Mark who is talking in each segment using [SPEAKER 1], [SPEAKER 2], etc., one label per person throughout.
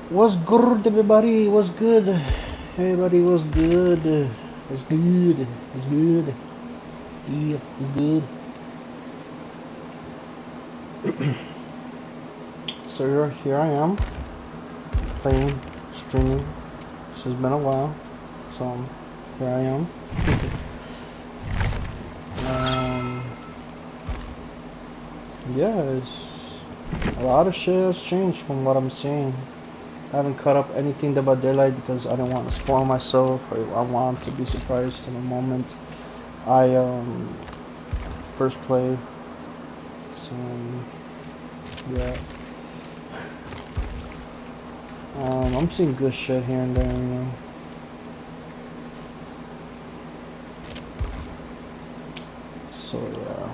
[SPEAKER 1] What's good, everybody? What's good? Everybody, what's good? What's good? What's good? Yeah, what's good? So here I am, playing, streaming. This has been a while, so here I am. um, yeah, a lot of shit has changed from what I'm seeing. I haven't cut up anything Dead by Daylight because I don't want to spoil myself. I want to be surprised in the moment I first play. So yeah. I'm seeing good shit here and there. So yeah.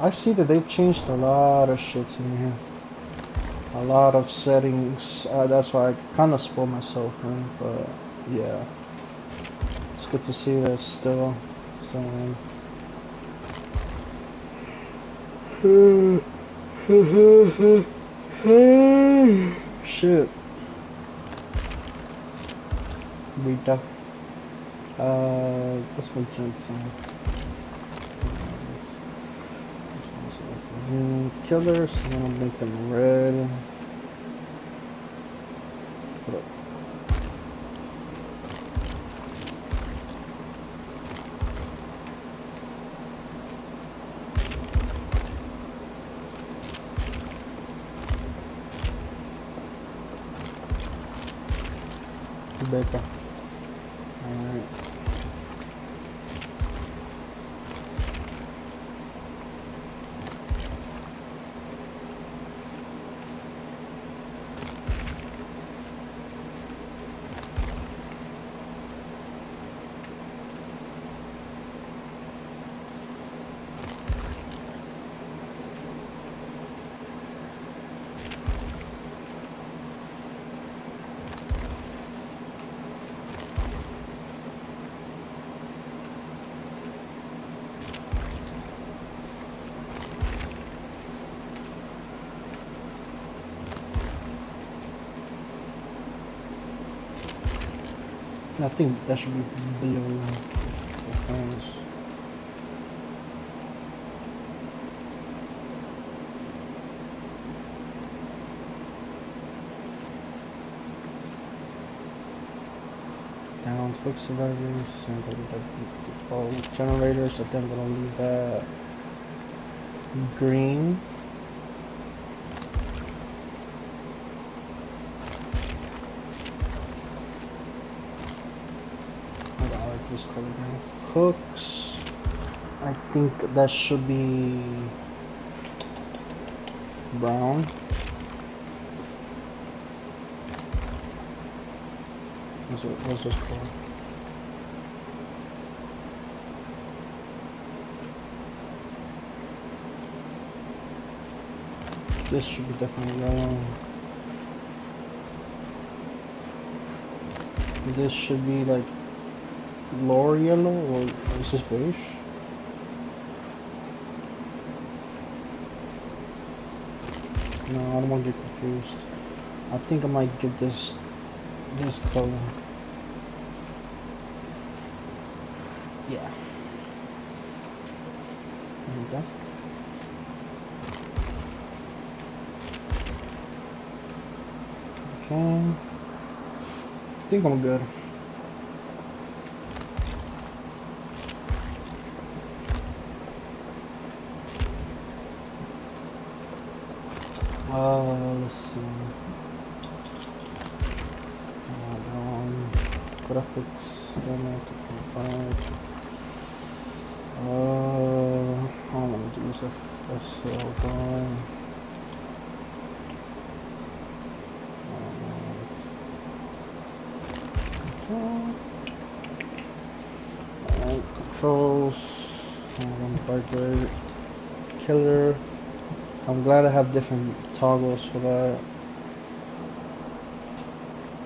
[SPEAKER 1] I see that they've changed a lot of shit in here. A lot of settings. That's why I kind of spoil myself, man. But yeah, it's good to see that still in. Shit. Rita. What's my time? Killers, I'm gonna make them red. Put up. Rebecca. Alright. I think that should be below the fans. Down, fix survivors, and go to the default generators. I think I'm gonna leave that green. I like this color now. Hooks. I think that should be brown. What's this color? This should be definitely yellow. This should be like lower yellow, or is this beige? No, I don't want to get confused. I think I might get this color. Yeah. There we go. Okay. I think I'm good. Let's see. graphics, demo 2.5. I'm gonna use FSL drawing. Alright, controls, vibrate, killer. I'm glad I have different toggles for that.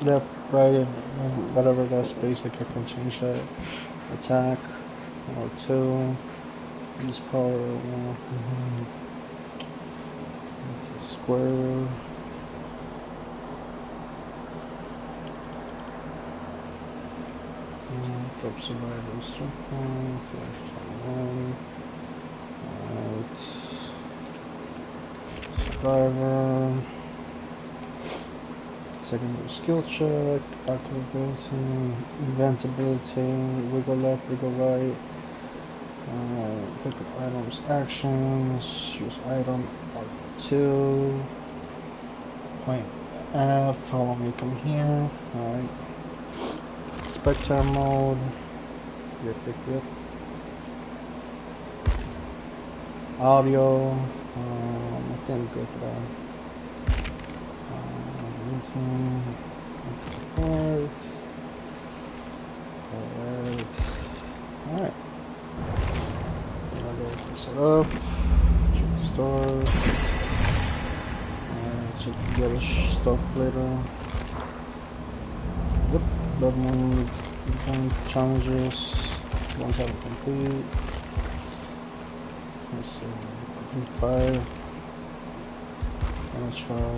[SPEAKER 1] Left, right, and whatever that's basic, I can change that. Attack, or 2. Use power, square. Drop survival, circle, flash 21. Alright. Survivor. Secondary skill check, active ability, event ability, wiggle left, wiggle right. Pick up items, actions, use item, R2. Point F, follow me, come here. Alright. Spectre mode. Yep. Audio. I think good for that. Alright. Alright. Now go set up. Check store. Check the other stuff later. Yep. Leveling challenges. Ones out of complete. Let's see. Complete 5. Let's try.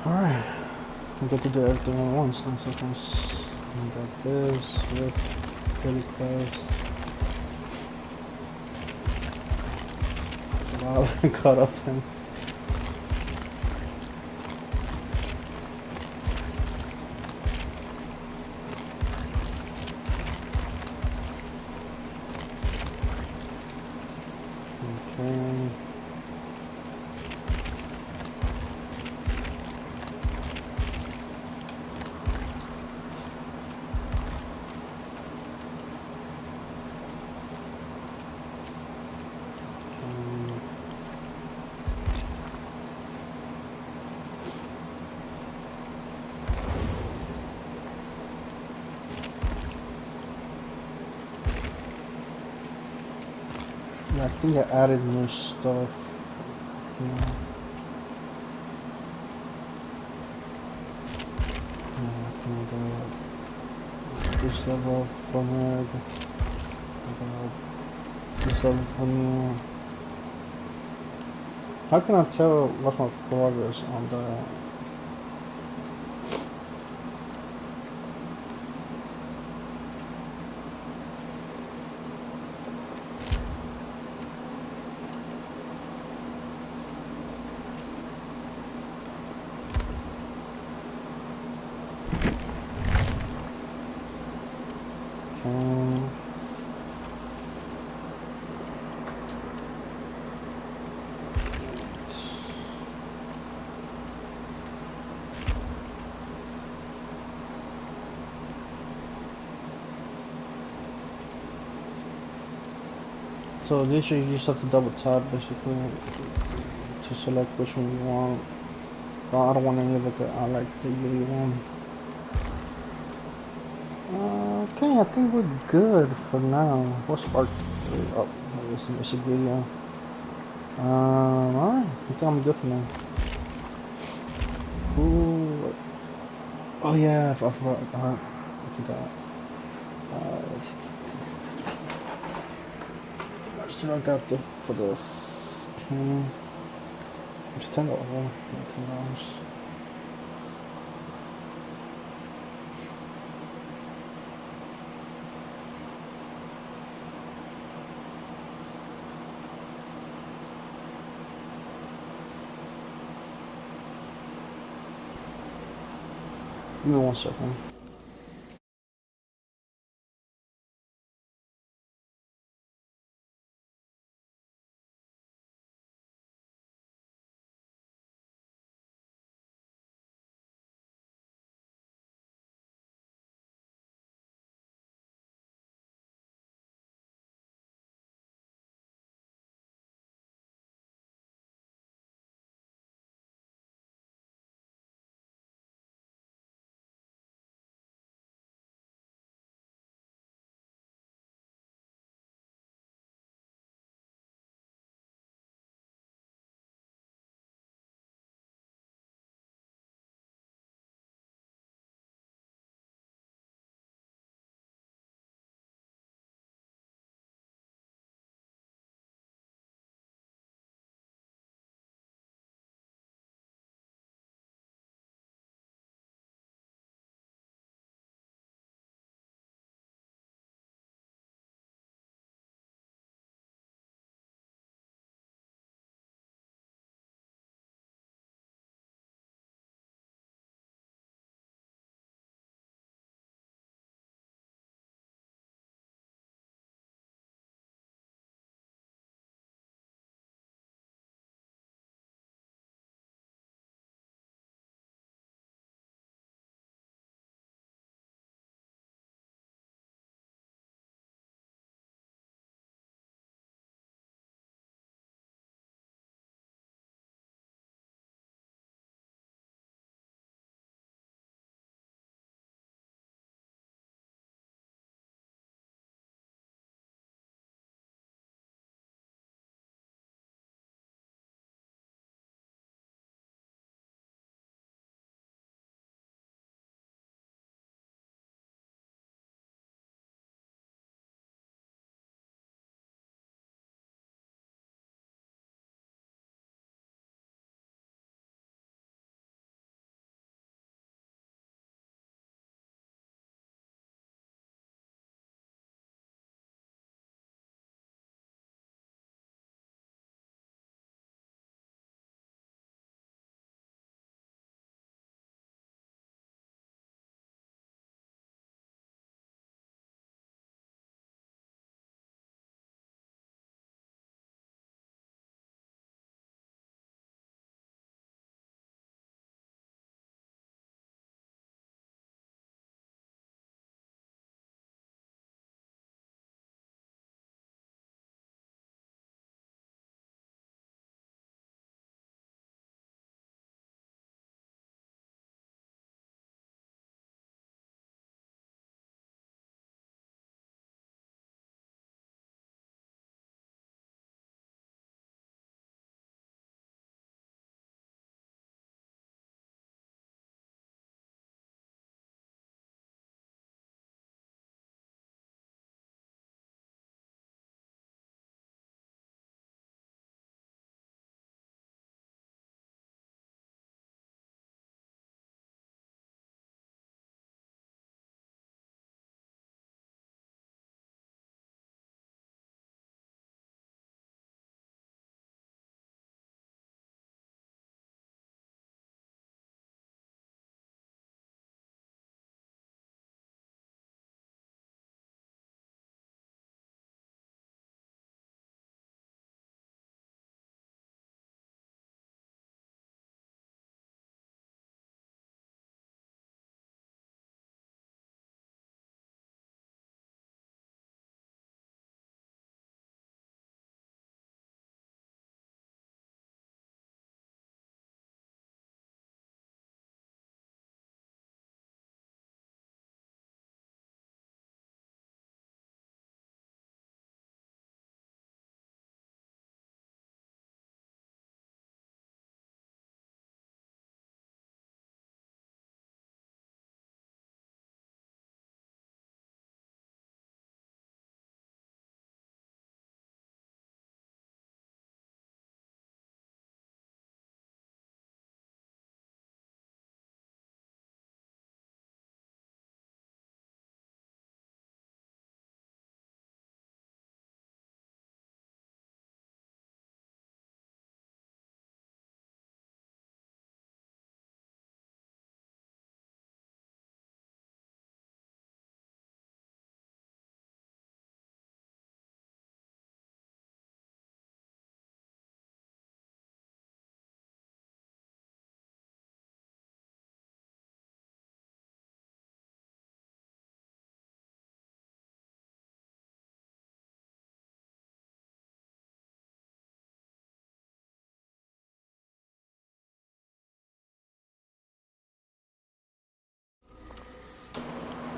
[SPEAKER 1] Alright, I get to do everything at once. Nice. I got this, yep, daily quest. Wow, I caught up him. Okay. I think I added new stuff. Yeah. This level for me. This level for me. How can I tell what's my progress on the? So this you just have to double tap basically to select which one you want. Well, I don't want any of it. I like the Yui one. Okay, I think we're good for now. What's part 3? Oh, this is a basic video. Alright, I think I'm good for now. Ooh. Oh yeah, I forgot. I forgot. I got for the 10. It's $10. $10. Give me 1 second.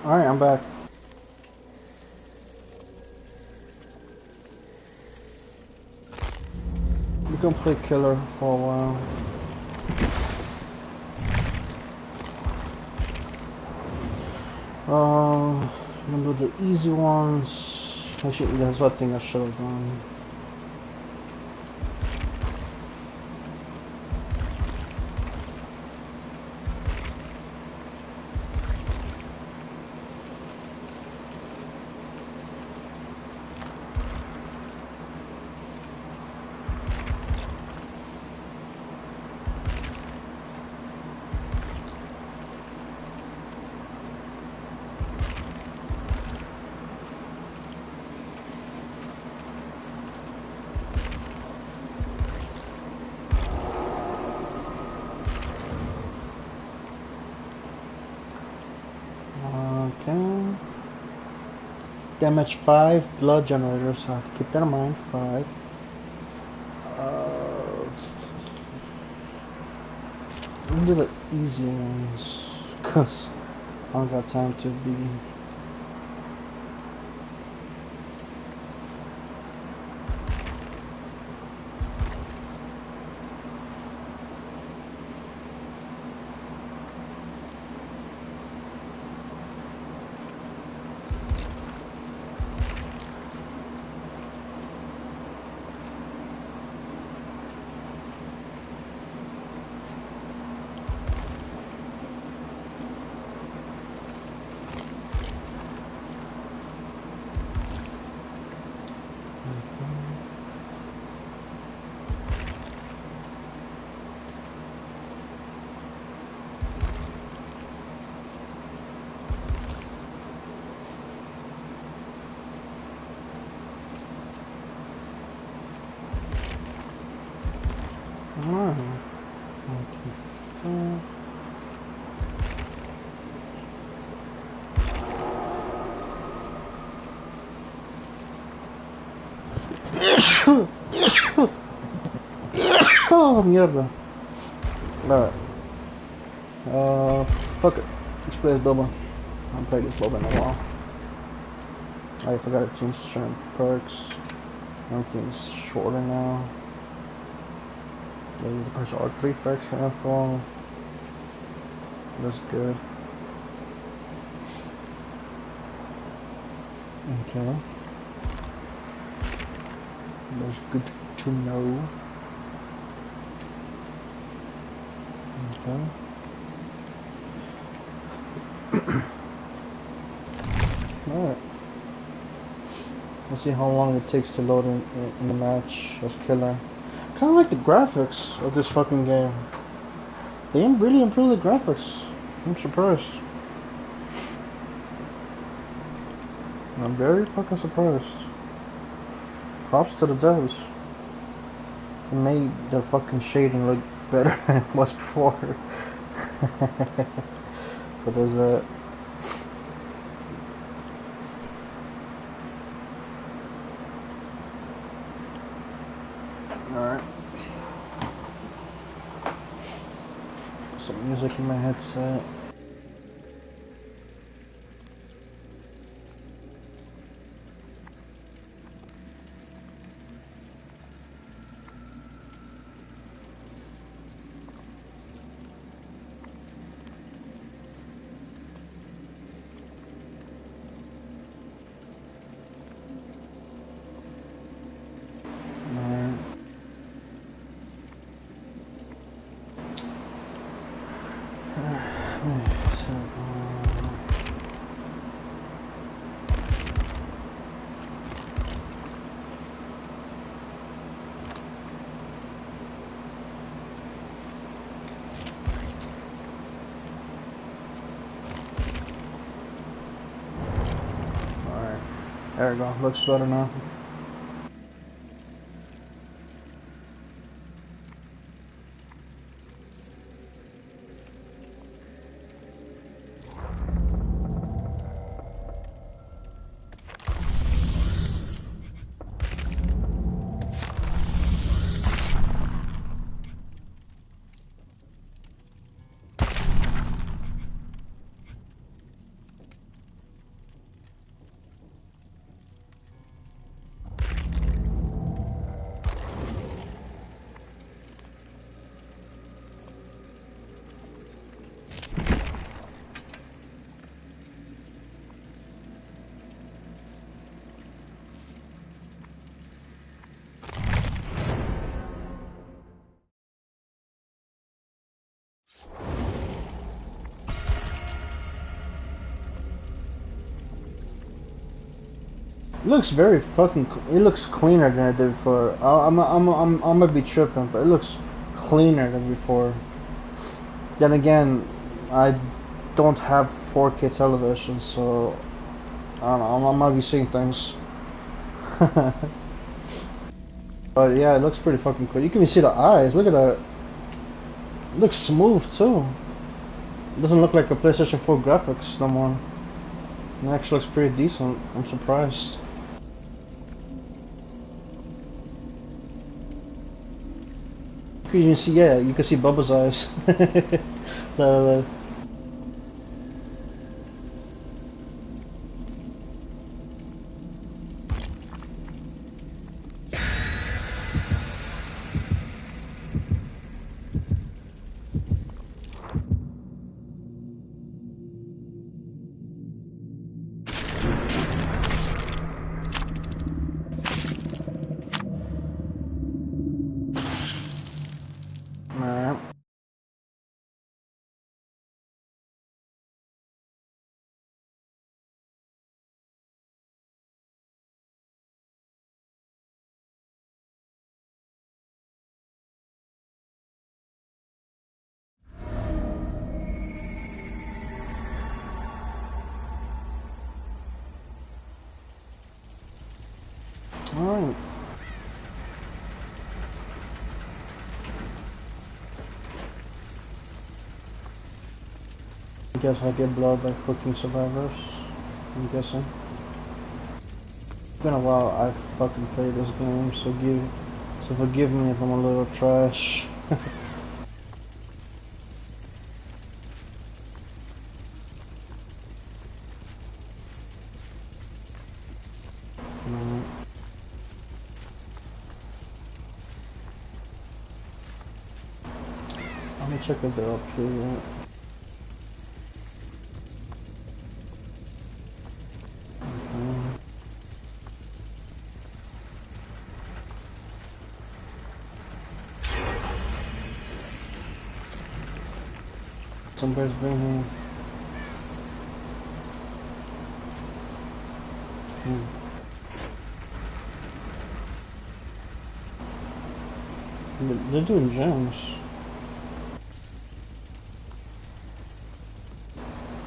[SPEAKER 1] Alright, I'm back. We can play killer for a while. I'm gonna do the easy ones. Actually, that's one thing I should have done. Okay. Damage 5, blood generators, so I have to keep that in mind. 5. I'm gonna do the easy ones, cause I don't got time to be. Alright. Oh, mierda. Alright. Fuck it. Let's play as Boba. I haven't played this Boba in a while. I forgot to change certain perks. Everything's shorter now. Yeah, the perks are 3 perks for info. That's good. Okay. That's good to know. Okay. Alright. We'll see how long it takes to load in the match. That's killer. Kinda like the graphics of this fucking game. They didn't really improve the graphics. I'm surprised. I'm very fucking surprised. Props to the devs. It made the fucking shading look better than it was before. So there's that. Alright. Put some music in my headset. There we go, looks better now. It looks very fucking. It looks cleaner than it did before. I'm gonna be tripping, but it looks cleaner than before. Then again, I don't have 4K television, so I don't know. I might be seeing things. But yeah, it looks pretty fucking cool. You can even see the eyes. Look at that. It looks smooth too. It doesn't look like a PlayStation 4 graphics no more. It actually looks pretty decent. I'm surprised. You can even see, yeah, you can see Bubba's eyes. The- Alright. Alright. I guess I get blood by fucking survivors. I'm guessing. It's been a while I fucking played this game, so forgive me if I'm a little trash. Alright. I'm gonna check if they're up here yet. Okay. Somebody's been here. They're doing gems.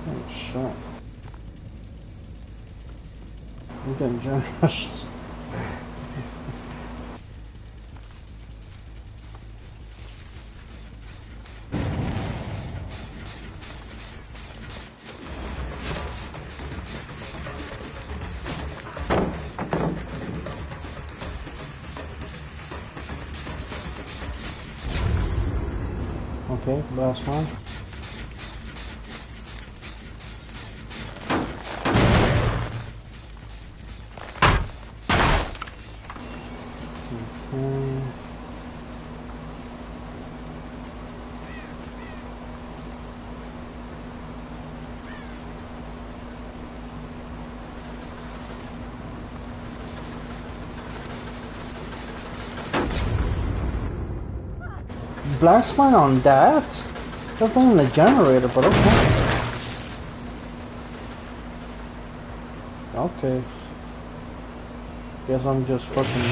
[SPEAKER 1] Oh shit. I'm getting gem rushed. Okay, last one. Okay. Blast mine on that? That's not even a generator, but okay. Okay. Guess I'm just fucking.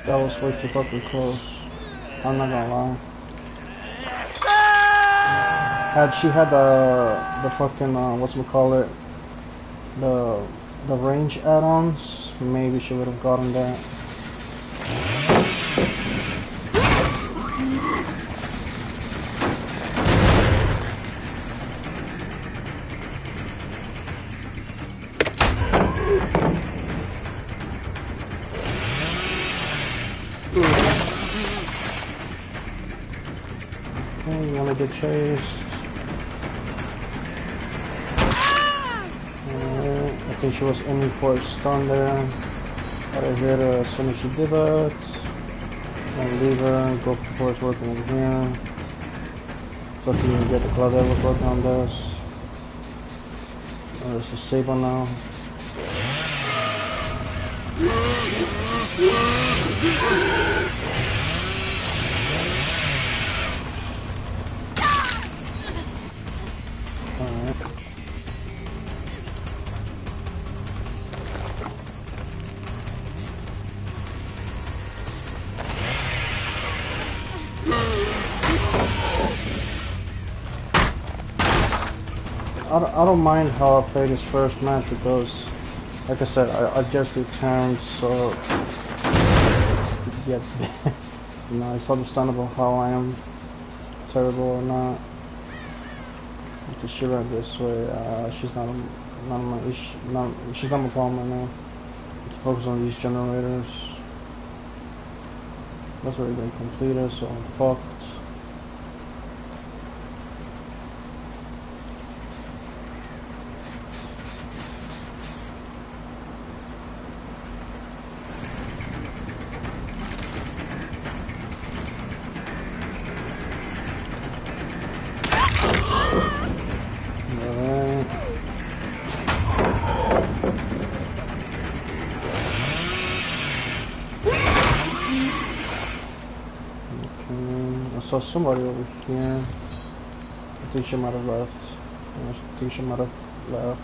[SPEAKER 1] That was way too fucking close. I'm not gonna lie. Had she had the fucking whatchamacallit, the range add-ons, maybe she would have gotten that. Okay, you wanna get chased? I think she was aiming for a stun there. Gotta hit her as soon as she did that. And leave her, go for it's working over here. So if you can get the cloud that was working on this. Oh, there's a Saber now. Alright. I don't mind how I played this first match because, like I said, I just returned, so yeah, you know, it's understandable how I am terrible or not. Because she ran this way, she's not my issue, she's not my problem right now. Let's focus on these generators. That's already been completed, so I'm fucked. I saw somebody over here. I think she might have left. I think she might have left.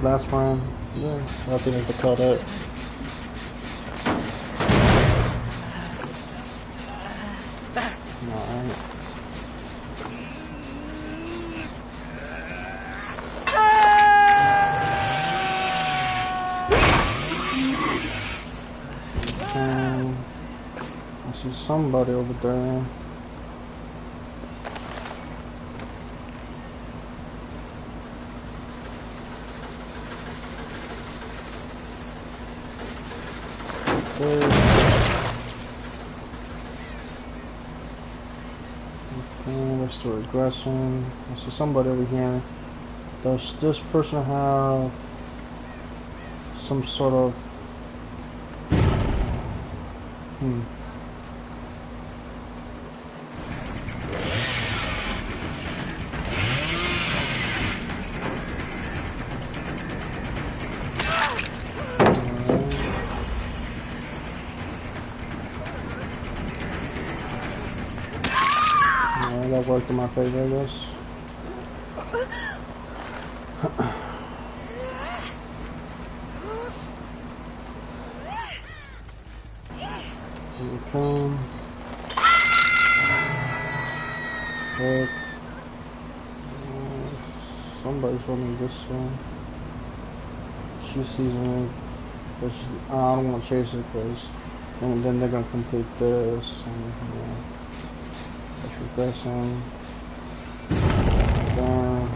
[SPEAKER 1] Last round. Yeah, I think it's the cut out. I see somebody over there. Okay, let's do regression. I see somebody over here. Does this person have some sort of that worked in my favor, I guess. Okay. But, somebody's running this way. She sees me, but I don't want to chase it because then they're gonna complete this. And, yeah. That's regressing. Down.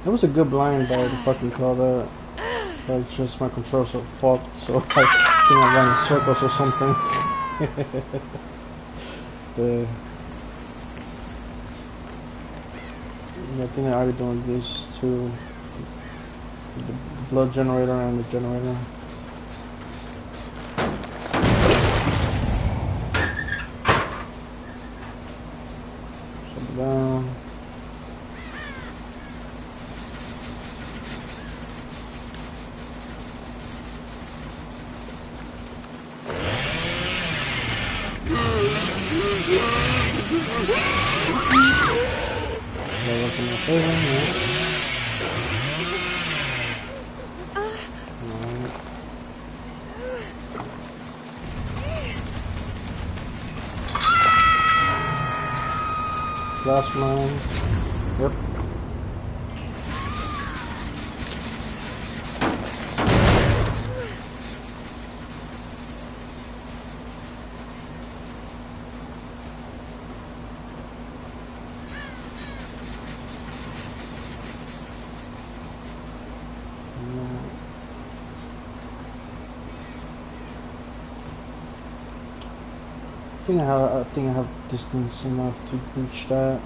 [SPEAKER 1] That was a good blind ball to fucking call that. That's just my controls are fucked, so I think I run in circles or something. I think I already doing these two. The blood generator and the generator. Shut it down. That worked in my favor, yeah. Alright. Last mine. Yep. I think I have distance enough to reach that.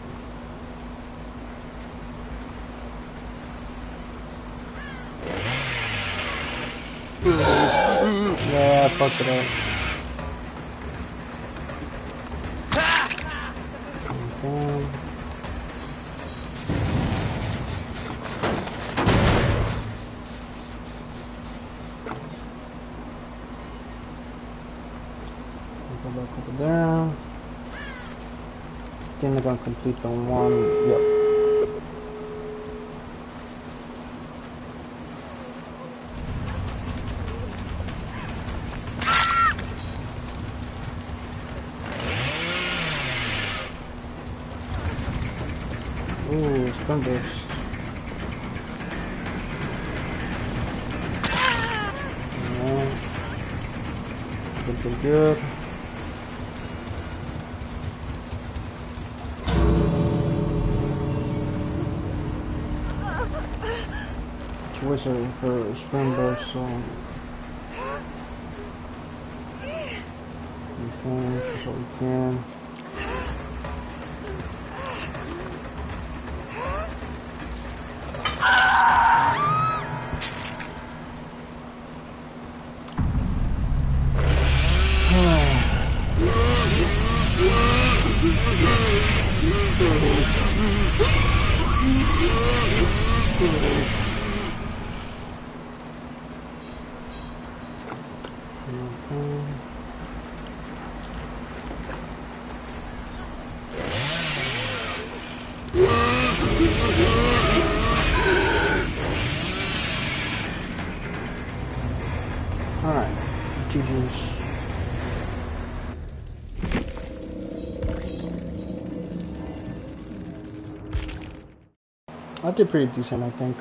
[SPEAKER 1] Yeah, I fucked it up. Okay. Go back over there. I think they're gonna complete the one. Yep. Ooh, sprinters. Yeah. Good, good. Choice for sprint burst, so okay, that's what we can. Alright, GG's. I did pretty decent, I think.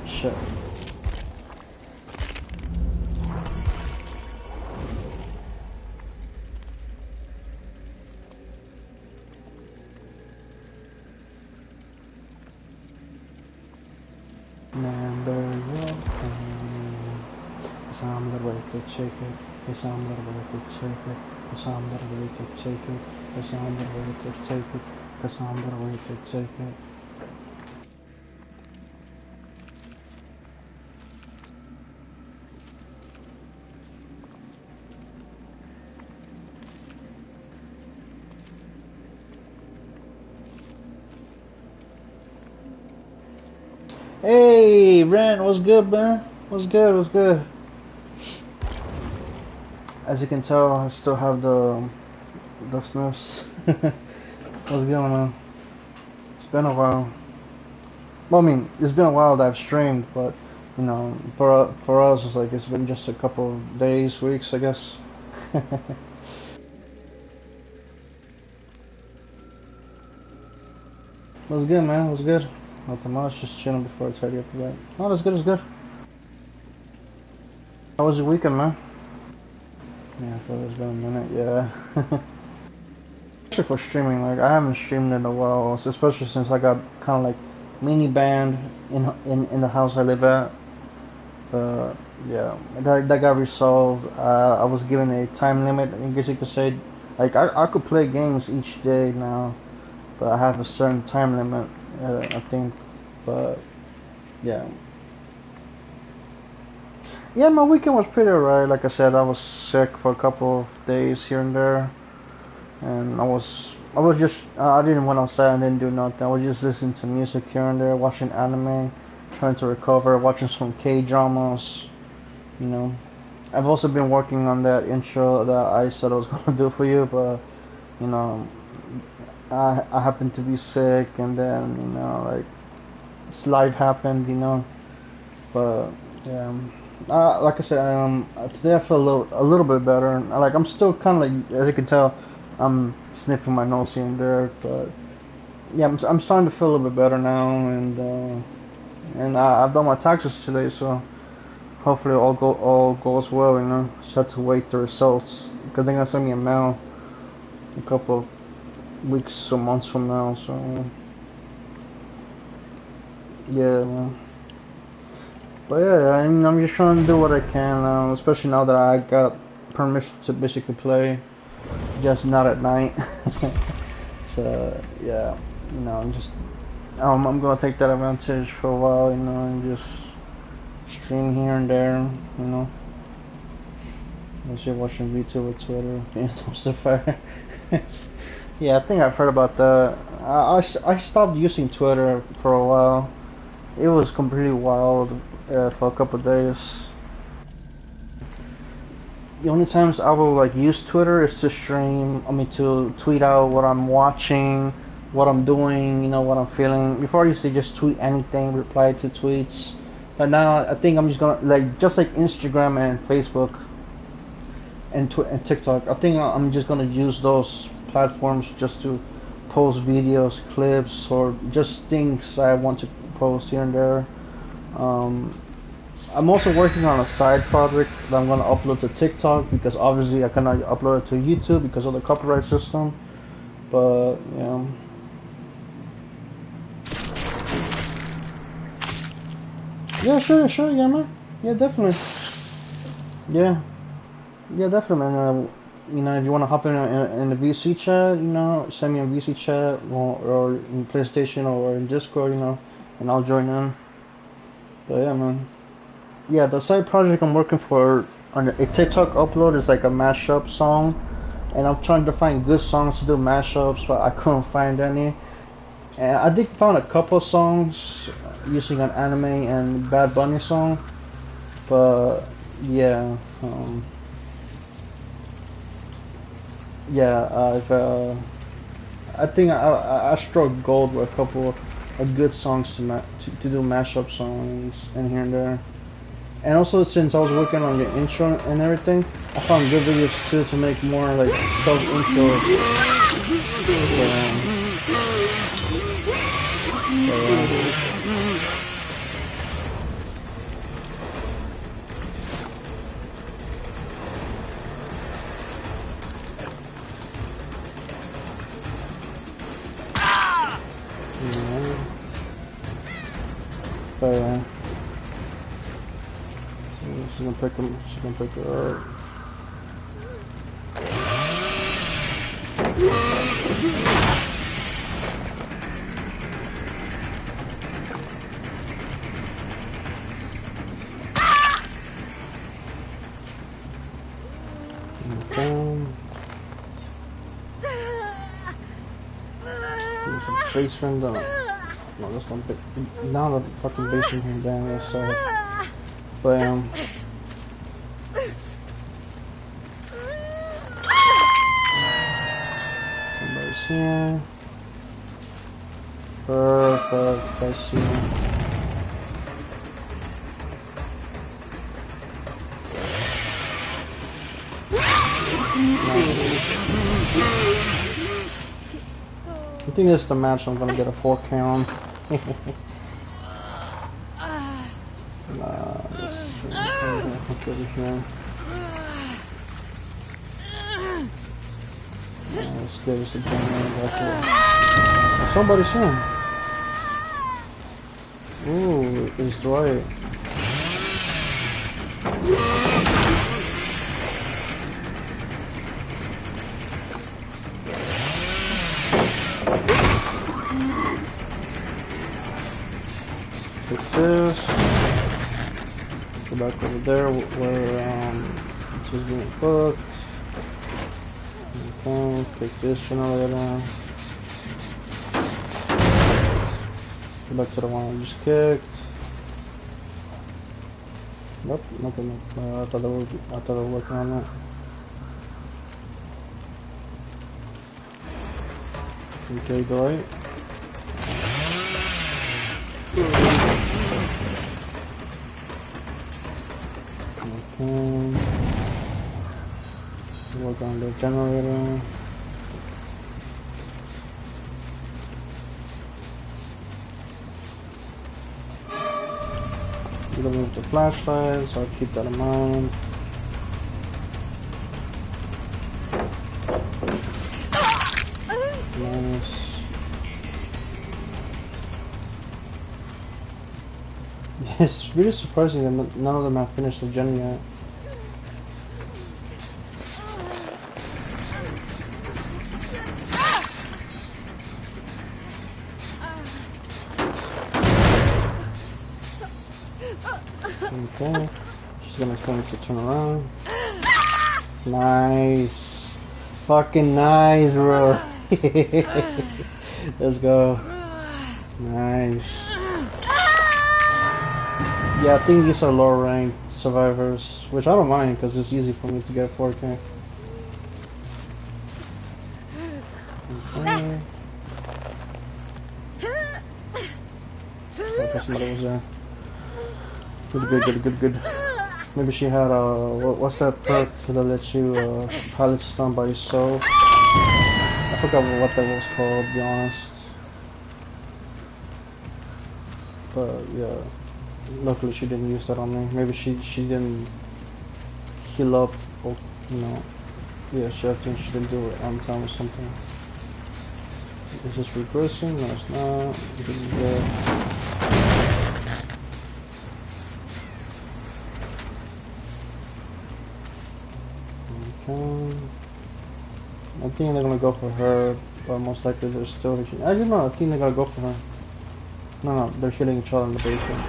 [SPEAKER 1] Shit. Number one. Cause I'm the way to take it. Cause I'm the way to take it. Cause I'm the way to take it. Cause I'm the way to take it. Cause I'm the way to take it. Hey, Ren, what's good, man? What's good? What's good? As you can tell, I still have the sniffs. What's going on? It's been a while. Well, I mean, it's been a while that I've streamed, but you know, for us, it's like it's been just a couple of days, weeks, I guess. What's good, man? What's good? Nothing much, just chilling before I tidy up the bed. Oh, that's good, that's good. How was your weekend, man? Yeah, I thought it was been a minute, yeah. Especially for streaming, like, I haven't streamed in a while, especially since I got kind of like mini banned in the house I live at. Yeah, that got resolved. I was given a time limit, I guess you could say. Like, I could play games each day now, but I have a certain time limit, I think. But yeah, yeah, my weekend was pretty alright. Like I said, I was sick for a couple of days here and there, and I was just I didn't went outside and didn't do nothing. I was just listening to music here and there, watching anime, trying to recover, watching some K dramas. You know, I've also been working on that intro that I said I was gonna do for you, but you know, I happened to be sick, and then like life happened, But yeah, like I said, today I feel a little bit better. Like I'm still kind of like, as you can tell, I'm sniffing my nose here and there, but yeah, I'm starting to feel a little bit better now, and I've done my taxes today, so hopefully all goes well. Just have to wait the results because they're gonna send me a mail a couple of weeks or months from now. So yeah, man. But yeah, I'm just trying to do what I can, especially now that I got permission to basically play, just not at night. So yeah, I'm just I'm gonna take that advantage for a while, and just stream here and there, you know. Unless you're watching YouTube or Twitter, stuff like Yeah, I think I've heard about that. I stopped using Twitter for a while. It was completely wild for a couple of days. The only times I will like use Twitter is to stream. I mean, to tweet out what I'm watching, what I'm doing, what I'm feeling. Before I used to just tweet anything, reply to tweets. But now I think I'm just gonna just like Instagram and Facebook and TikTok. I think I'm just gonna use those platforms just to post videos, clips, or just things I want to post here and there. I'm also working on a side project that I'm gonna upload to TikTok because obviously I cannot upload it to YouTube because of the copyright system. But yeah. Yeah, sure, yeah, man. Yeah, definitely. Yeah, yeah, definitely, man. If you wanna hop in the VC chat, send me a VC chat or in PlayStation or in Discord, and I'll join in. But yeah, man. Yeah, the side project I'm working for on a TikTok upload is like a mashup song, and I'm trying to find good songs to do mashups, but I couldn't find any. And I did found a couple songs using an anime and Bad Bunny song, but yeah, yeah, I think I struck gold with a couple of good songs to do mashup songs and here and there. And also, since I was working on the intro and everything, I found good videos too to make more like self-intros. So yeah. She's gonna pick him. She's gonna pick her up. There's a basement. No, this one. Now the fucking basement came down. So, but somebody's here. Perfect. I see him. I think this is the match I'm gonna get a 4K on. Let's give this a game. Somebody's in. Ooh, it's Dwight. Take this. Go back over there where this is being cooked. Okay, take this generator. Go back to the one I just kicked. Nope, nothing. I thought they were working on that. Okay, go right. Okay. Work on the generator. You don't move the flashlight, so I'll keep that in mind. Nice. It's really surprising that none of them have finished the gen yet. Okay, she's gonna attempt to turn around. Nice. Fucking nice, bro. Let's go. Nice. Yeah, I think these are lower ranked survivors, which I don't mind because it's easy for me to get 4K. Okay. I guess somebody was there. Good. Maybe she had what's that perk that lets you pilot stun by yourself? I forgot what that was called, to be honest. But yeah, luckily she didn't use that on me. Maybe she didn't heal up, or you know. Yeah, I think she didn't do it on time or something. Is this regressing? No, it's not. This is good. Okay. I think they're gonna go for her, but most likely they're still. I don't know. I think they're gonna go for her. No, they're hitting each other in the basement.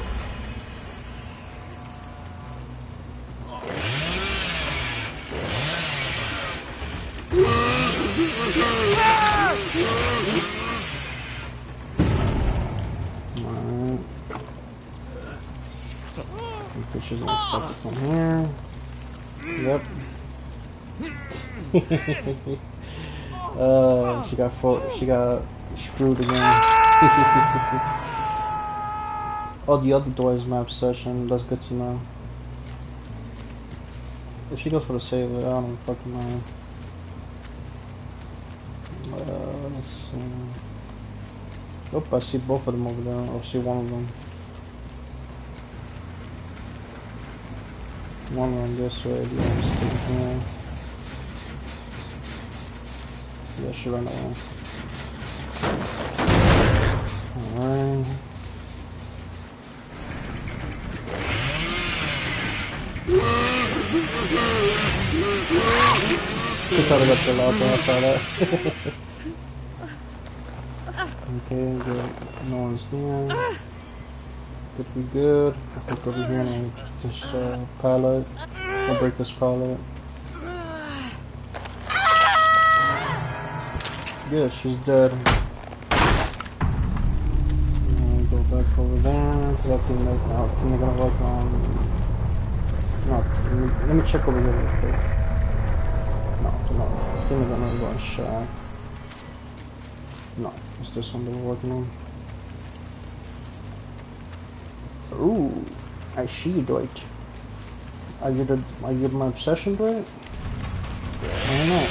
[SPEAKER 1] Alright. I think she's gonna start to come here. Yep. She got screwed again. Oh, the other door is map session. That's good to know. If she goes for the save, I don't fucking know. Let's see. Oh, I see both of them over there. Or see one of them. One of them this way, the other sticking here. Yeah, she ran away. Alright. She tried to get the lock, I saw that. Okay, good. No one's there. Could be good. I think over here and this pallet. I'll break this pallet. Yeah, she's dead. And go back over there. Cause I think they're gonna work on. No, let me check over here real quick. No, I think they're gonna go on shaft. No, it's this one they were working on. Ooh, I see you, Dwight. Are you my obsession, Dwight? I don't know.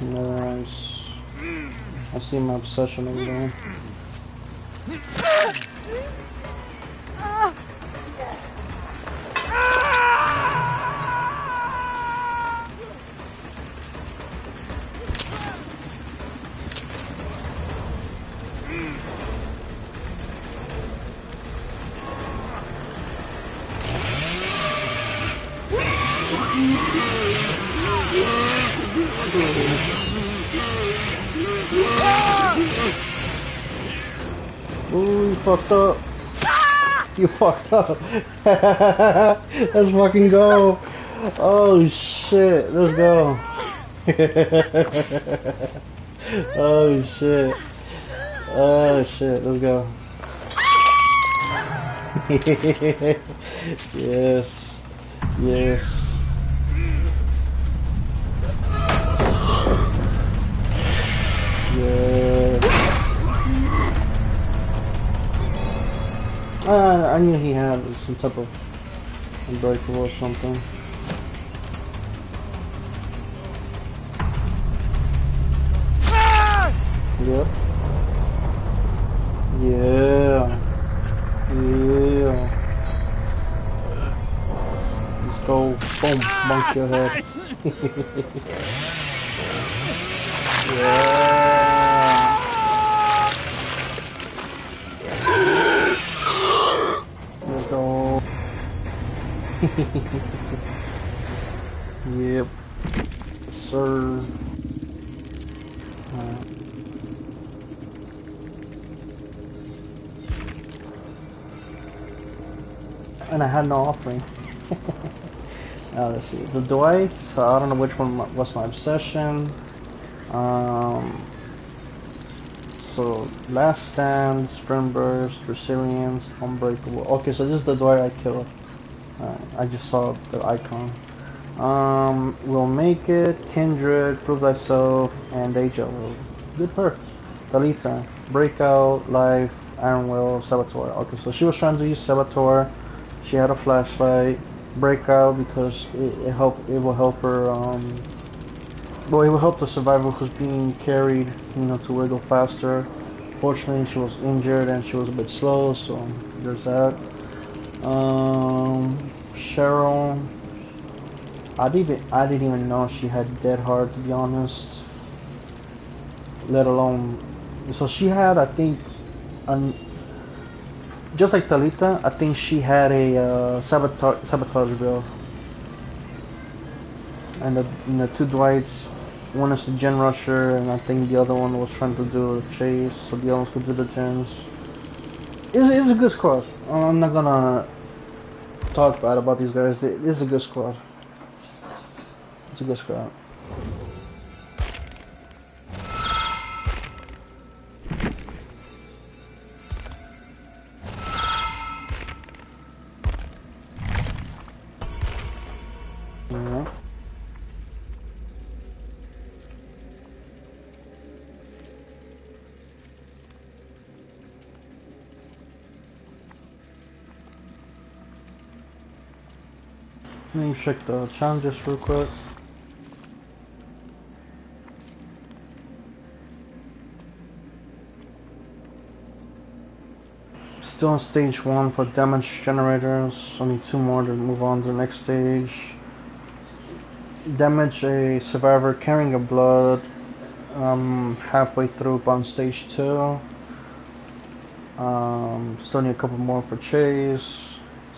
[SPEAKER 1] Nice. I see my obsession over there. fucked up. You fucked up. Let's fucking go. Oh shit. Let's go. Oh shit. Oh shit. Let's go. Yes. Yes. Yeah. I knew he had some type of unbreakable or something. Yep. Yeah. Yeah. Let's go. Boom. Bonk your head. Yeah. Let's go. Yep. Sir. And I had no offering. Let's see. The Dwight, I don't know which one was my obsession. So, Last Stand, Sprint Burst, Resilience, Unbreakable. Okay, so this is the Dwight I killed. I just saw the icon. We'll Make It, Kindred, Prove Thyself, and Deja Vu. Good perk. Talita, Breakout, Life, Iron Will, Saboteur. Okay, so she was trying to use Saboteur. She had a flashlight. Breakout because it will help her. Well, it will help the survivor who's being carried, to wiggle faster. Fortunately, she was injured and she was a bit slow, so there's that. Cheryl. I didn't even know she had dead heart, to be honest. Let alone, so she had, I think, just like Talita, I think she had a sabotage build. And the two Dwights, one is the Gen Rusher, and I think the other one was trying to do a chase, so the others could do the gens. It's a good squad. I'm not gonna talk bad about these guys. It's a good squad. It's a good squad. Yeah. Let me check the challenges real quick. Still on stage 1 for damage generators. Only 2 more to move on to the next stage. Damage a survivor carrying a blood. Halfway through on stage 2. Still need a couple more for chase.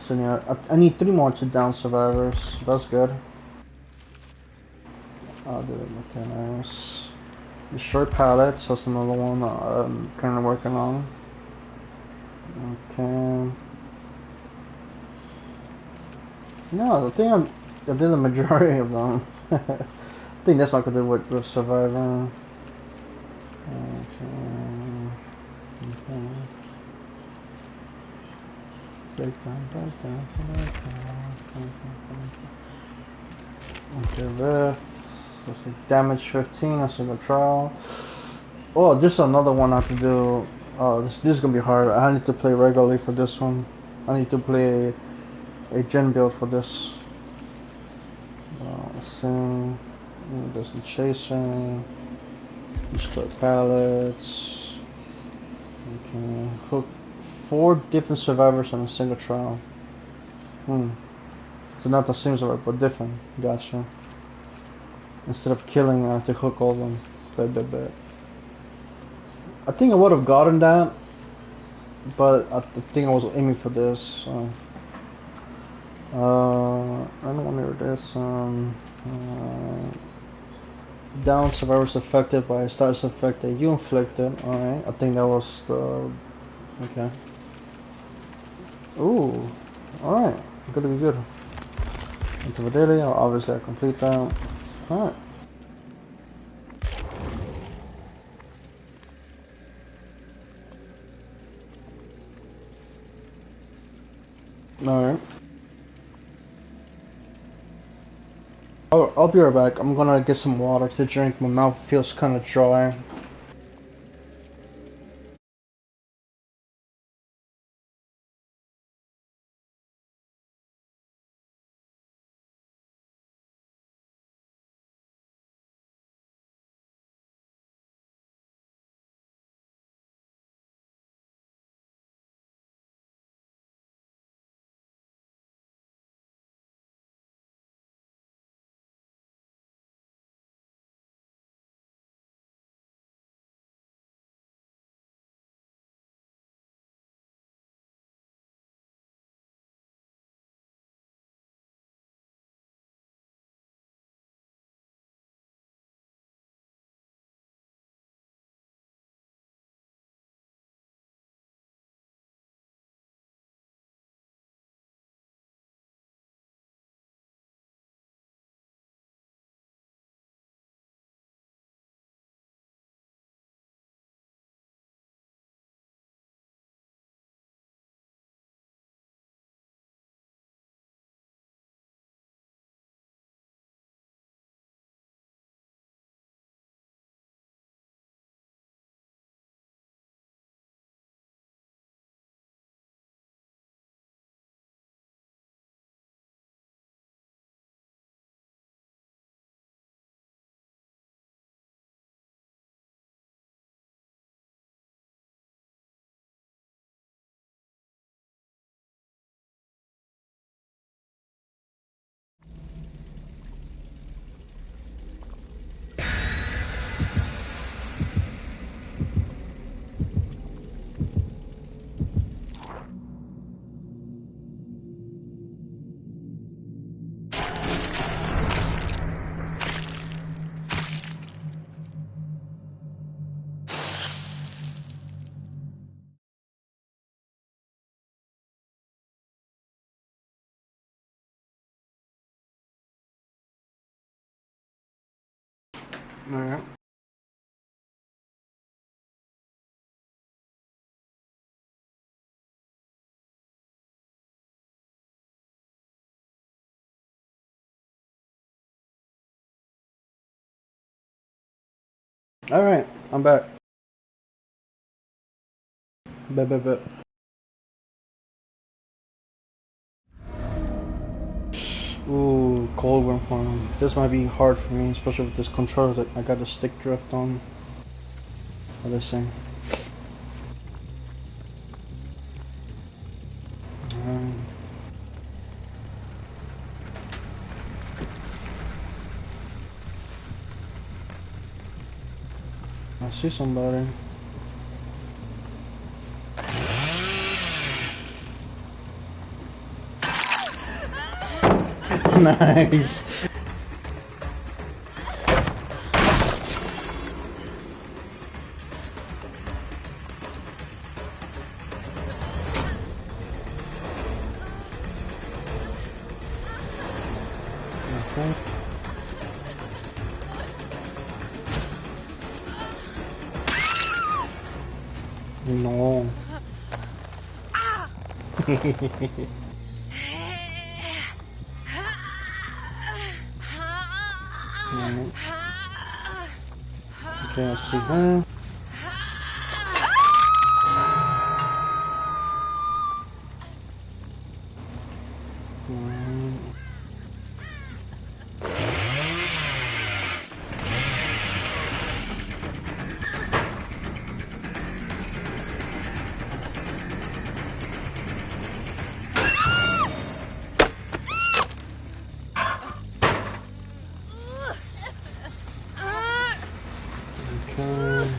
[SPEAKER 1] Still need, I need 3 more to down survivors. That's good. I'll do it. Okay, nice. The short pallets. That's another one I'm currently working on. Okay. No, I think I did the majority of them. I think that's not gonna do with surviving. Okay. Breakdown. Okay, let's see, damage 15, that's a good trial. Oh, just another one I have to do. Oh, this is gonna be hard. I need to play regularly for this one. I need to play a gen build for this. Let's see. There's some chasing. Destroy pallets. Okay. Hook 4 different survivors on a single trial. So not the same survivor, but different. Gotcha. Instead of killing, I have to hook all of them. Bet. I think I would have gotten that, but I think I was aiming for this. I don't want to read this. Down survivors affected by a status effect that you inflicted. Alright, I think that was the Okay. Ooh. Alright. Good to be good. Into the daily, obviously I complete that. Alright. Alright. I'll be right back. I'm gonna get some water to drink. My mouth feels kind of dry. Alright. Alright, I'm back. Bet. Ooh, cold wind farm. This might be hard for me, especially with this controller that I got a stick drift on. What this thing. I see somebody. Nice. Okay. No. Right. Okay, I see her. Okay.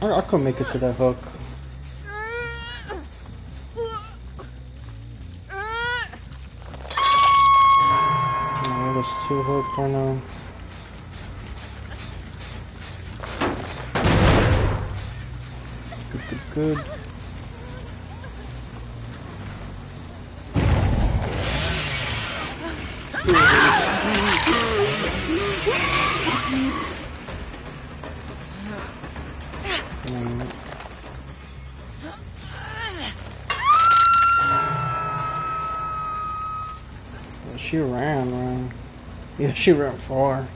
[SPEAKER 1] I could make it to that hook. Oh, there's two hooks right now. good. She ran. Yeah, she ran far.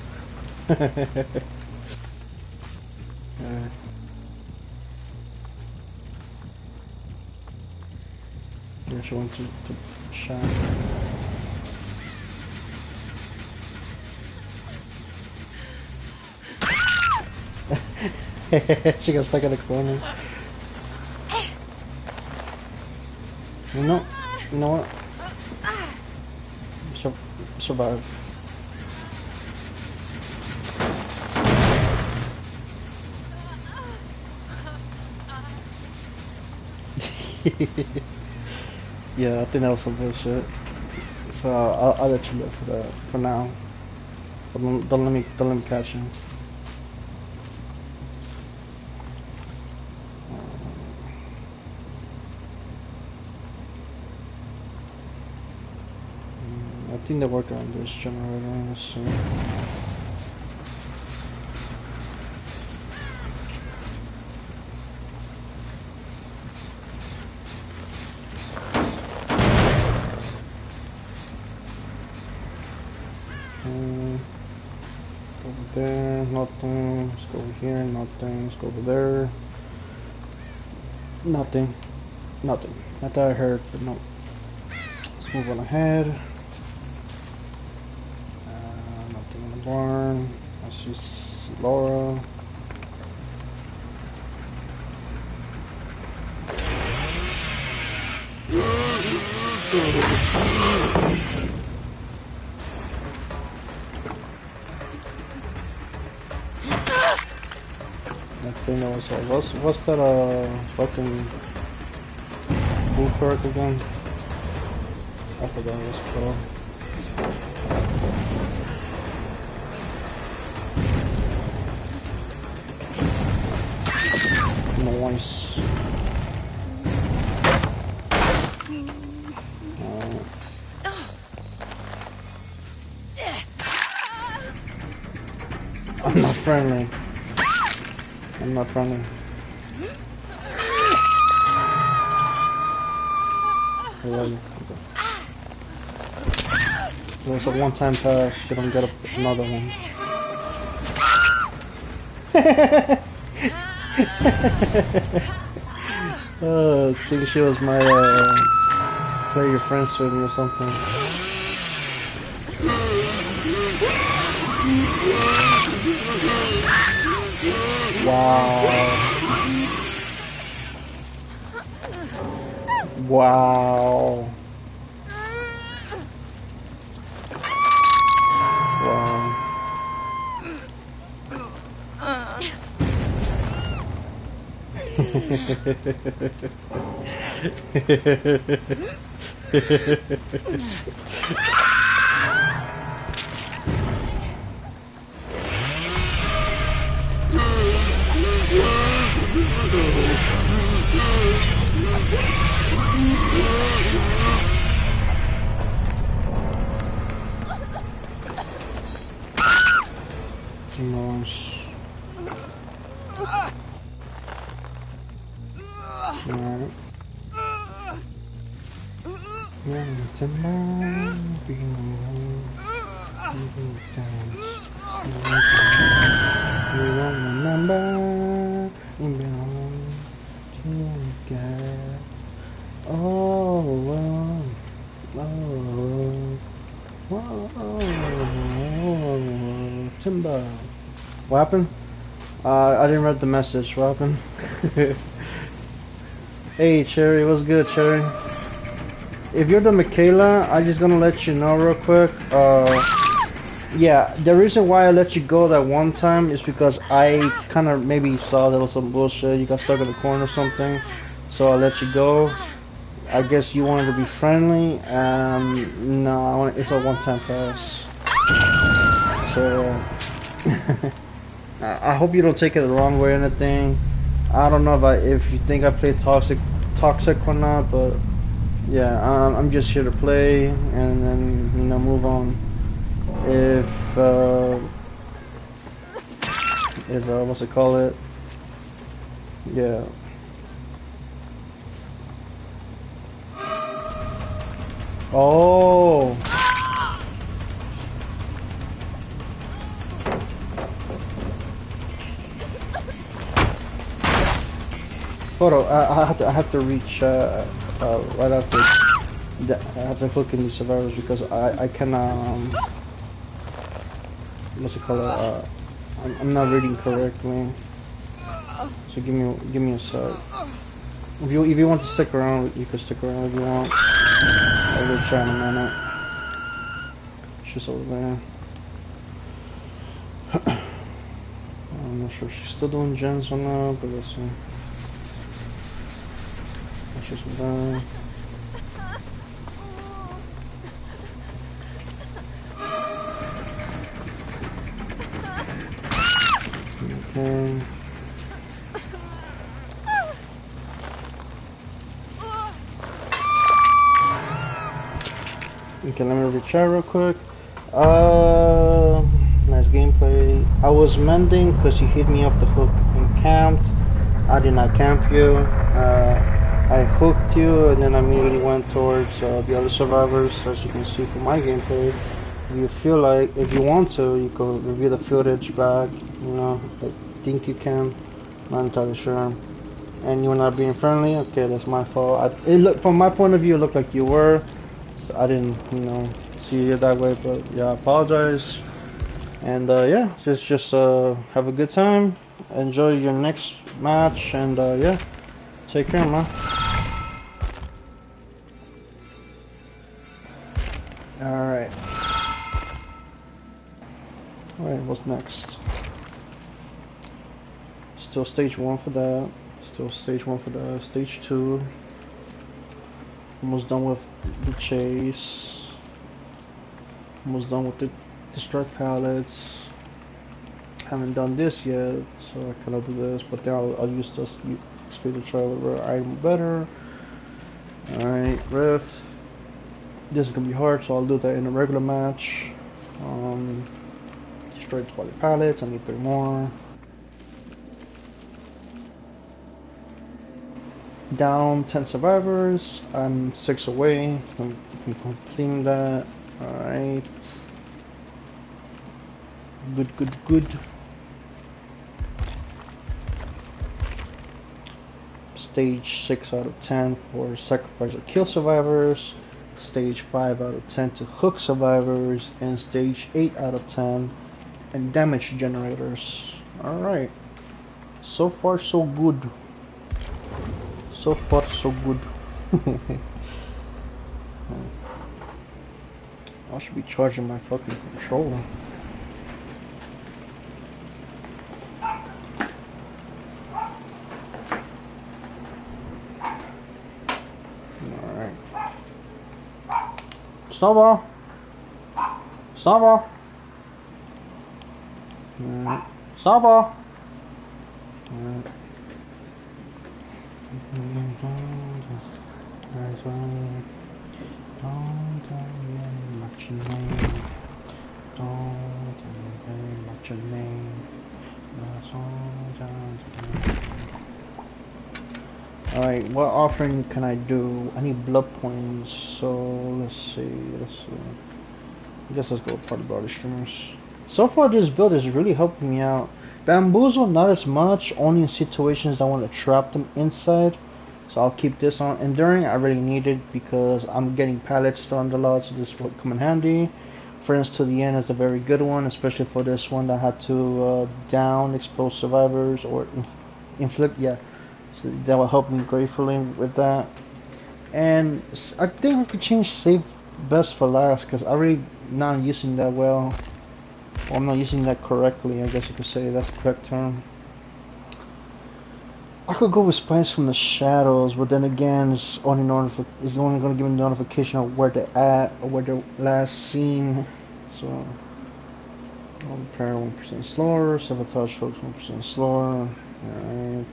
[SPEAKER 1] Yeah, she went to shine. She got stuck in the corner. You know what? Survive. Yeah, I think that was some bullshit. So I'll let you live for that for now. But don't let me catch him. I think they're working on this generator. Let's see. Over there, nothing. Let's go over here, nothing. Let's go over there. Nothing. I thought I heard, but no. Let's move on ahead. Nothing in the barn. I see Laura. I think that was what's that fucking blue perk again? I forgot what it's called. Nice. I'm not friendly. It was a one-time pass. You don't get another one. I think she was my play your friends with me or something. Wow. Wow. Nice. Alright. You won't remember. You belong to God. Timber. What happened? I didn't read the message. What happened? Hey Cherry, what's good, Cherry? If you're the Michaela, I'm just gonna let you know real quick. Yeah, the reason why I let you go that one time is because I kind of maybe saw there was some bullshit. You got stuck in the corner or something, so I let you go. I guess you wanted to be friendly. No, it's a one-time pass. So I hope you don't take it the wrong way or anything. I don't know if you think I play toxic or not, but yeah, I'm just here to play and then move on. If what's it call it? Yeah. Oh. Hold on, I have to reach right after. I have to click in the survivors because I cannot what's it called? I'm not reading correctly. So give me a sec. If you want to stick around, you can stick around if you want. I'll go try in a minute. It's just over there. I'm not sure if she's still doing gens or not, but let's see. That's just over there. Okay. Okay, let me retry real quick. Nice gameplay. I was mending because you hit me off the hook and camped. I did not camp you. I hooked you and then I immediately went towards the other survivors. As you can see from my gameplay, if you feel like, if you want to, you can review the footage back. You know, I think you can. Not entirely sure. And you were not being friendly. Okay, that's my fault. It looked, from my point of view, it looked like you were. So I didn't, see it that way. But yeah, I apologize. And yeah, just have a good time. Enjoy your next match, and yeah, take care, man. Alright. Alright, what's next? Still stage 1 for that. Still stage 1 for that. Stage 2. Almost done with the chase. Almost done with the destruct pallets. Haven't done this yet, so I cannot do this, but then I'll use this speed to try whatever item better. Alright, Rift. This is gonna be hard, so I'll do that in a regular match. Destroy 20 pallets, I need 3 more. Down 10 survivors, I'm 6 away from completing that. Alright. Good. Stage 6 out of 10 for sacrifice or kill survivors. Stage 5 out of 10 to hook survivors. And stage 8 out of 10 and damage generators. Alright. So far so good. So far so good. I should be charging my fucking controller. Alright. Snowball! Snowball! Snowball! Alright, what offering can I do? I need blood points, so let's see. I guess let's go with Party Brother Streamers. So far this build is really helping me out. Bamboozle, not as much, only in situations I want to trap them inside. So I'll keep this on. Enduring, I really need it because I'm getting pallets done a lot, so this will come in handy. Friends to the End is a very good one, especially for this one that had to down exposed survivors or inflict, yeah. So that will help me gratefully with that. And I think we could change save best for last because I really not using that well. Well, I'm not using that correctly, I guess you could say that's the correct term. I could go with Spies from the Shadows, but then again, it's only going to give me notification of where they're at or where they're last seen. So, repair 1% slower, sabotage folks 1% slower. Alright.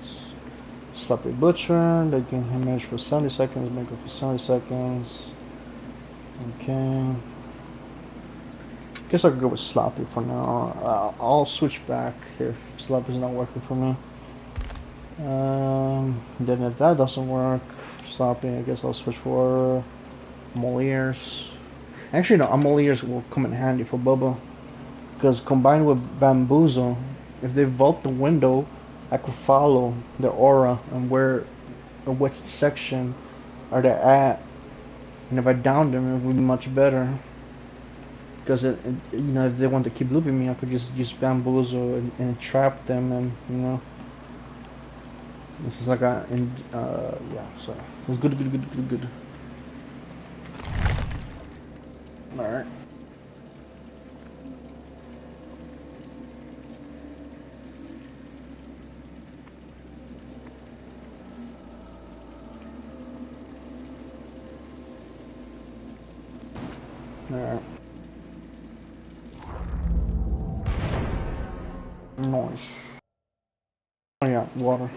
[SPEAKER 1] Sloppy Butcher, they gain damage for 70 seconds, make it for 70 seconds. Okay. Guess I'll go with Sloppy for now. I'll switch back if Sloppy's not working for me. Then if that doesn't work, Sloppy, I guess I'll switch for Moliers. Actually, no, Moliers will come in handy for Bubba. Because combined with Bamboozle, if they vault the window, I could follow their aura and where or what section are they at. And if I down them, it would be much better. Because you know, if they want to keep looping me, I could just use Bamboozle and trap them, and you know, this is like yeah. So it was good. All right. Alright. Nice. Oh yeah, water.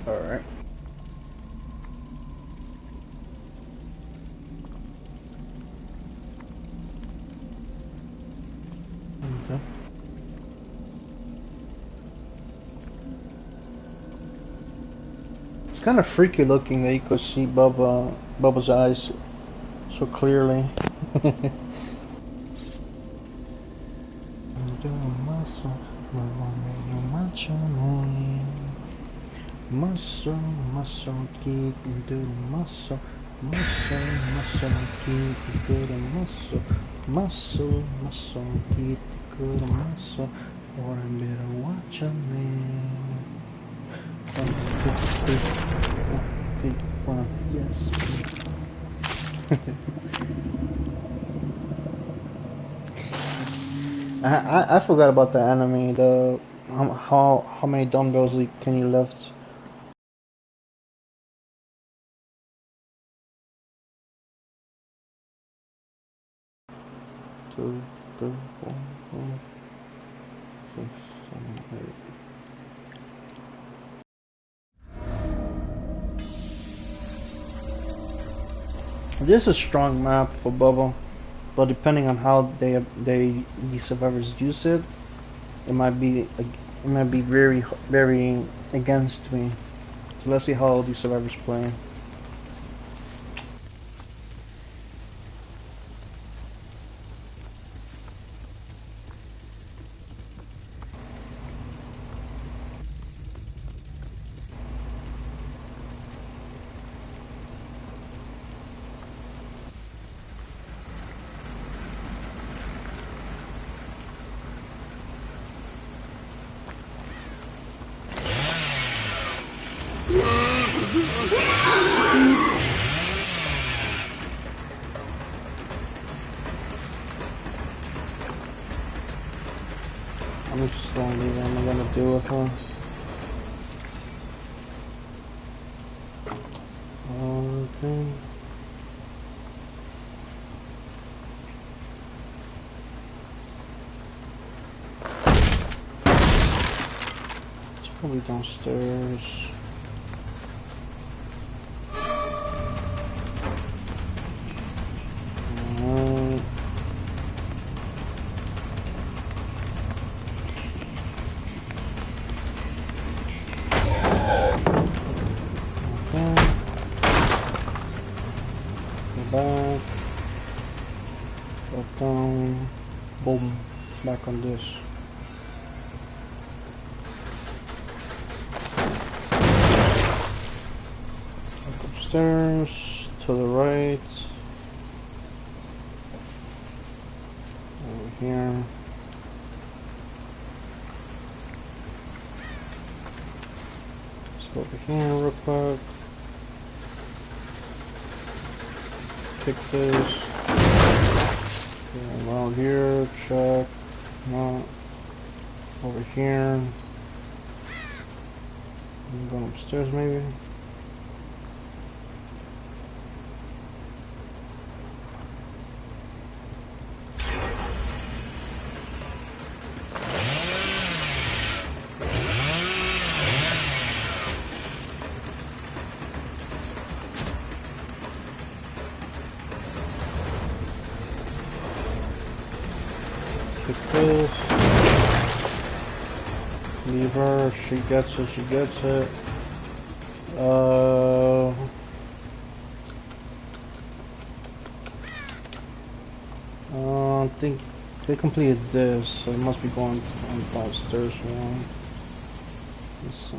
[SPEAKER 1] Alright. Okay. It's kind of freaky looking that you could see Bubba's eyes so clearly. Muscle, keep doing muscle, keep good muscle, keep good muscle, or I better watch your name. 151, yes. I forgot about the enemy. The how many dumbbells can you lift? Two, three, four, five, 6, 7, 8. This is a strong map for Bubble, but depending on how these survivors use it, it might be very against me. So let's see how these survivors play. I'm just gonna leave it. I'm gonna deal with her. Okay. It's probably downstairs. Back, go down, boom, back on this. Back upstairs, to the right, over here. Let's go over here real quick. Pick this. Around here, check. No. Over here. I'm going upstairs maybe. Pick this. Leave her. She gets it. She gets it. I think they completed this, so it must be going on downstairs one. This,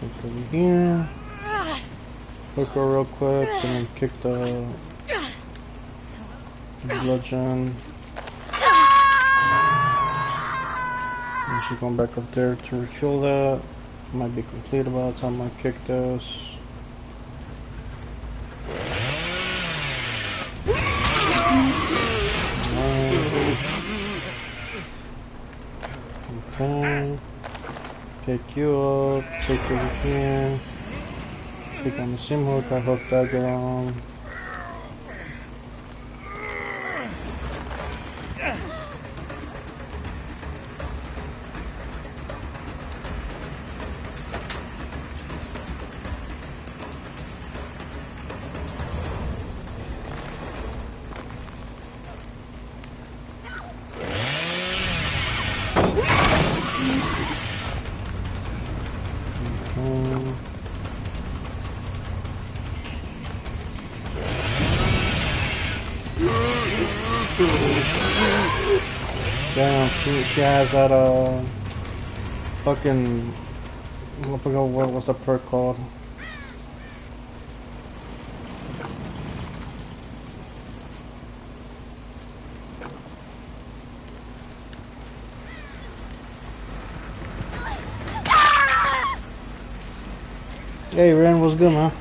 [SPEAKER 1] take over here. Hook her real quick, and then kick the bludgeon. And she's going back up there to refill that. Might be complete by the time I kick this. Okay. Pick you up, take you over here. Pick on the same hook, I hooked that girl. Damn, she has that fucking, I forgot what was the perk called. Hey Ren, what's good, man?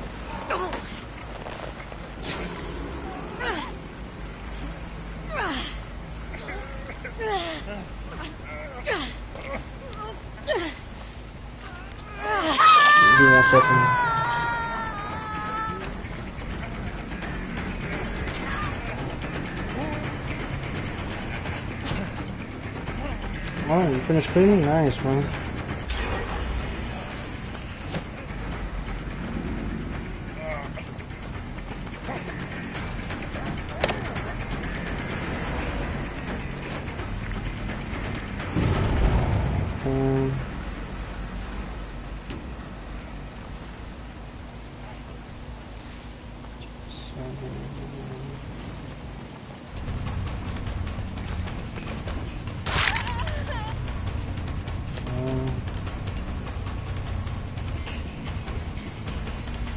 [SPEAKER 1] Give me 1 second. Alright, you finished cleaning? Nice, man.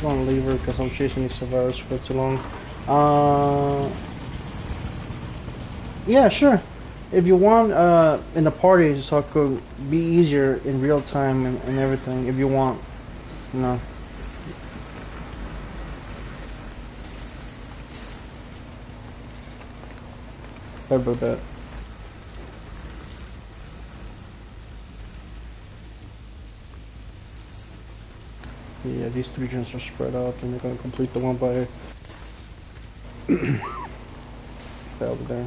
[SPEAKER 1] I'm gonna leave her because I'm chasing these survivors for too long. Yeah, sure. If you want, in the party, so it could be easier in real time and everything. If you want, you know. Sorry about that. Yeah, these 3 gens are spread out, and they're gonna complete the one by over there.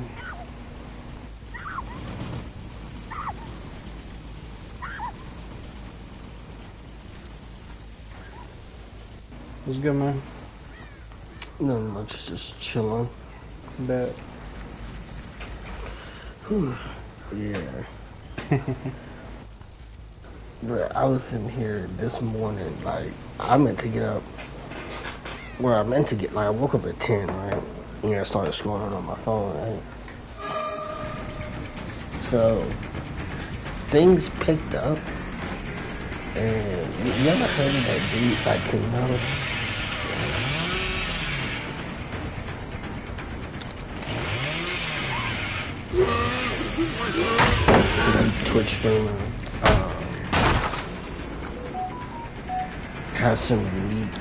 [SPEAKER 1] What's good, man?
[SPEAKER 2] Nothing much, just chilling.
[SPEAKER 1] Bet.
[SPEAKER 2] Whew. Yeah. But I was in here this morning, like, I meant to get up, where I meant to get, like, I woke up at 10, right? And I started scrolling on my phone, right? So, things picked up, and you ever heard of that dude, Psychino? Twitch streamer has some unique,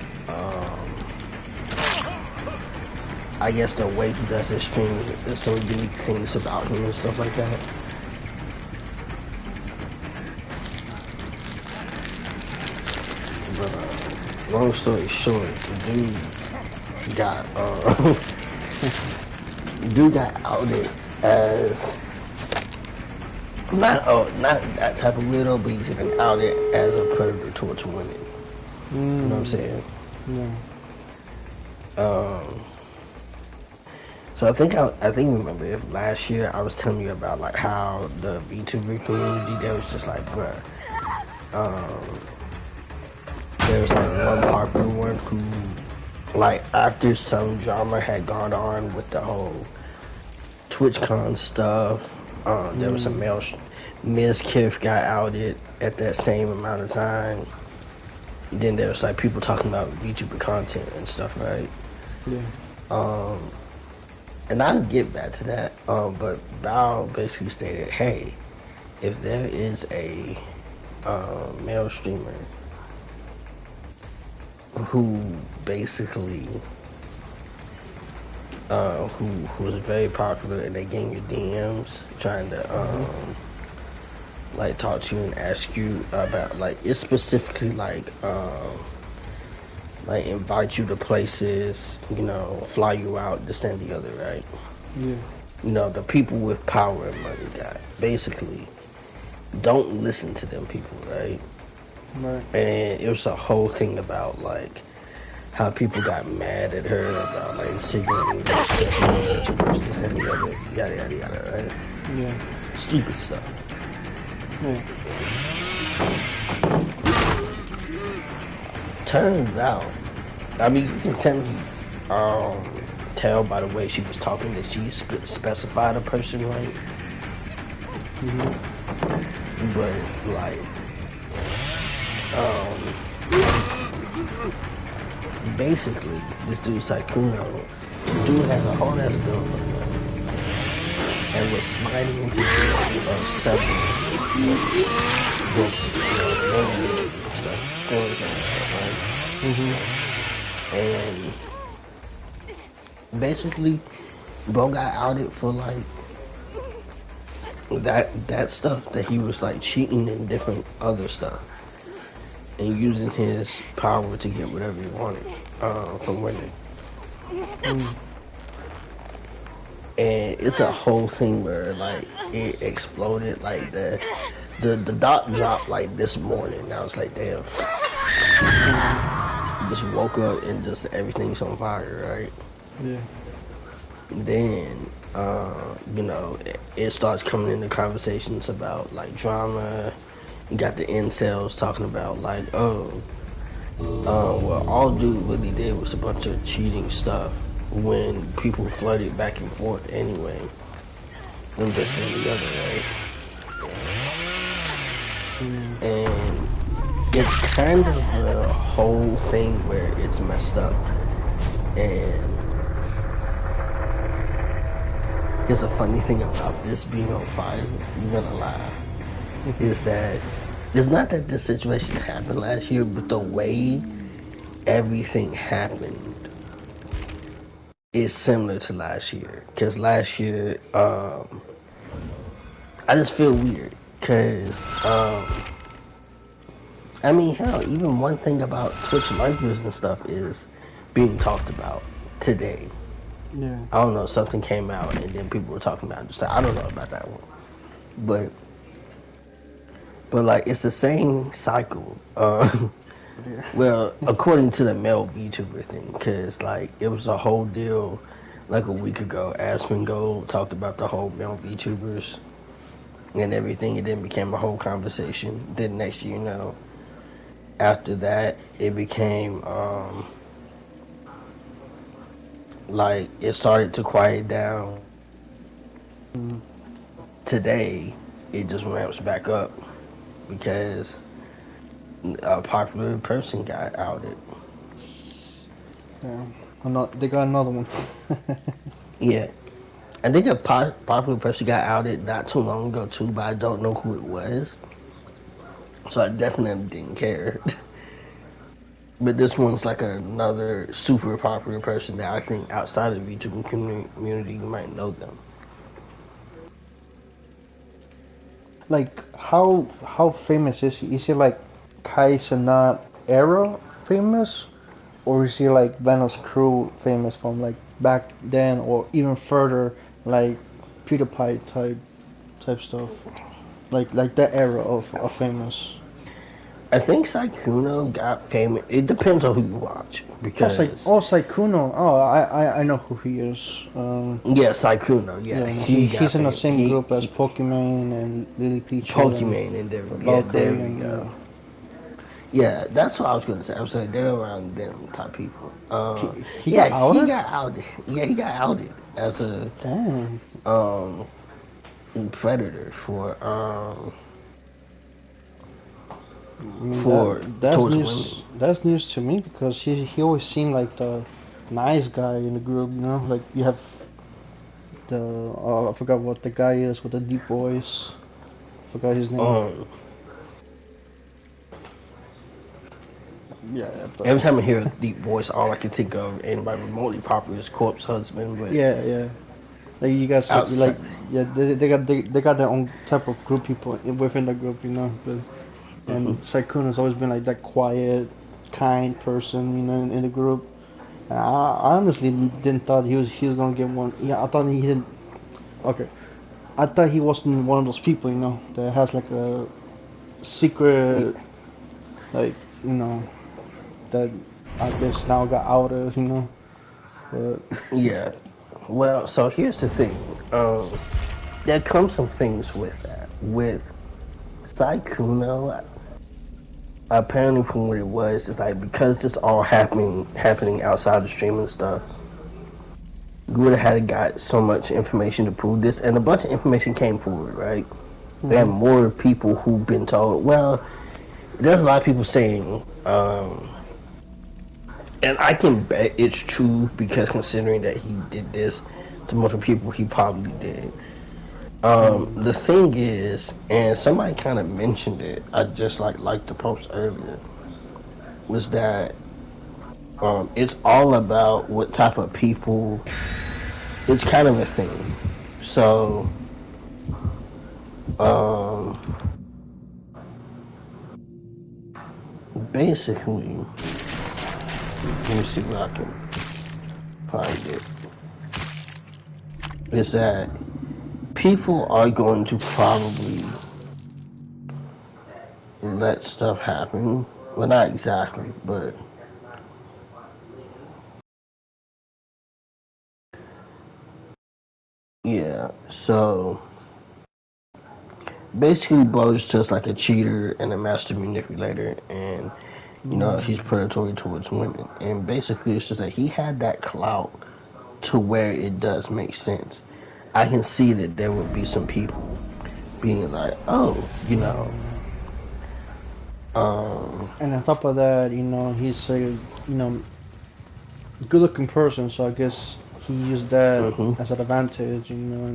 [SPEAKER 2] I guess the way he does his stream, there's some unique things about him and stuff like that. But long story short, the dude got outed as not that type of weirdo, but he's been outed as a predator towards women. You know what I'm saying?
[SPEAKER 1] Yeah.
[SPEAKER 2] So I think remember if last year I was telling you about like how the VTuber community there was just like, bruh, there was like one popular one who, like, after some drama had gone on with the whole TwitchCon stuff, there was some Ms. Kiff got outed at that same amount of time. Then there was like people talking about VTuber content and stuff, right?
[SPEAKER 1] Yeah.
[SPEAKER 2] And I'll get back to that, but Bao basically stated, hey, if there is a male streamer who basically who was very popular and they get in your DMs trying to like talk to you and ask you about, like, it's specifically like invite you to places, you know, fly you out, this and the other, right?
[SPEAKER 1] Yeah.
[SPEAKER 2] You know, the people with power and money guy. Basically, don't listen to them people, right?
[SPEAKER 1] Right.
[SPEAKER 2] And it was a whole thing about like how people got mad at her about like insinuating this and the other, yada yada yada, right?
[SPEAKER 1] Yeah.
[SPEAKER 2] Stupid stuff.
[SPEAKER 1] Yeah.
[SPEAKER 2] Turns out, I mean, you can tell by the way she was talking that she specified a person, right? But like, basically, this dude Saikuno, dude has a whole ass girlfriend, right? And was smiting into the of several books, you know, stuff, stories and stuff, right? And basically, bro got outed for like that stuff, that he was like cheating and different other stuff and using his power to get whatever he wanted from women. And it's a whole thing where like it exploded, like the dot dropped like this morning. I was like, damn. Just woke up and just everything's on fire, right?
[SPEAKER 1] Yeah.
[SPEAKER 2] Then you know, it starts coming into conversations about like drama. You got the incels talking about like, well, all dude really did was a bunch of cheating stuff when people flooded back and forth anyway, and this and the other, right? And it's kind of a whole thing where it's messed up. And here's a funny thing about this being on fire, you're gonna laugh, is that it's not that this situation happened last year, but the way everything happened is similar to last year. Because last year, I just feel weird. Because, I mean, hell, even one thing about Twitch lifers and stuff is being talked about today.
[SPEAKER 1] Yeah.
[SPEAKER 2] I don't know, something came out and then people were talking about it. Just I don't know about that one. But like, it's the same cycle. Well, according to the male VTuber thing, because like it was a whole deal like a week ago. Aspen Gold talked about the whole male VTubers and everything. It then became a whole conversation. Then next year, you know, after that, it became like it started to quiet down. Today, it just ramps back up because a popular person got outed.
[SPEAKER 1] Yeah. They got another one.
[SPEAKER 2] Yeah. I think a popular person got outed not too long ago too, but I don't know who it was. So I definitely didn't care. But this one's like another super popular person that I think outside of the YouTube community you might know them.
[SPEAKER 1] Like, how famous is he? Is he like Kai Cenat era famous, or is he like Venom's crew famous from like back then, or even further, like PewDiePie type stuff, like that era of famous?
[SPEAKER 2] I think Sykkuno got famous. It depends on who you watch because
[SPEAKER 1] Sykkuno. Oh, I know who he is.
[SPEAKER 2] yeah, Sykkuno. Yeah,
[SPEAKER 1] Yeah,
[SPEAKER 2] got
[SPEAKER 1] he's in the
[SPEAKER 2] famous.
[SPEAKER 1] same group as Pokimane and Lily Peach.
[SPEAKER 2] Pokimane and there, there we go. Yeah, that's what I was gonna say. I was saying they're around them type people.
[SPEAKER 1] He got outed?
[SPEAKER 2] He got outed. Yeah, he got outed as a predator for
[SPEAKER 1] that's
[SPEAKER 2] towards
[SPEAKER 1] news.
[SPEAKER 2] women.
[SPEAKER 1] That's news to me because he always seemed like the nice guy in the group. You know, like you have the I forgot what the guy is with the deep voice. Forgot his name. Yeah. But
[SPEAKER 2] Every time I hear a deep voice, all I can think of anybody remotely popular is Corpse Husband. But
[SPEAKER 1] yeah. Like you guys, like they got their own type of group people within the group, you know. And Sykkuno's always been like that quiet, kind person, you know, in the group. And I honestly didn't thought he was gonna get one. Yeah, I thought he didn't. Okay, I thought he wasn't one of those people, you know, that has like a secret, like you know, that I guess now got outed, you know. But
[SPEAKER 2] yeah. Well, so here's the thing. There comes some things with that. With Sykkuno, apparently from what it was, it's like because this all happening outside the streaming stuff, you would have had got so much information to prove this, and a bunch of information came forward, right? They have more people who've been told. Well, there's a lot of people saying, and I can bet it's true because considering that he did this to multiple people, he probably did. The thing is, and somebody kind of mentioned it, I just like the post earlier, was that it's all about what type of people. It's kind of a thing. So, basically, let me see where I can find it. Is that people are going to probably let stuff happen. Well, not exactly, but yeah. So basically, Bo's just like a cheater and a master manipulator, and you know he's predatory towards women. And basically, it's just that he had that clout to where it does make sense. I can see that there would be some people being like, oh, you know.
[SPEAKER 1] And on top of that, you know, he's a good-looking person, so I guess he used that as an advantage, you know.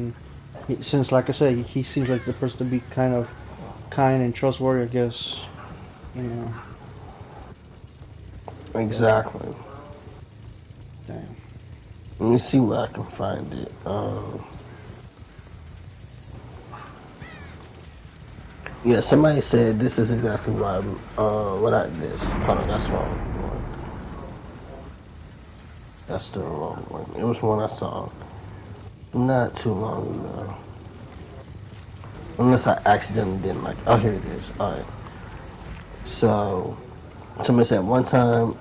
[SPEAKER 1] And since, like I said, he seems like the person to be kind of kind and trustworthy, I guess, you know.
[SPEAKER 2] Exactly.
[SPEAKER 1] Damn.
[SPEAKER 2] Let me see where I can find it. Yeah, somebody said this is exactly why. Not this. Hold on, that's the wrong one. That's the wrong one. It was one I saw not too long ago. Unless I accidentally didn't like it. Oh, here it is. Alright. So, somebody said one time,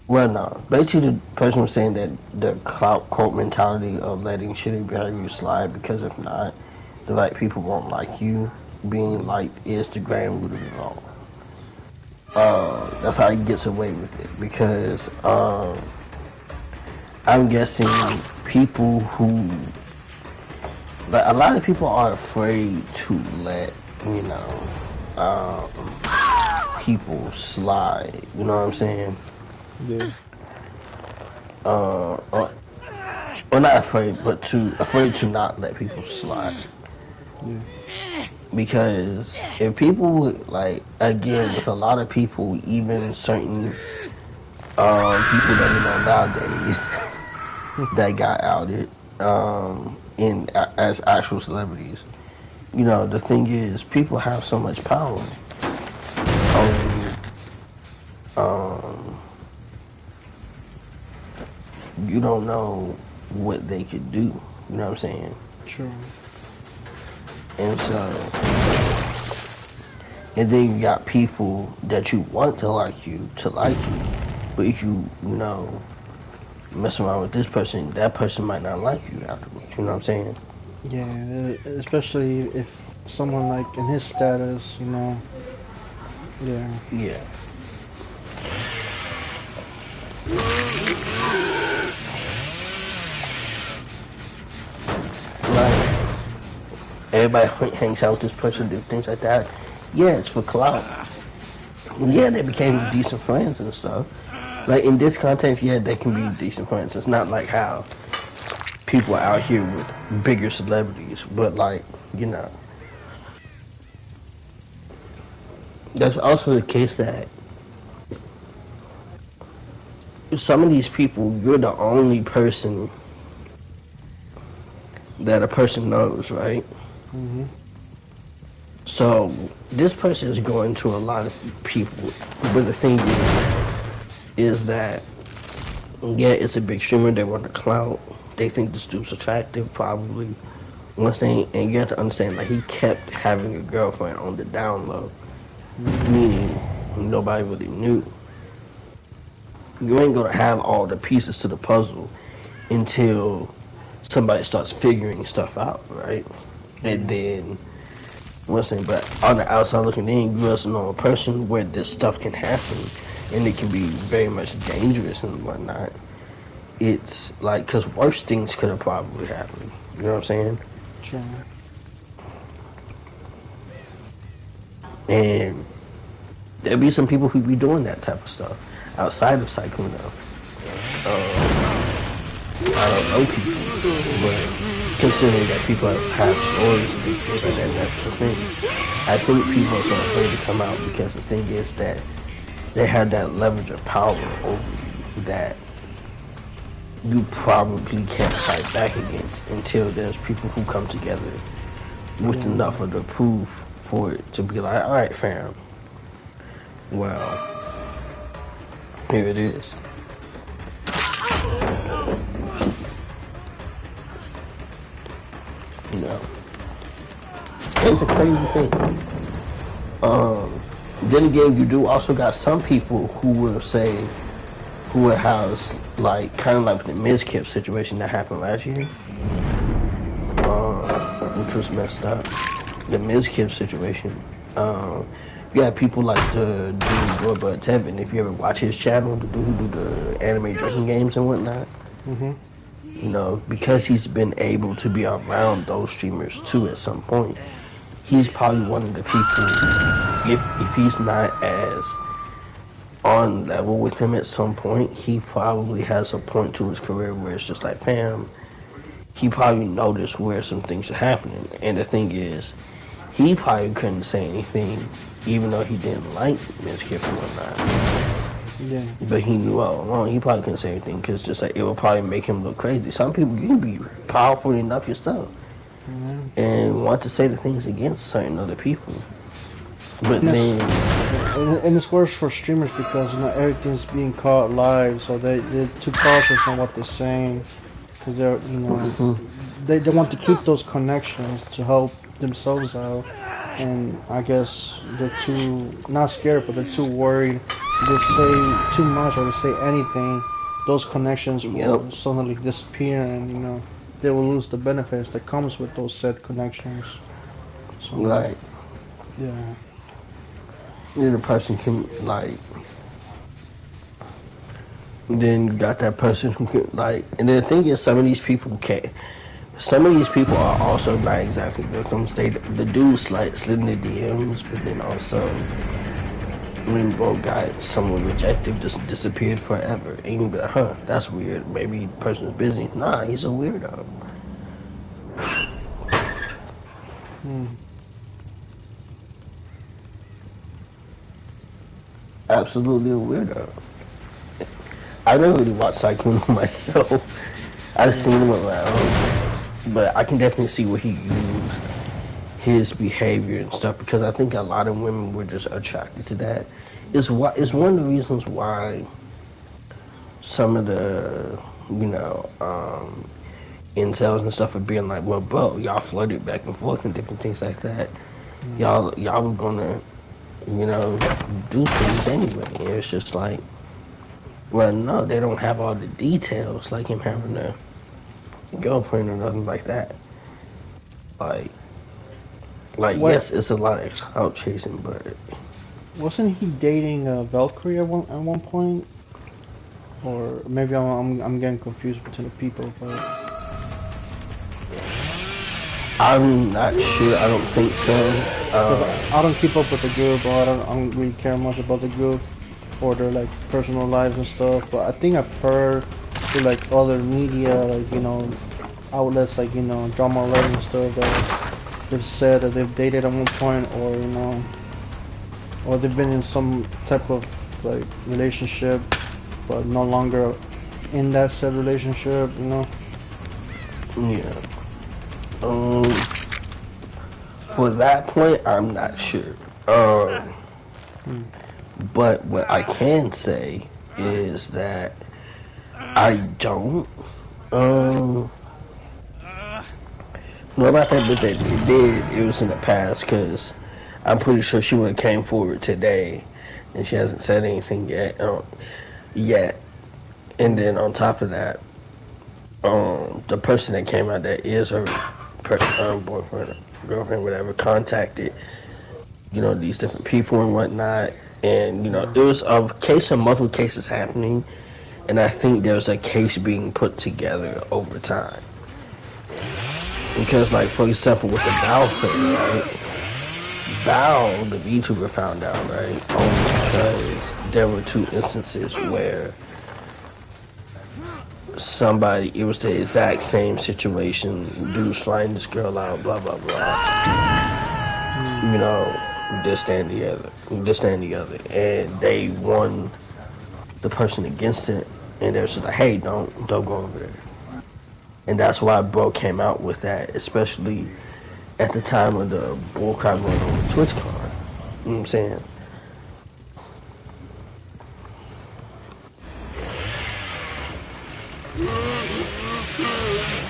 [SPEAKER 2] well, no. Basically, the person was saying that the cult mentality of letting shitty behavior slide because if not, the right people won't like you. Being liked is the grand root of it all. That's how he gets away with it because I'm guessing people who, like, a lot of people are afraid to let people slide. You know what I'm saying?
[SPEAKER 1] Yeah.
[SPEAKER 2] well, not afraid, but afraid to not let people slide.
[SPEAKER 1] Yeah.
[SPEAKER 2] Because if people would, like, again, with a lot of people, even certain people that we know nowadays that got outed in as actual celebrities. You know, the thing is, people have so much power over you. You don't know what they could do. You know what I'm saying?
[SPEAKER 1] True.
[SPEAKER 2] And so, and then you got people that you want to like you, but if you know, mess around with this person, that person might not like you afterwards. You know what I'm saying?
[SPEAKER 1] Yeah, especially if someone like in his status, you know. Yeah.
[SPEAKER 2] Yeah. Like, everybody hangs out with this person, do things like that. Yeah, it's for clout. Yeah, they became decent friends and stuff. Like, in this context, yeah, they can be decent friends. It's not like how people are out here with bigger celebrities, but, like, you know. There's also the case that some of these people, you're the only person that a person knows, right?
[SPEAKER 1] Mhm.
[SPEAKER 2] So this person is going to a lot of people, but the thing is that yeah, it's a big streamer. They want the clout. They think this dude's attractive, probably. Once they and you have to understand, like he kept having a girlfriend on the down low, meaning nobody really knew. You ain't gonna have all the pieces to the puzzle until somebody starts figuring stuff out, right? And then what's saying, but on the outside looking in, you as a normal person where this stuff can happen and it can be very much dangerous and whatnot. It's like, because worse things could have probably happened. You know what I'm saying?
[SPEAKER 1] True.
[SPEAKER 2] And there'll be some people who be doing that type of stuff outside of Sykkuno. I don't know people, but considering that people have stories and things like that, that's the thing. I think people are so afraid to come out because the thing is that they have that leverage of power over you that you probably can't fight back against until there's people who come together with enough of the proof for it to be like, alright fam, well, here it is. You know, it's a crazy thing. Then again, you do also got some people who will say, who will house, like, kind of like the Mizkip situation that happened last year, which was messed up. The Mizkip situation. You have people like the dude Gorbud Tevin. If you ever watch his channel, the dude who do the anime drinking games and whatnot.
[SPEAKER 1] Mhm.
[SPEAKER 2] You know, because he's been able to be around those streamers too at some point, he's probably one of the people, if he's not as on level with him at some point, he probably has a point to his career where it's just like, fam, he probably noticed where some things are happening. And the thing is, he probably couldn't say anything, even though he didn't like Mizkip and whatnot.
[SPEAKER 1] Yeah.
[SPEAKER 2] But he knew all along. He probably couldn't say anything because just like it would probably make him look crazy. Some people, you can be powerful enough yourself and want to say the things against certain other people. But then,
[SPEAKER 1] and it's worse for streamers because everything's being caught live, so they're too cautious on what they're saying because they're they want to keep those connections to help themselves out. And I guess they're too, not scared, but they're too worried. They say too much or they say anything, those connections will suddenly disappear, and they will lose the benefits that comes with those said connections. So,
[SPEAKER 2] right.
[SPEAKER 1] Yeah.
[SPEAKER 2] Then the person can, like, then you got that person who can, like, and then the thing is, some of these people are also not exactly victims. The dude slid in the DMs, but then also, when bro got someone rejected, just disappeared forever. And you can be like, huh, that's weird. Maybe the person's busy. Nah, he's a weirdo.
[SPEAKER 1] Hmm.
[SPEAKER 2] Absolutely a weirdo. I never really watched Cyclone myself. I've seen him around, but I can definitely see where he used his behavior and stuff because I think a lot of women were just attracted to that. It's one of the reasons why some of the incels and stuff are being like, well, bro, y'all flirted back and forth and different things like that. Y'all were gonna, do things anyway. And it's just like, well, no, they don't have all the details like him having a girlfriend or nothing like that. Like
[SPEAKER 1] What
[SPEAKER 2] yes, it's a lot of clout chasing, but
[SPEAKER 1] wasn't he dating Valkyrie at one point? Or maybe I'm getting confused between the people, but
[SPEAKER 2] I'm not sure. I don't think so.
[SPEAKER 1] 'cause I don't keep up with the group, or I don't really care much about the group or their like personal lives and stuff. But I think I've heard through like other media, like outlets like Drama Alert and stuff that they've said that they've dated at one point, or they've been in some type of like relationship, but no longer in that said relationship.
[SPEAKER 2] Yeah. For that point, I'm not sure. But what I can say is that I don't know about that, but that it did. It was in the past because I'm pretty sure she would have came forward today, and she hasn't said anything yet. And then on top of that, the person that came out that is her boyfriend, girlfriend, whatever, contacted these different people and whatnot, and it was a case of multiple cases happening, and I think there's a case being put together over time. Because, like, for example, with the Val thing, right? Val, the VTuber, found out, right? Only because there were two instances where it was the exact same situation, dudes flying this girl out, blah, blah, blah. This, that, and the other. And they won the person against it, and they're just like, hey, don't go over there. And that's why bro came out with that, especially at the time of the bullcrap going on with TwitchCon. You know what I'm saying?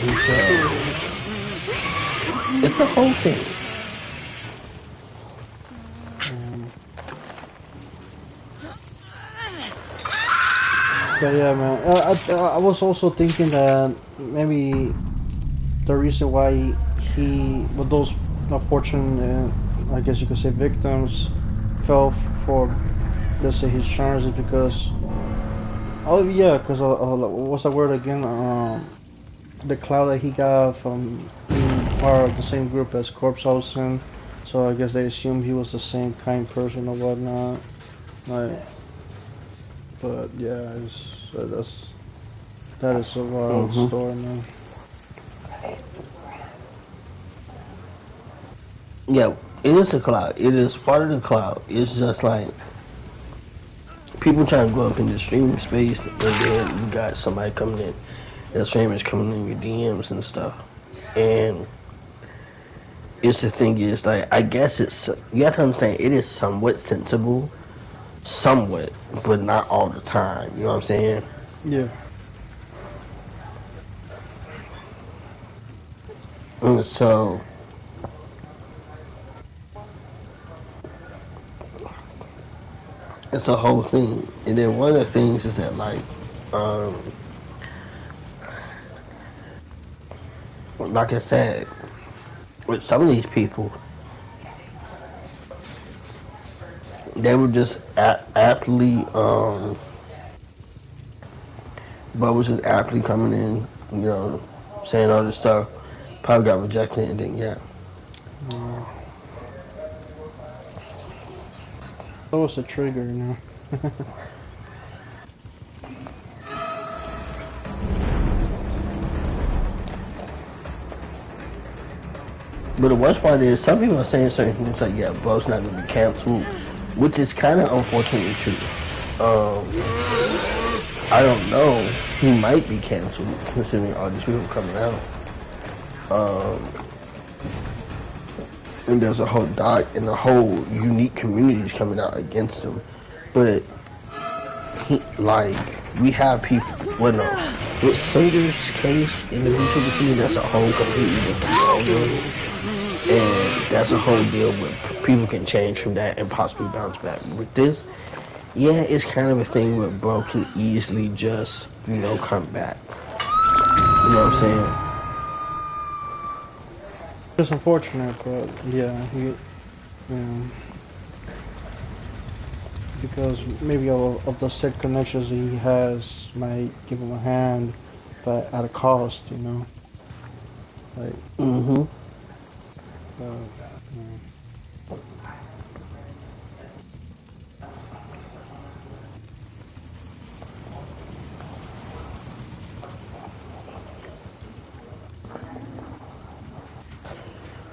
[SPEAKER 2] And so, it's a whole thing.
[SPEAKER 1] But yeah, man. I was also thinking that maybe the reason why with those unfortunate, I guess you could say, victims fell for, let's say, his charms is because, what's that word again? The clout that he got from being part of the same group as Corpse Olsen. So I guess they assumed he was the same kind person or whatnot. Like, but yeah, that is a wild story, man.
[SPEAKER 2] Yeah, it is a cloud. It is part of the cloud. It's just like people trying to go up in the streaming space, and then you got somebody coming in, that streamers coming in your DMs and stuff. And it's the thing is, like, I guess you have to understand, it is somewhat sensible, but not all the time. You know what I'm saying?
[SPEAKER 1] Yeah.
[SPEAKER 2] And so, it's a whole thing. And then one of the things is that, like I said, with some of these people, they were just aptly, but was just aptly coming in, saying all this stuff. Probably got rejected, and then
[SPEAKER 1] That was a trigger, you know.
[SPEAKER 2] But the worst part is, some people are saying certain things like, yeah, bro's not going to be canceled, which is kind of unfortunately true. I don't know. He might be canceled, considering all these people coming out. And there's a whole and the whole unique communities coming out against him. But, we have people, well, no. With Singer's case in the VTuber community, that's a whole completely different ballgame. And that's a whole deal where people can change from that and possibly bounce back. With this, yeah, it's kind of a thing where bro can easily just, come back. You know what I'm saying?
[SPEAKER 1] It's unfortunate, but yeah, because maybe of the set connections he has might give him a hand, but at a cost, you know. Like.
[SPEAKER 2] Mm-hmm.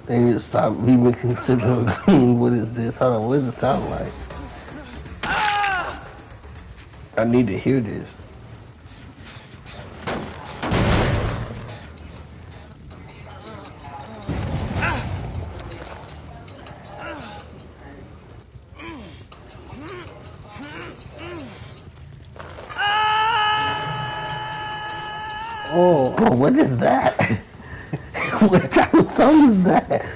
[SPEAKER 2] They need to stop even considering what is this? Hold on, what does it sound like? I need to hear this.
[SPEAKER 1] Oh,
[SPEAKER 2] bro, what is that? What kind of song is that?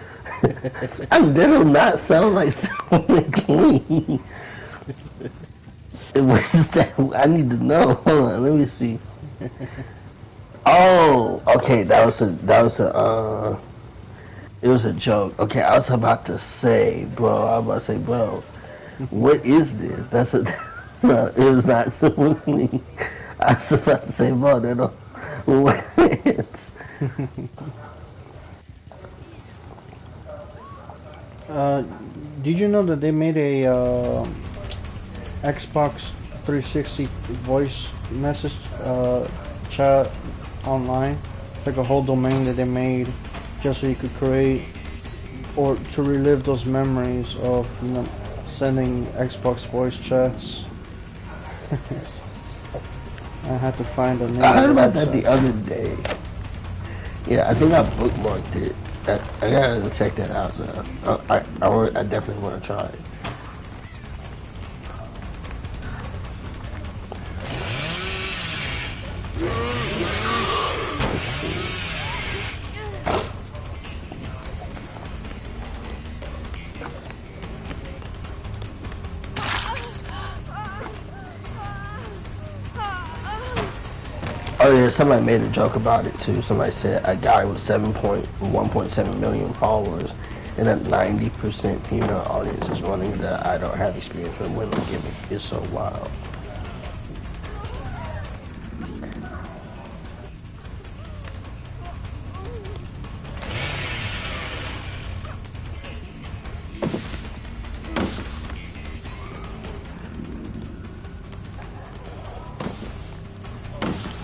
[SPEAKER 2] I mean, that do not sound like someone clean. What is that? I need to know. Hold on, let me see. Oh, okay, it was a joke. Okay, I was about to say, bro, what is this? No, it was not someone clean. I was about to say, bro, that don't, what?
[SPEAKER 1] Did you know that they made a Xbox 360 voice message chat online? It's like a whole domain that they made just so you could create or to relive those memories of sending Xbox voice chats. I had to find a name.
[SPEAKER 2] I heard about that the other day. Yeah, I think I bookmarked it. I gotta check that out now. I definitely want to try it. Oh yeah, somebody made a joke about it too. Somebody said a guy with 1.7 million followers and a 90% female audience is running the I don't have experience with women gimmick. It's so wild.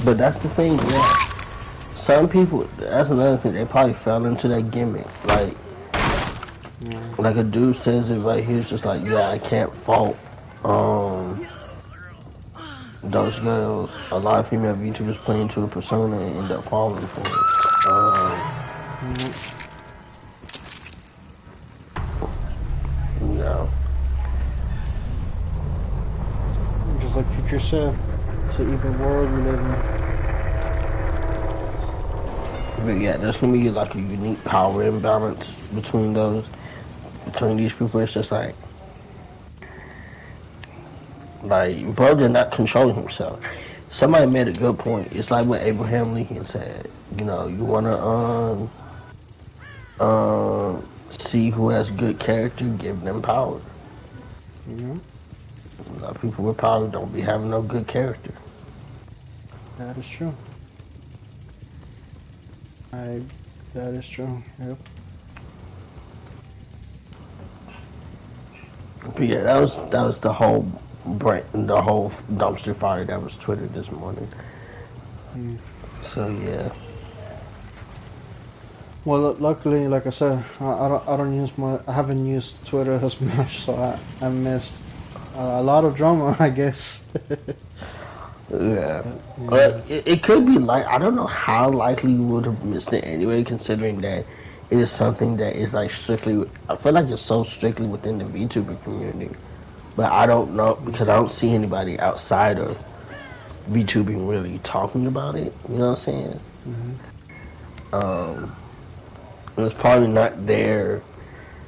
[SPEAKER 2] But that's the thing, yeah. Some people, that's another thing, they probably fell into that gimmick. Like a dude says it right here, it's just like, yeah, I can't fault those girls. A lot of female VTubers play into a persona and end up falling for it. Yeah.
[SPEAKER 1] Just like Future said, it's an evil world we live in.
[SPEAKER 2] But yeah, there's gonna be like a unique power imbalance between these people. It's just like bro did not control himself. Somebody made a good point. It's like when Abraham Lincoln said, you wanna see who has good character, give them power. A lot of people with power don't be having no good character.
[SPEAKER 1] That is true. That is true. Yep.
[SPEAKER 2] But yeah, that was the whole dumpster fire that was Twitter this morning. So yeah.
[SPEAKER 1] Well, luckily, like I said, I don't use I haven't used Twitter as much, so I missed a lot of drama, I guess.
[SPEAKER 2] Yeah.
[SPEAKER 1] Yeah.
[SPEAKER 2] It could be like, I don't know how likely you would have missed it anyway, considering that it is something that is like strictly. I feel like it's so strictly within the VTuber community, but I don't know because I don't see anybody outside of VTubing really talking about it. You know what I'm saying? Um, it's probably not their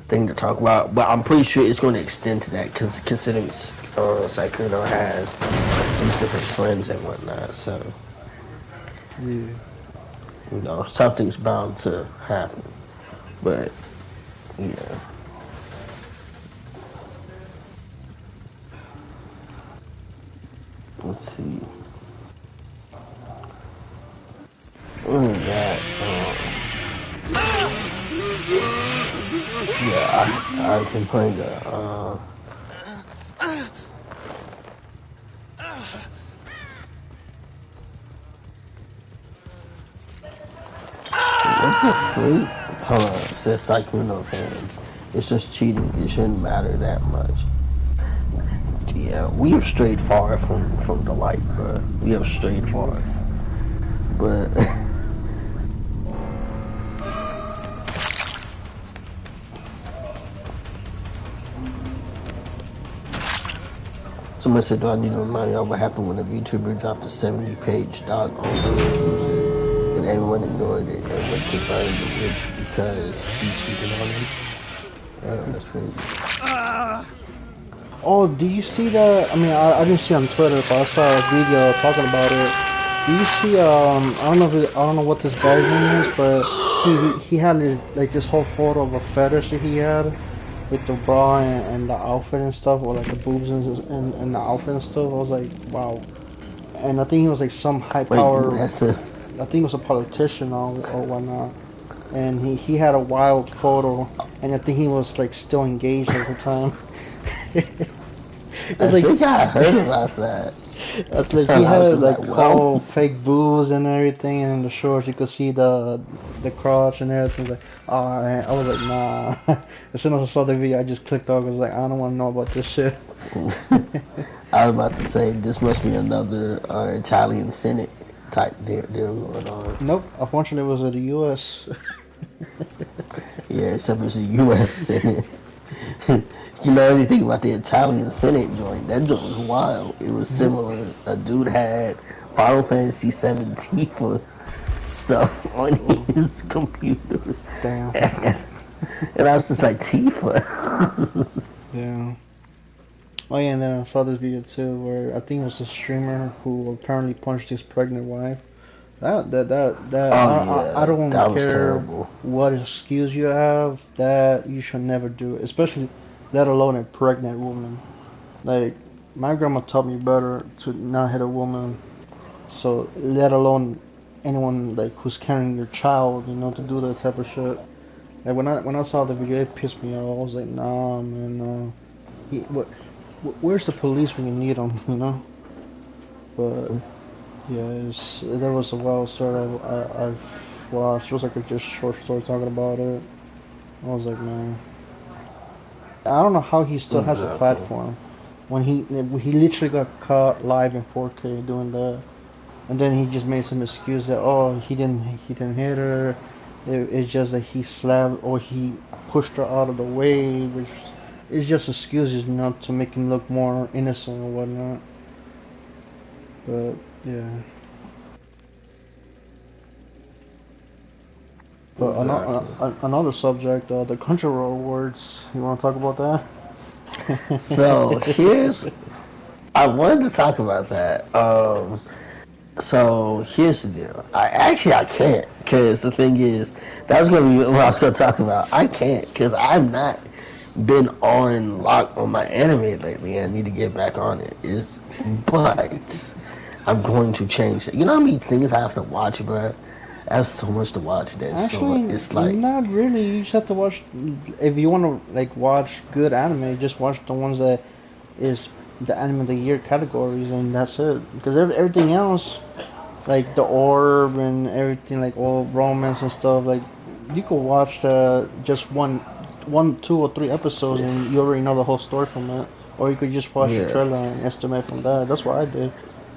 [SPEAKER 2] thing to talk about, but I'm pretty sure it's going to extend to that, cause considering Sykkuno has these different friends and whatnot, so
[SPEAKER 1] Yeah.
[SPEAKER 2] Something's bound to happen. But yeah. Let's see. That. Yeah, I've been playing the. What the freak? Hold on, it says Sykkuno fans. It's just cheating. It shouldn't matter that much. Yeah, we have strayed far from the light, bro. We have strayed far. But someone said, do I need to remind y'all what happened when a VTuber dropped a 70-page doc on the and everyone ignored it and went to burn the witch because she cheated on him? That's crazy.
[SPEAKER 1] Oh, do you see that? I mean, I didn't see it on Twitter, but I saw a video talking about it. Do you see? I don't know what this guy's name is, but he had this whole photo of a fetish that he had with the bra and the outfit and stuff, or like the boobs and the outfit and stuff. I was like, wow. And I think he was like some high power. I think he was a politician or whatnot. And he had a wild photo, and I think he was like still engaged at the time.
[SPEAKER 2] I think I heard about that.
[SPEAKER 1] Like he had like all fake boobs and everything, and in the shorts you could see the crotch and everything. Like, oh, man. I was like, nah. As soon as I saw the video, I just clicked off. I was like, I don't want to know about this shit.
[SPEAKER 2] I was about to say this must be another Italian Senate type deal going on.
[SPEAKER 1] Nope. Unfortunately, it was in the U.S.
[SPEAKER 2] Yeah, except it's a U.S. Senate. You know anything about the Italian Senate joint? That joint was wild. It was similar. A dude had Final Fantasy VII Tifa stuff on his computer.
[SPEAKER 1] Damn.
[SPEAKER 2] And I was just like, Tifa?
[SPEAKER 1] Yeah. Oh yeah, and then I saw this video too where I think it was a streamer who apparently punched his pregnant wife. I don't care what excuse you have, that you should never do it, especially let alone a pregnant woman. Like, my grandma taught me better to not hit a woman, so let alone anyone like who's carrying your child, to do that type of shit. Like when I saw the video, it pissed me off. I was like, nah, man, where's the police when you need them, But yeah, there was a wild story I've watched. It was like a just short story talking about it. I was like, man, I don't know how he still has a platform when he literally got caught live in 4K doing that, and then he just made some excuse that he didn't hit her. It's just that he slammed or he pushed her out of the way, which is just excuses, to make him look more innocent or whatnot. But yeah. But another subject, the Crunchyroll Awards. You want to talk about that?
[SPEAKER 2] So I wanted to talk about that. So here's the deal. I can't, because the thing is, that was gonna be what I was gonna talk about. I can't, because I've not been on lock on my anime lately. I need to get back on it. But I'm going to change it. You know how many things I have to watch, bro? That's so much to watch. That's so
[SPEAKER 1] Actually,
[SPEAKER 2] much. It's like,
[SPEAKER 1] not really. You just have to watch. If you want to like watch good anime, just watch the ones that is the anime of the year categories, and that's it. Because everything else, like the orb and everything, like all romance and stuff, like you could watch just one, 2 or 3 episodes, and you already know the whole story from it. Or you could just watch the
[SPEAKER 2] yeah,
[SPEAKER 1] trailer and estimate from that. That's what I did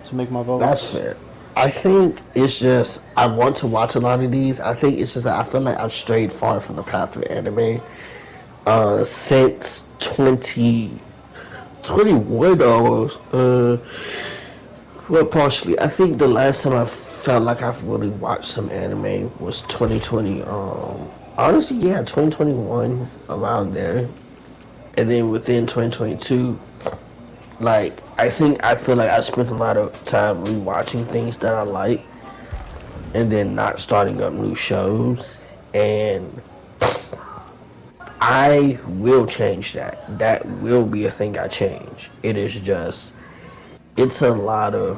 [SPEAKER 1] to make my
[SPEAKER 2] that's
[SPEAKER 1] votes.
[SPEAKER 2] fair. I think it's just I want to watch a lot of these. I think it's just that I feel like I've strayed far from the path of anime since 2021 almost. Well, partially. I think the last time I felt like I've really watched some anime was 2020. Honestly, yeah, 2021 around there, and then within 2022, like I feel like I spent a lot of time rewatching things that I like, and then not starting up new shows, and I will change that. That will be a thing I change. It is just it's a lot of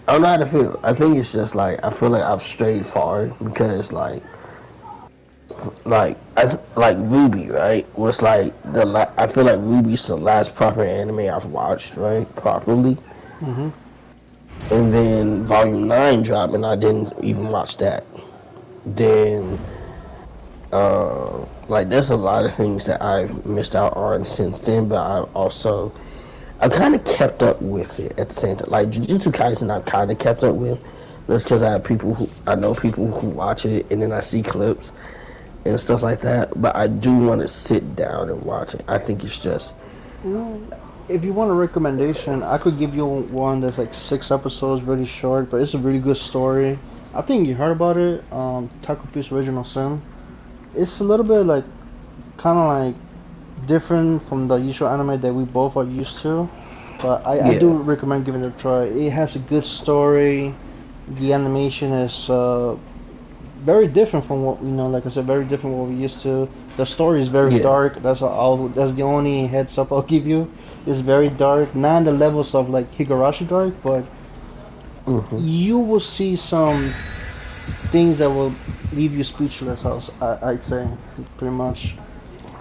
[SPEAKER 2] I don't know how to feel. I think it's just like I feel like I've strayed far because like Ruby, right? Was like I feel like Ruby's the last proper anime I've watched, right? Properly.
[SPEAKER 1] Hmm.
[SPEAKER 2] And then Volume 9 dropped and I didn't even watch that. Then like there's a lot of things that I've missed out on since then, but I kind of kept up with it at the same time. Like Jujutsu Kaisen, I've kind of kept up with. That's because I know people who watch it, and then I see clips and stuff like that. But I do want to sit down and watch it. I think it's just
[SPEAKER 1] You know, if you want a recommendation, I could give you one that's like 6 episodes, really short, but it's a really good story. I think you heard about it. Takopi's Original Sin. It's a little bit like, kind of like different from the usual anime that we both are used to. But I do
[SPEAKER 2] yeah,
[SPEAKER 1] recommend giving it a try. It has a good story. The animation is very different from what we know. Like I said, very different from what we used to. The story is very
[SPEAKER 2] yeah.
[SPEAKER 1] dark. That's the only heads up I'll give you. It's very dark, not on the levels of like Higurashi dark, but
[SPEAKER 2] Mhm.
[SPEAKER 1] you will see some things that will leave you speechless. I'd say pretty much.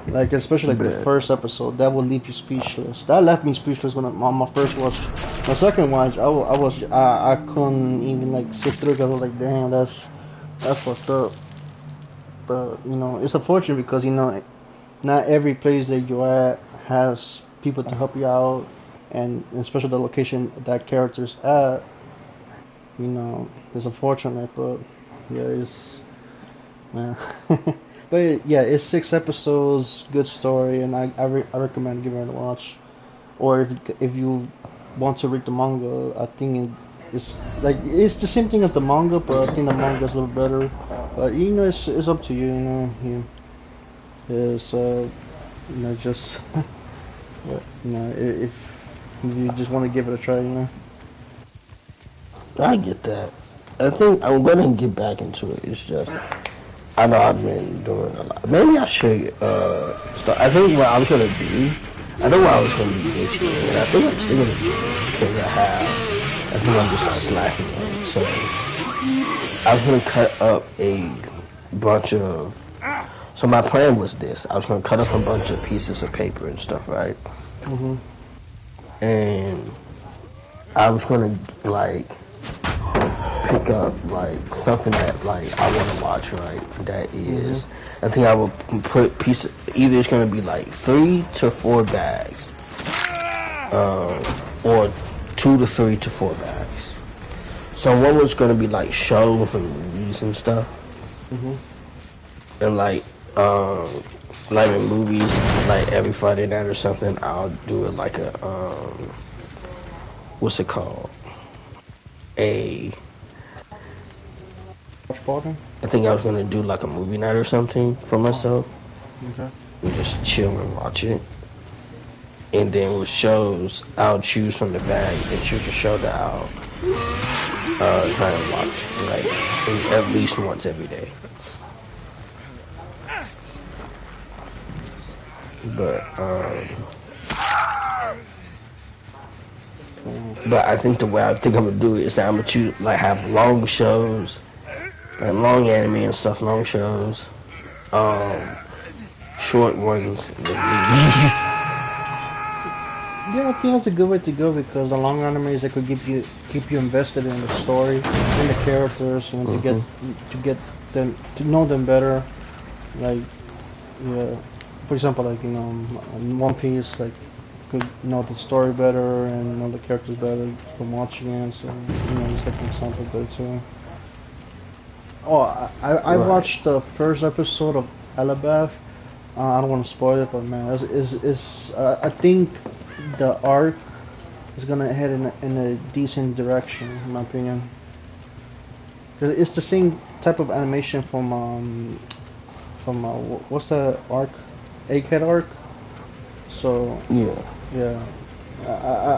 [SPEAKER 1] Like especially like the
[SPEAKER 2] But
[SPEAKER 1] first episode, that will leave you speechless. That left me speechless when on my first watch. My second watch, I couldn't even like sit through it. I was like, damn, that's fucked up. But it's unfortunate because not every place that you're at has people to help you out, and especially the location that character's at. It's unfortunate, but yeah, it's yeah. But yeah, it's 6 episodes, good story, and I recommend giving it a watch. Or if you want to read the manga, I think it's like it's the same thing as the manga, but I think the manga is a little better. But it's up to you. It's just if you just want to give it a try.
[SPEAKER 2] I get that. I think I'm gonna get back into it. It's just I know I've been doing a lot. Maybe I should start. I think what I was gonna do. I know what I was gonna do this year, and I think I'm still gonna do it because I think I'm just slacking on it. So I was gonna cut up a bunch of. So my plan was this: I was gonna cut up a bunch of pieces of paper and stuff, right?
[SPEAKER 1] Mhm.
[SPEAKER 2] And I was gonna like pick up like something that like I want to watch, right? That
[SPEAKER 1] Mhm.
[SPEAKER 2] is, I think I will put pieces. Either it's gonna be like 3 to 4 bags, or 2 to 3 to 4 bags. So one was gonna be like shows and movies and stuff,
[SPEAKER 1] Mhm.
[SPEAKER 2] and like in movies, like every Friday night or something, I'll do it like a what's it called? A
[SPEAKER 1] Watch party.
[SPEAKER 2] I think I was gonna do like a movie night or something for
[SPEAKER 1] Oh,
[SPEAKER 2] myself
[SPEAKER 1] okay.
[SPEAKER 2] and just chill and watch it. And then with shows, I'll choose from the bag and choose a show that I'll try and watch like at least once every day. But But I think the way I think I'm gonna do it is that I'm gonna choose like have long shows, like long anime and stuff, long shows, um, short ones, and then movies.
[SPEAKER 1] Yeah, I think that's a good way to go because the long animes they could keep you invested in the story, in the characters, and to get them to know them better. Like, yeah, for example, like in One Piece, like could know the story better and know the characters better from watching it. So it's like an example there too. Oh, I
[SPEAKER 2] Right.
[SPEAKER 1] watched the first episode of Alabama. I don't want to spoil it, but man, I think the arc is gonna head in a decent direction, in my opinion. 'Cause it's the same type of animation from what's the arc, Egghead arc. So
[SPEAKER 2] Yeah.
[SPEAKER 1] yeah,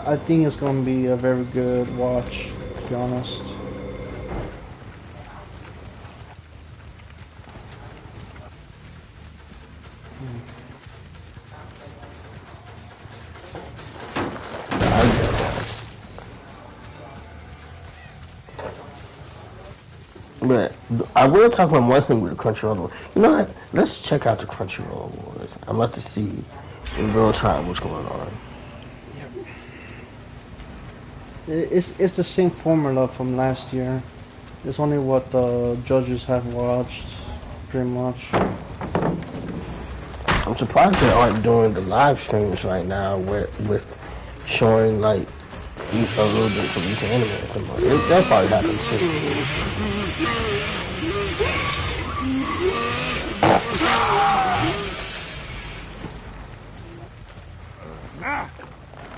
[SPEAKER 1] I think it's gonna be a very good watch, to be honest.
[SPEAKER 2] I get that. But I will talk about one thing with the Crunchyroll. You know what? Let's check out the Crunchyroll Awards. I'm about to see in real time what's going on.
[SPEAKER 1] It's the same formula from last year. It's only what the judges have watched, pretty much.
[SPEAKER 2] I'm surprised they aren't doing the live streams right now with showing like a little bit from each anime or something. That probably happen too.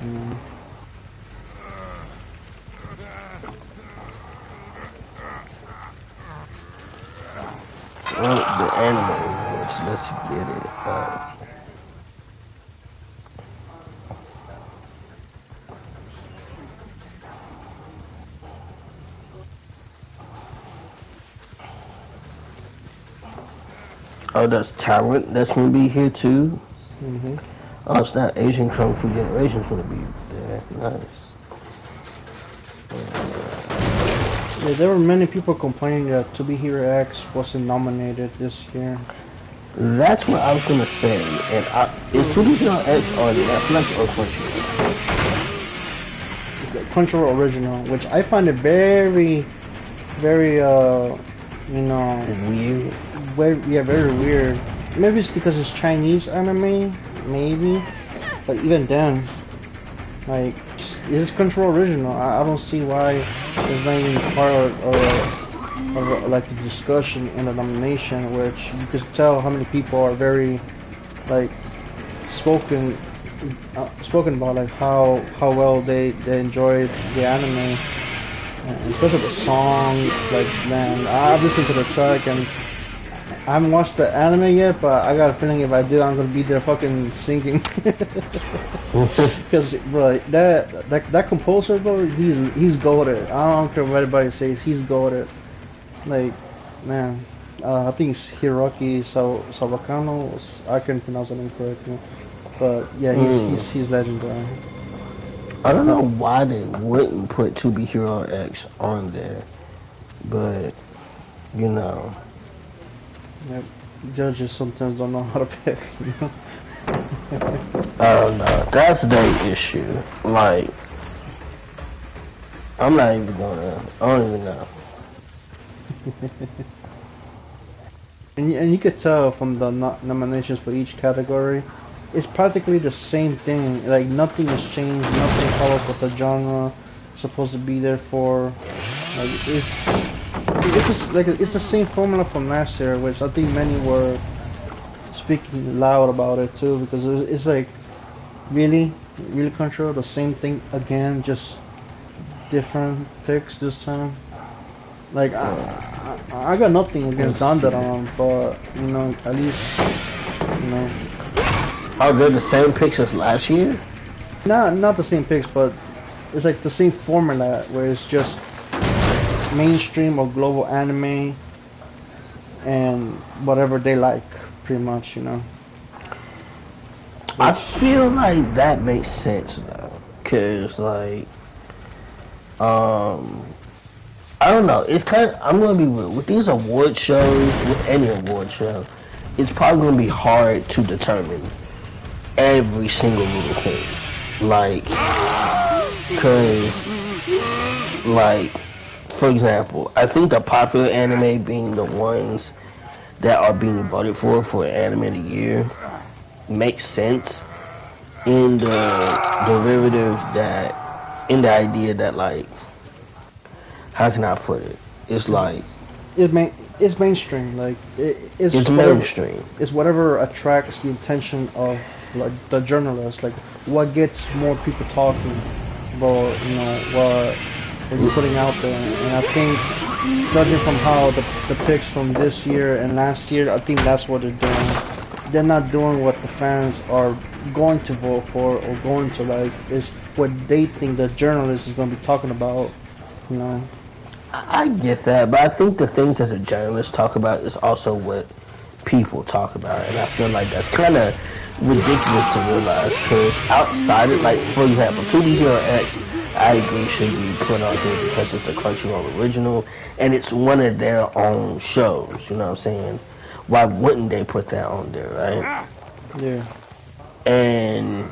[SPEAKER 1] Mm.
[SPEAKER 2] Well, the anime awards. Let's get it. Oh, that's talent. That's gonna be here too.
[SPEAKER 1] Hmm.
[SPEAKER 2] Oh, it's not Asian Kung Fu Generation's gonna be there. Nice.
[SPEAKER 1] Yeah, there were many people complaining that To Be Hero X wasn't nominated this year.
[SPEAKER 2] That's what I was gonna say. And is 2D X on Netflix or Crunchyroll?
[SPEAKER 1] Crunchyroll original, which I find it very, very, you know,
[SPEAKER 2] Weird.
[SPEAKER 1] very weird. Maybe it's because it's Chinese anime, maybe. But even then, like, it's Crunchyroll original. I don't see why it's not even part of like the discussion in the nomination, which you could tell how many people are very, like, spoken spoken about, like how well they enjoyed the anime, and especially the song. Like, man, I've listened to the track and I haven't watched the anime yet, but I got a feeling if I do, I'm gonna be there fucking singing. Because bro, like, that composer, bro, he's goated. I don't care what anybody says, he's goated. Like, man, I think it's Hiroki Sawakano. I can pronounce it incorrectly, but yeah, he's legendary.
[SPEAKER 2] I don't know why they wouldn't put 2B Hero X on there, but you know.
[SPEAKER 1] Yep. Judges sometimes don't know how to pick, you know?
[SPEAKER 2] I don't know. That's their issue. Like, I'm not even gonna. I don't even know.
[SPEAKER 1] And you could tell from the nominations for each category, it's practically the same thing. Like, nothing has changed, nothing follows what the genre is supposed to be there for. Like, it's the same formula from last year, which I think many were speaking loud about it too, because it's like, really Control the same thing again, just different picks this time. Like, I got nothing against Dandadan, but at least you know
[SPEAKER 2] Oh, they're the same picks as last year?
[SPEAKER 1] not the same picks, but it's like the same formula where it's just mainstream or global anime and whatever they like, pretty much,
[SPEAKER 2] I feel like that makes sense though, cause like Um, I don't know. It's kind of, I'm gonna be real with these award shows. With any award show, it's probably gonna be hard to determine every single little thing. Like, cause, like, for example, I think the popular anime being the ones that are being voted for anime of the year makes sense in the derivative that, in the idea that, like, how can I put it? It's like
[SPEAKER 1] it's mainstream. Like
[SPEAKER 2] it's
[SPEAKER 1] whatever,
[SPEAKER 2] mainstream.
[SPEAKER 1] it's whatever attracts the attention of like the journalists. Like what gets more people talking about what you're putting out there. And I think judging from how the picks from this year and last year, I think that's what they're doing. They're not doing what the fans are going to vote for or going to like. Is what they think the journalist is going to be talking about. You know.
[SPEAKER 2] I get that, but I think the things that the journalists talk about is also what people talk about, and I feel like that's kind of ridiculous to realize, because outside of, like, for example, 2B Hero X, I agree should be put on here because it's a Crunchyroll original, and it's one of their own shows, you know what I'm saying? Why wouldn't they put that on there, right?
[SPEAKER 1] Yeah.
[SPEAKER 2] And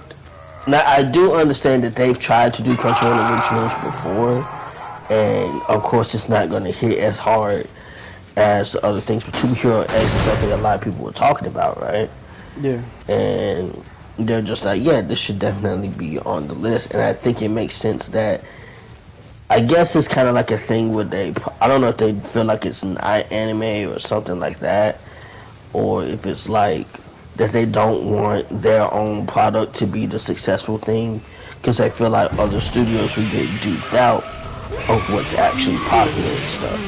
[SPEAKER 2] now I do understand that they've tried to do Crunchyroll originals before, and of course it's not going to hit as hard as the other things, but 2B Hero X is something a lot of people were talking about, right?
[SPEAKER 1] Yeah.
[SPEAKER 2] And they're just like, yeah, this should definitely be on the list, and I think it makes sense that, I guess it's kind of like a thing where they, I don't know if they feel like it's an anime or something like that, or if it's like that they don't want their own product to be the successful thing, because they feel like other studios will get duped out of what's actually popular and stuff.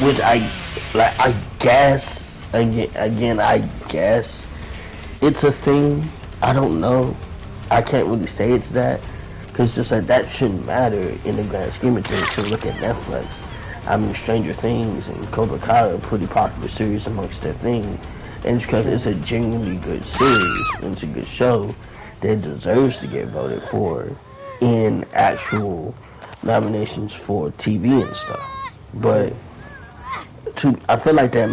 [SPEAKER 2] Which I guess again I guess it's a thing. I don't know. I can't really say it's that, because just like that shouldn't matter in the grand scheme of things. To look at Netflix, I mean, Stranger Things and Cobra Kai are pretty popular series amongst their thing, and it's because it's a genuinely good series and it's a good show that deserves to get voted for in actual nominations for TV and stuff. But I feel like they're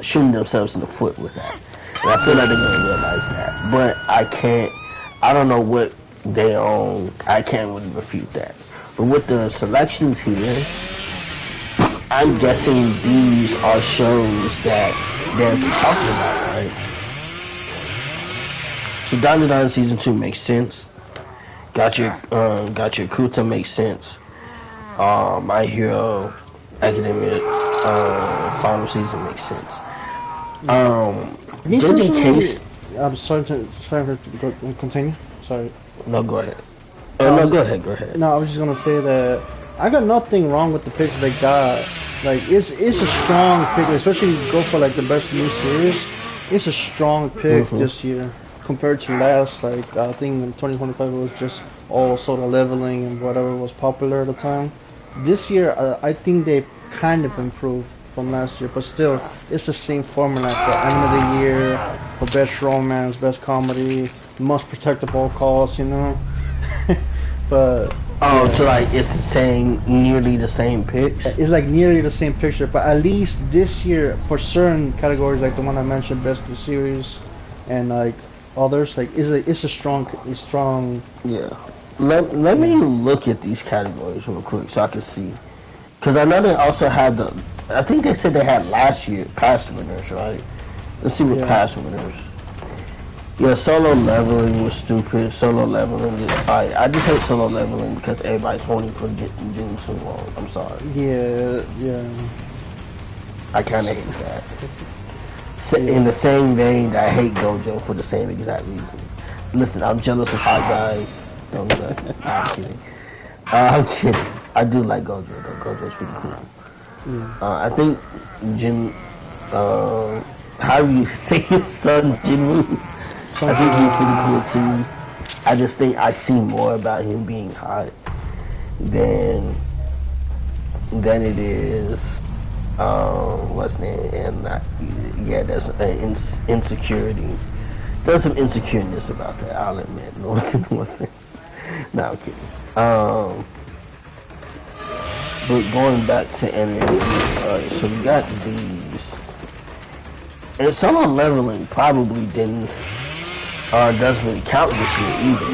[SPEAKER 2] shooting themselves in the foot with that, and I feel like they're gonna realize that. But I don't know what they own. I can't really refute that. But with the selections here, I'm guessing these are shows that they're talking about, right? So Dandadan season 2 makes sense. Got your Kuta makes sense. My Hero Academia final season makes sense. Just in case,
[SPEAKER 1] I'm sorry to continue. Sorry.
[SPEAKER 2] No, go ahead. No, go ahead.
[SPEAKER 1] No, I was just gonna say that I got nothing wrong with the picks they got. Like it's a strong pick, especially if you go for like the best new series. It's a strong pick this year compared to last. Like I think in 2025 it was just all sort of leveling and whatever was popular at the time. This year I think they kind of improved from last year, but still it's the same formula for end of the year, for best romance, best comedy, must protect at all costs, you know. But
[SPEAKER 2] so like it's saying nearly the same pick.
[SPEAKER 1] It's like nearly the same picture, but at least this year for certain categories like the one I mentioned, best new series, and like others, like it's a strong.
[SPEAKER 2] Yeah. Let me look at these categories real quick so I can see, because I know they also have I think they said they had past winners, right? Let's see what past winners. Yeah, solo leveling was stupid. Solo leveling is I just hate solo leveling because everybody's horny for Jun Sung Won. I'm sorry.
[SPEAKER 1] Yeah.
[SPEAKER 2] I kind of hate that. In the same vein that I hate Gojo for the same exact reason. Listen, I'm jealous of hot guys. Don't judge. I'm kidding. I'm kidding. I do like Gojo though. Gojo's pretty cool. I think how do you say his son, Jinwoo? I think he's pretty cool too. I just think I see more about him being hot than it is what's name, and there's an insecurity. There's some insecureness about that, I'll admit. No offense. No, I'm kidding. But going back to anime, so we got these, and solo leveling probably didn't, doesn't really count this year either,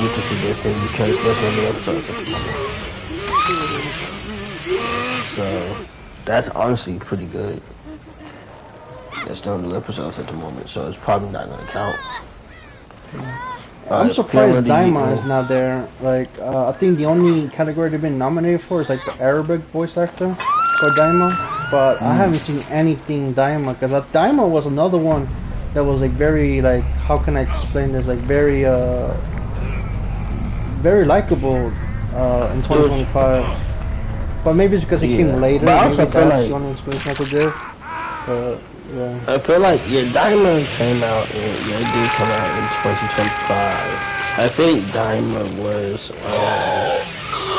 [SPEAKER 2] which is a good thing because there's no new episodes at the moment. So that's honestly pretty good. There's no new episodes at the moment, so it's probably not gonna count.
[SPEAKER 1] I'm surprised Daima is not there. Like, I think the only category they've been nominated for is like the Arabic voice actor for Daima, but I haven't seen anything Daima, because Daima was another one that was like very, like, how can I explain this, like very very likable in 2025. But maybe it's because it came later.
[SPEAKER 2] But
[SPEAKER 1] maybe that's like the only explanation I could give. But yeah.
[SPEAKER 2] I feel like Daima came out it did come out in 2025. I think Daima was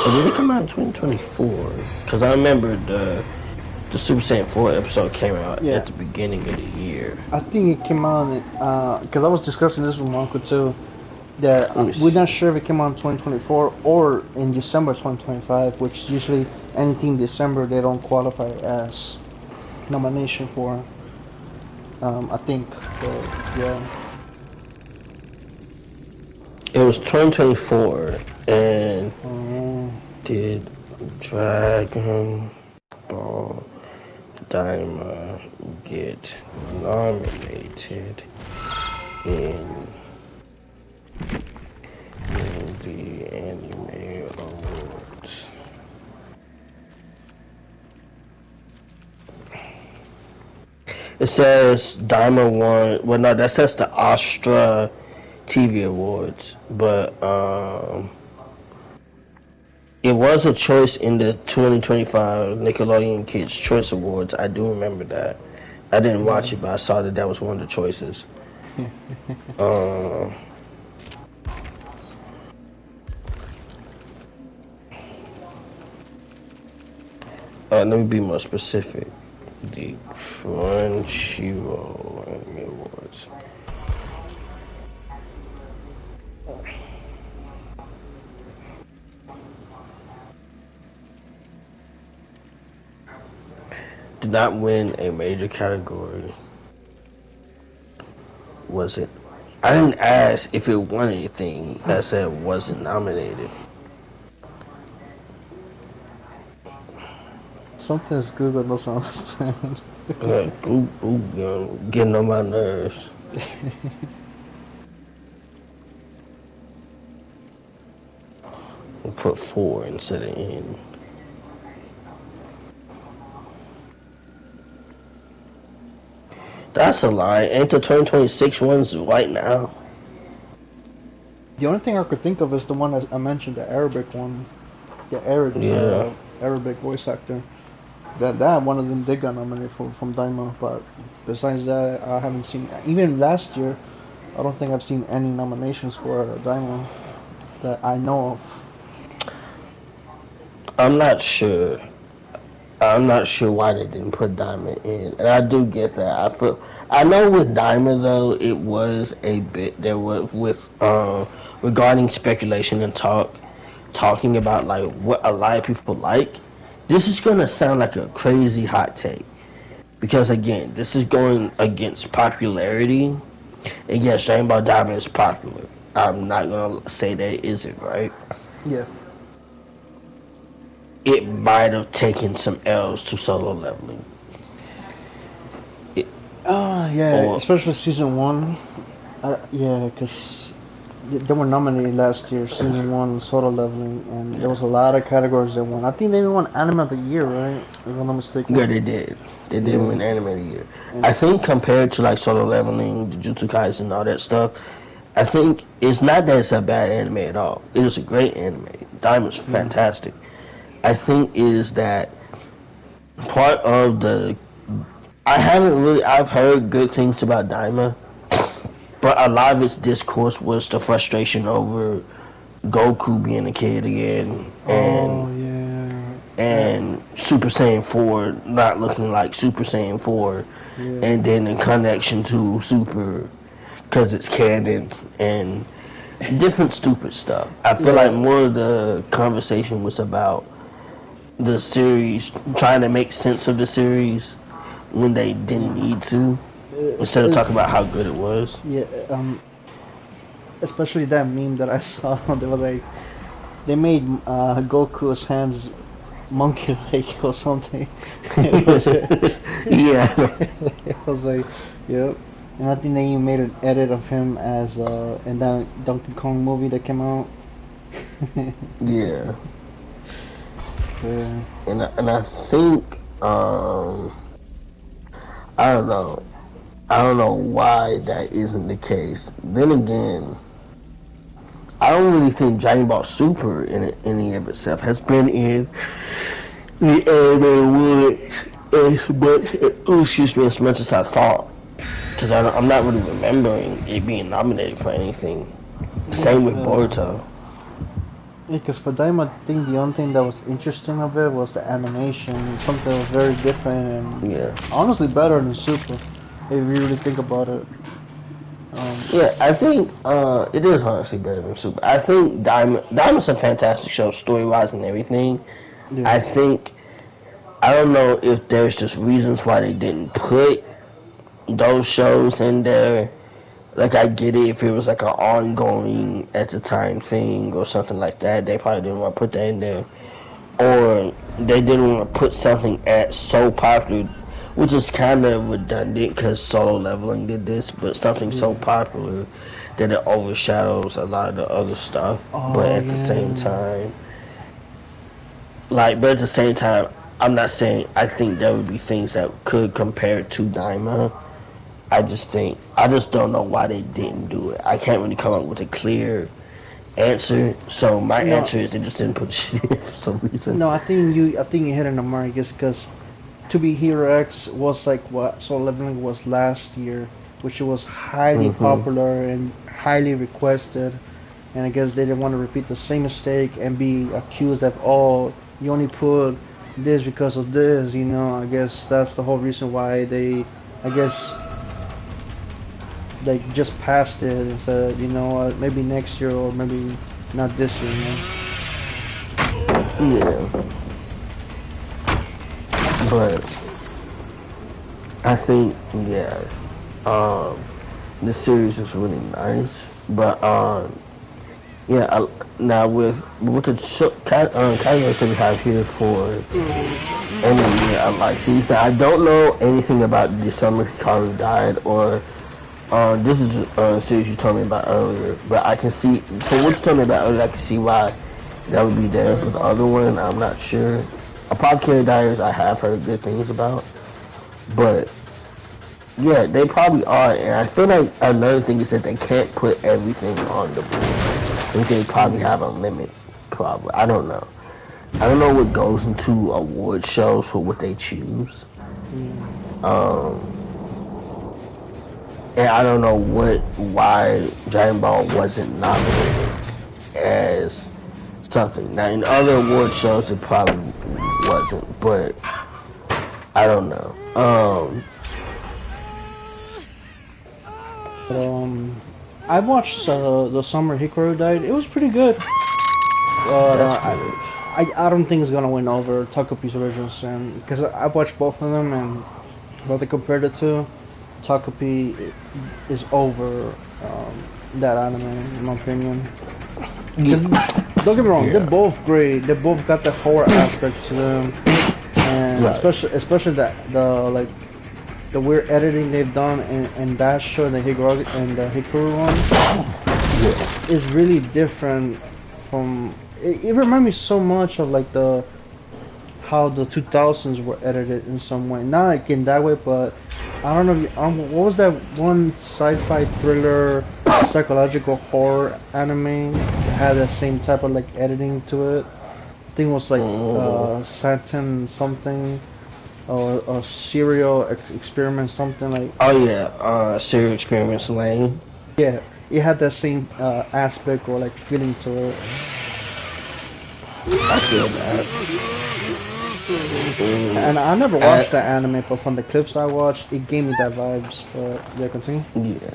[SPEAKER 2] or did it come out in 2024? Because I remember the Super Saiyan 4 episode came out at the beginning of the year.
[SPEAKER 1] I think it came out because I was discussing this with my uncle too. That we're not sure if it came out in 2024 or in December 2025, which usually anything December they don't qualify as nomination for. I think, but yeah.
[SPEAKER 2] It was 2024, and did Dragon Ball Daima get nominated in the Anime Awards? It says Daima won. Well, no, that says the Astra TV Awards, but it was a choice in the 2025 Nickelodeon Kids Choice Awards. I do remember that. I didn't watch it, but I saw that was one of the choices. Let me be more specific. The Crunchyroll Anime Awards. Did not win a major category. Was it? I didn't ask if it won anything. I said wasn't nominated.
[SPEAKER 1] Something's Google doesn't understand.
[SPEAKER 2] Google getting on my nerves. We'll put 4 instead of N. That's a lie. Ain't the 2026 ones right now?
[SPEAKER 1] The only thing I could think of is the one that I mentioned, the Arabic one. The Arabic voice actor. That one of them did get nominated from Daima, but besides that, I haven't seen. Even last year, I don't think I've seen any nominations for Daima that I know of.
[SPEAKER 2] I'm not sure. I'm not sure why they didn't put Daima in, and I do get that. I know with Daima though, it was a bit there was with regarding speculation and talking about like what a lot of people like. This is gonna sound like a crazy hot take, because again, this is going against popularity, and yes, Dragon Ball Daima is popular. I'm not gonna say that it isn't, right?
[SPEAKER 1] Yeah.
[SPEAKER 2] It might have taken some L's to Solo Leveling.
[SPEAKER 1] Especially season 1. Yeah, because they were nominated last year, season 1 Solo Leveling, and there was a lot of categories that won. I think they even won Anime of the Year, right? If I'm not mistaken.
[SPEAKER 2] Yeah, they did. They did win Anime of the Year. And I think compared to like Solo Leveling, Jujutsu Kaisen, and all that stuff, I think it's not that it's a bad anime at all. It is a great anime. Daima's fantastic. I think is that part of the. I've heard good things about Daima, but a lot of its discourse was the frustration over Goku being a kid again, and Super Saiyan 4 not looking like Super Saiyan 4, and then the connection to Super, because it's canon, and different stupid stuff. I feel like more of the conversation was about the series, trying to make sense of the series when they didn't need to, instead of talking about how good it was.
[SPEAKER 1] Yeah, especially that meme that I saw. They were like, they made Goku's hands monkey-like or something. It was,
[SPEAKER 2] Yeah.
[SPEAKER 1] it was like, yep. And I think they even made an edit of him as in that Donkey Kong movie that came out.
[SPEAKER 2] Yeah.
[SPEAKER 1] Yeah.
[SPEAKER 2] And I think I don't know. I don't know why that isn't the case. Then again, I don't really think Dragon Ball Super in any of itself has been in the anime as much as I thought. Because I'm not really remembering it being nominated for anything. Same with Boruto.
[SPEAKER 1] Yeah, because for them, I think the only thing that was interesting of it was the animation. Something that was very different and honestly better than Super, if you really think about it.
[SPEAKER 2] Yeah, I think it is honestly better than Super. I think Diamond's a fantastic show, story-wise and everything.
[SPEAKER 1] Yeah.
[SPEAKER 2] I don't know if there's just reasons why they didn't put those shows in there. Like, I get it if it was like an ongoing at the time thing or something like that. They probably didn't want to put that in there. Or they didn't want to put something so popular, which is kind of redundant because Solo Leveling did this, but something so popular that it overshadows a lot of the other stuff. But at the same time, I'm not saying I think there would be things that could compare to Daima. I just don't know why they didn't do it. I can't really come up with a clear answer. So my answer is they just didn't put shit in for some reason.
[SPEAKER 1] No, I think you hit on the mark, because To Be Hero X was like what Solo Leveling was last year, which was highly popular and highly requested. And I guess they didn't want to repeat the same mistake and be accused of, oh, you only put this because of this, I guess that's the whole reason why they just passed it and said, maybe next year or maybe not this year,
[SPEAKER 2] Yeah. But I think, the series is really nice. But now with the categories that we have here for anime, I like these. Now, I don't know anything about the Summer Hikaru Died or this is a series you told me about earlier, but I can see, from what you told me about earlier, I can see why that would be there. For the other one, I'm not sure. Apothecary Diaries, I have heard good things about, but yeah, they probably are. And I feel like another thing is that they can't put everything on the board. I think they probably have a limit. Probably, I don't know. I don't know what goes into award shows for what they choose. And I don't know why Dragon Ball wasn't nominated as something. Now, in other award shows, it probably wasn't, but I don't know.
[SPEAKER 1] I watched the Summer Hikaru Died. It was pretty good. I don't think it's gonna win over Takupi's original sin, because I watched both of them, and what they compared it to, Takupi is over that anime, in my opinion. Don't get me wrong, they're both great. They both got the horror aspect to them, and especially the weird editing they've done in that show, the Hikaru one, is really different from. It reminds me so much of like how the 2000s were edited in some way. Not like in that way, but I don't know. What was that one sci-fi thriller, psychological horror anime that had the same type of like editing to it? I think it was like Saturn something, or Serial Experiment something like.
[SPEAKER 2] Oh yeah, Serial Experiments Lane.
[SPEAKER 1] Yeah, it had that same aspect or like feeling to it.
[SPEAKER 2] I feel that.
[SPEAKER 1] And I never watched that anime, but from the clips I watched, it gave me that vibes. But yeah, continue.
[SPEAKER 2] Yeah.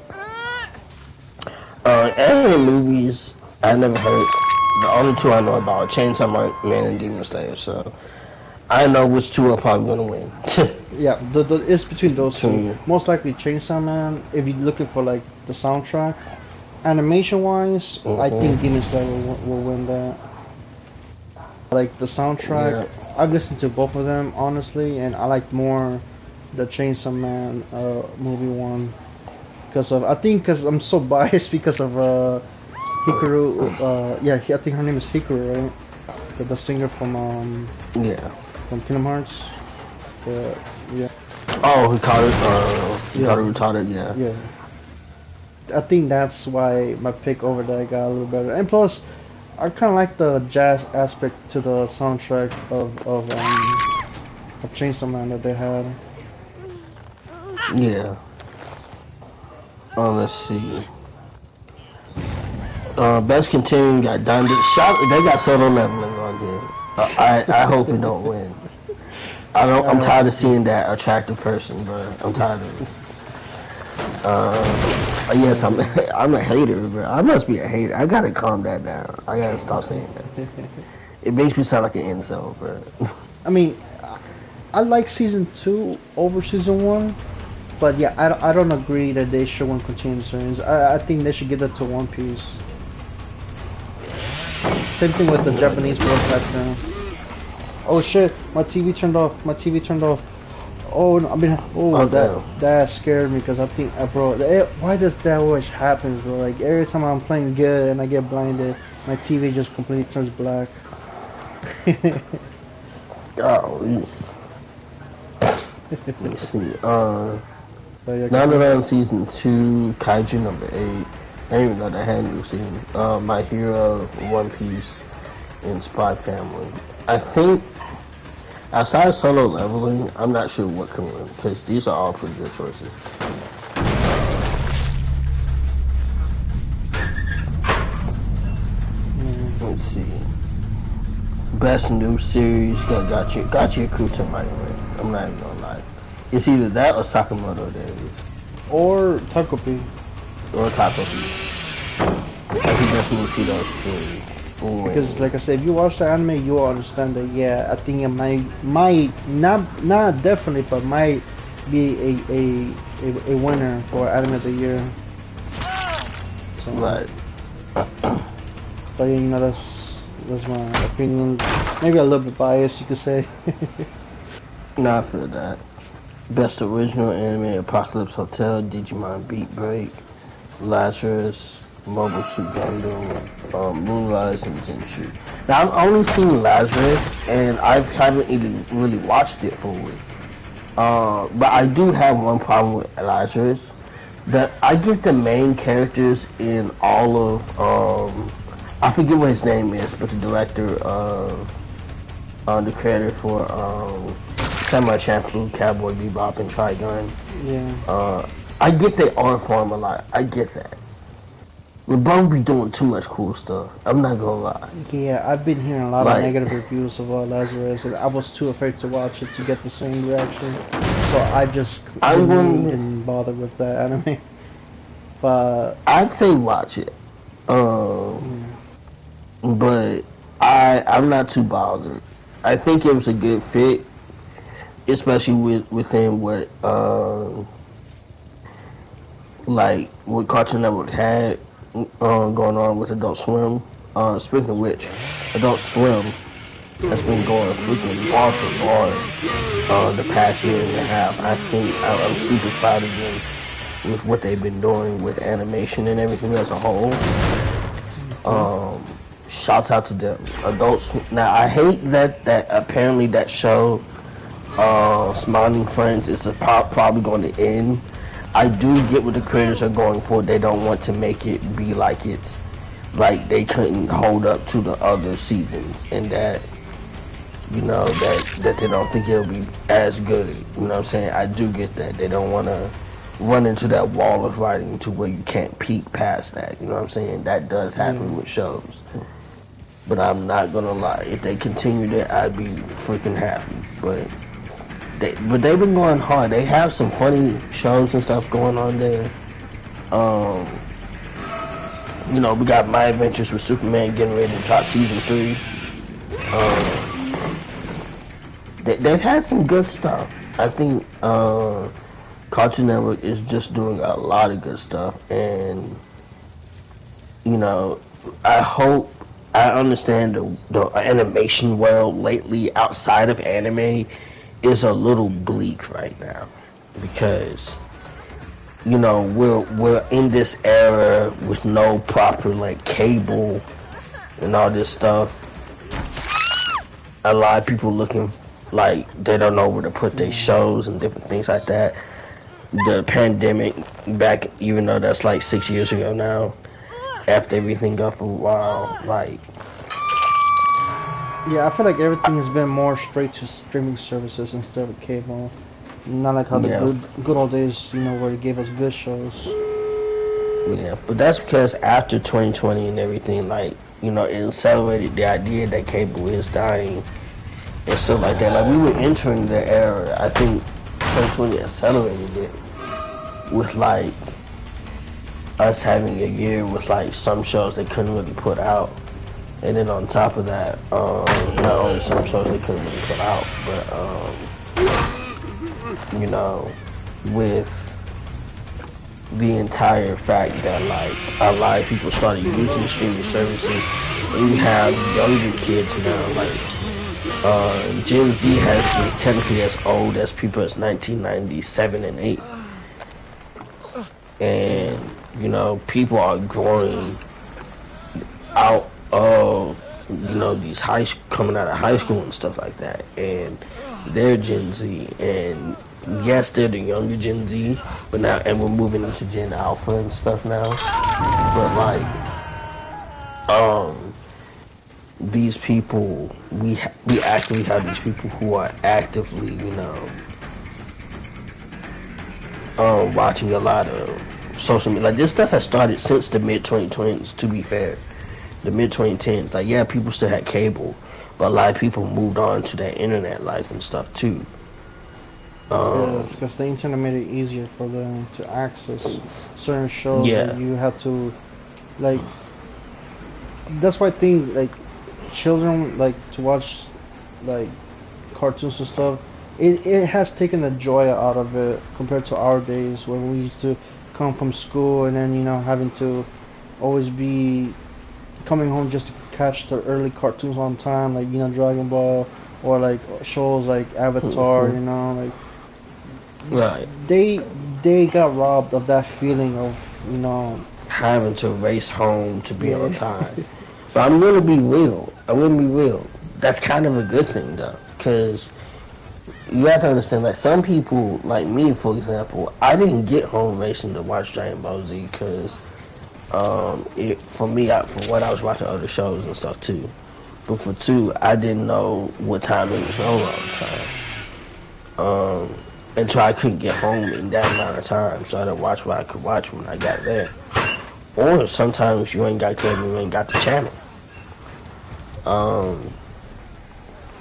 [SPEAKER 2] Anime movies, I never heard. The only two I know about are Chainsaw Man and Demon Slayer, so I know which two are probably gonna win.
[SPEAKER 1] Yeah, it's between those two.
[SPEAKER 2] Hmm.
[SPEAKER 1] Most likely Chainsaw Man. If you're looking for like the soundtrack, animation wise, I think Demon Slayer will win that. Like the soundtrack,
[SPEAKER 2] Yeah.
[SPEAKER 1] I've listened to both of them honestly, and I like more the Chainsaw Man movie one because of because I'm so biased because of Hikaru. Yeah, I think her name is Hikaru, right? The singer
[SPEAKER 2] Yeah.
[SPEAKER 1] from Kingdom Hearts. Yeah,
[SPEAKER 2] Oh, he caught it. He
[SPEAKER 1] yeah,
[SPEAKER 2] caught it retarded. Yeah.
[SPEAKER 1] yeah. I think that's why my pick over that got a little better. And plus, I kind of like the jazz aspect to the soundtrack of Chainsaw Man that they had.
[SPEAKER 2] Yeah. Let's see. Best continuing got done. They got Solo Leveling on here. I hope it don't win. I'm tired of seeing that attractive person, bro. I'm tired of it. Yes, I'm a hater, bro. I must be a hater. I gotta calm that down. I gotta stop saying that. It makes me sound like an incel, bro.
[SPEAKER 1] I mean, I like season 2 over season 1, but yeah, I don't agree that they should win continuing series. I think they should give it to One Piece. Same thing with the Japanese broadcaster. Oh shit, my TV turned off. My TV turned off. Oh, no, I mean, that scared me because I think, bro, why does that always happen, bro? Like every time I'm playing good and I get blinded, my TV just completely turns black.
[SPEAKER 2] Oh, let me see.
[SPEAKER 1] So, yeah,
[SPEAKER 2] Now that I'm on season 2, Kaiju number 8. I didn't even know they had a new season. My Hero, One Piece, and Spy Family. I think outside of Solo Leveling, I'm not sure what can win because these are all pretty good choices. Let's see. Best new series got you Kuta might win. I'm not even gonna lie. It's either that or Sakamoto Days.
[SPEAKER 1] or Takopi.
[SPEAKER 2] Or Takopi. I can definitely see those three.
[SPEAKER 1] Because, like I said, if you watch the anime, you will understand that. Yeah, I think it might not definitely, but might be a winner for anime of the year. So,
[SPEAKER 2] Right.
[SPEAKER 1] but you know, that's my opinion. Maybe a little bit biased, you could say.
[SPEAKER 2] Nah, I feel that. Best original anime: Apocalypse Hotel, Digimon Beat Break, Lazarus, Mobile Suit Gundam, Moonrise, and Zenshu. Now I've only seen Lazarus, and I haven't even really watched it fully. But I do have one problem with Lazarus. That I get the main characters in all of I forget what his name is, but the director of the creator for Samurai Champloo, Cowboy Bebop, and Trigun.
[SPEAKER 1] Yeah.
[SPEAKER 2] I get they art form a lot. I get that. But both be doing too much cool stuff. I'm not gonna lie.
[SPEAKER 1] Yeah, I've been hearing a lot of negative reviews of Lazarus, and I was too afraid to watch it to get the same reaction. So I just didn't bother with that anime. But
[SPEAKER 2] I'd say watch it. But I'm not too bothered. I think it was a good fit, especially within what like what Cartoon Network had going on with Adult Swim. Speaking of which, Adult Swim has been going freaking bar for bar the past year and a half. I think I'm super proud of them with what they've been doing with animation and everything as a whole. Shouts out to them. Adult Swim. Now I hate that apparently that show, Smiling Friends, is probably going to end. I do get what the creators are going for. They don't want to make it be like it's like they couldn't hold up to the other seasons, and that you know that they don't think it'll be as good. You know what I'm saying? I do get that. They don't want to run into that wall of writing to where you can't peek past that. You know what I'm saying? That does happen with shows. But I'm not gonna lie. If they continued it, I'd be freaking happy. But they've been going hard. They have some funny shows and stuff going on there. You know, we got My Adventures with Superman getting ready to drop season 3. They've had some good stuff. I think Cartoon Network is just doing a lot of good stuff, and you know, I understand the animation world lately outside of anime is a little bleak right now because you know we're in this era with no proper like cable and all this stuff. A lot of people looking like they don't know where to put their shows and different things like that. The pandemic back, even though that's like 6 years ago now, after everything up a while, like
[SPEAKER 1] Yeah, I feel like everything has been more straight to streaming services instead of cable. Not like how the
[SPEAKER 2] yeah,
[SPEAKER 1] good old days, you know, where it gave us good shows.
[SPEAKER 2] yeah. But that's because after 2020 and everything, like you know, it accelerated the idea that cable is dying and stuff like that. Like we were entering the era. I think 2020 accelerated it with like us having a year with like some shows they couldn't really put out, and then on top of that, not only some shows they couldn't really put out, but you know, with the entire fact that like a lot of people started using streaming services, and you have younger kids now, like Gen Z is technically as old as people as 1997 and 8, and you know people are growing out of you know these coming out of high school and stuff like that, and they're Gen Z, and yes, they're the younger Gen Z, but now, and we're moving into Gen Alpha and stuff now. But like, these people, we actually have these people who are actively, you know, watching a lot of social media. Like this stuff has started since the mid 2020s. To be fair, the mid 2010s. Like yeah, people still had cable, but a lot of people moved on to their internet life and stuff too.
[SPEAKER 1] Yeah, because the internet made it easier for them to access certain shows that you have to, like, that's why I think, like, children, like, to watch, like, cartoons and stuff, it has taken the joy out of it compared to our days when we used to come from school and then, you know, having to always be coming home just to catch the early cartoons on time, like, you know, Dragon Ball, or, like, shows like Avatar, you know, like,
[SPEAKER 2] right.
[SPEAKER 1] They got robbed of that feeling of, you know,
[SPEAKER 2] having to race home to be on time. But I'm gonna be real. That's kind of a good thing though, because you have to understand that some people, like me for example, I didn't get home racing to watch Dragon Ball Z because for me, for what I was watching other shows and stuff too. But for two, I didn't know what time it was on all the time. Until I couldn't get home in that amount of time, so I didn't watch what I could watch when I got there. Or sometimes you ain't got cable, you ain't got the channel.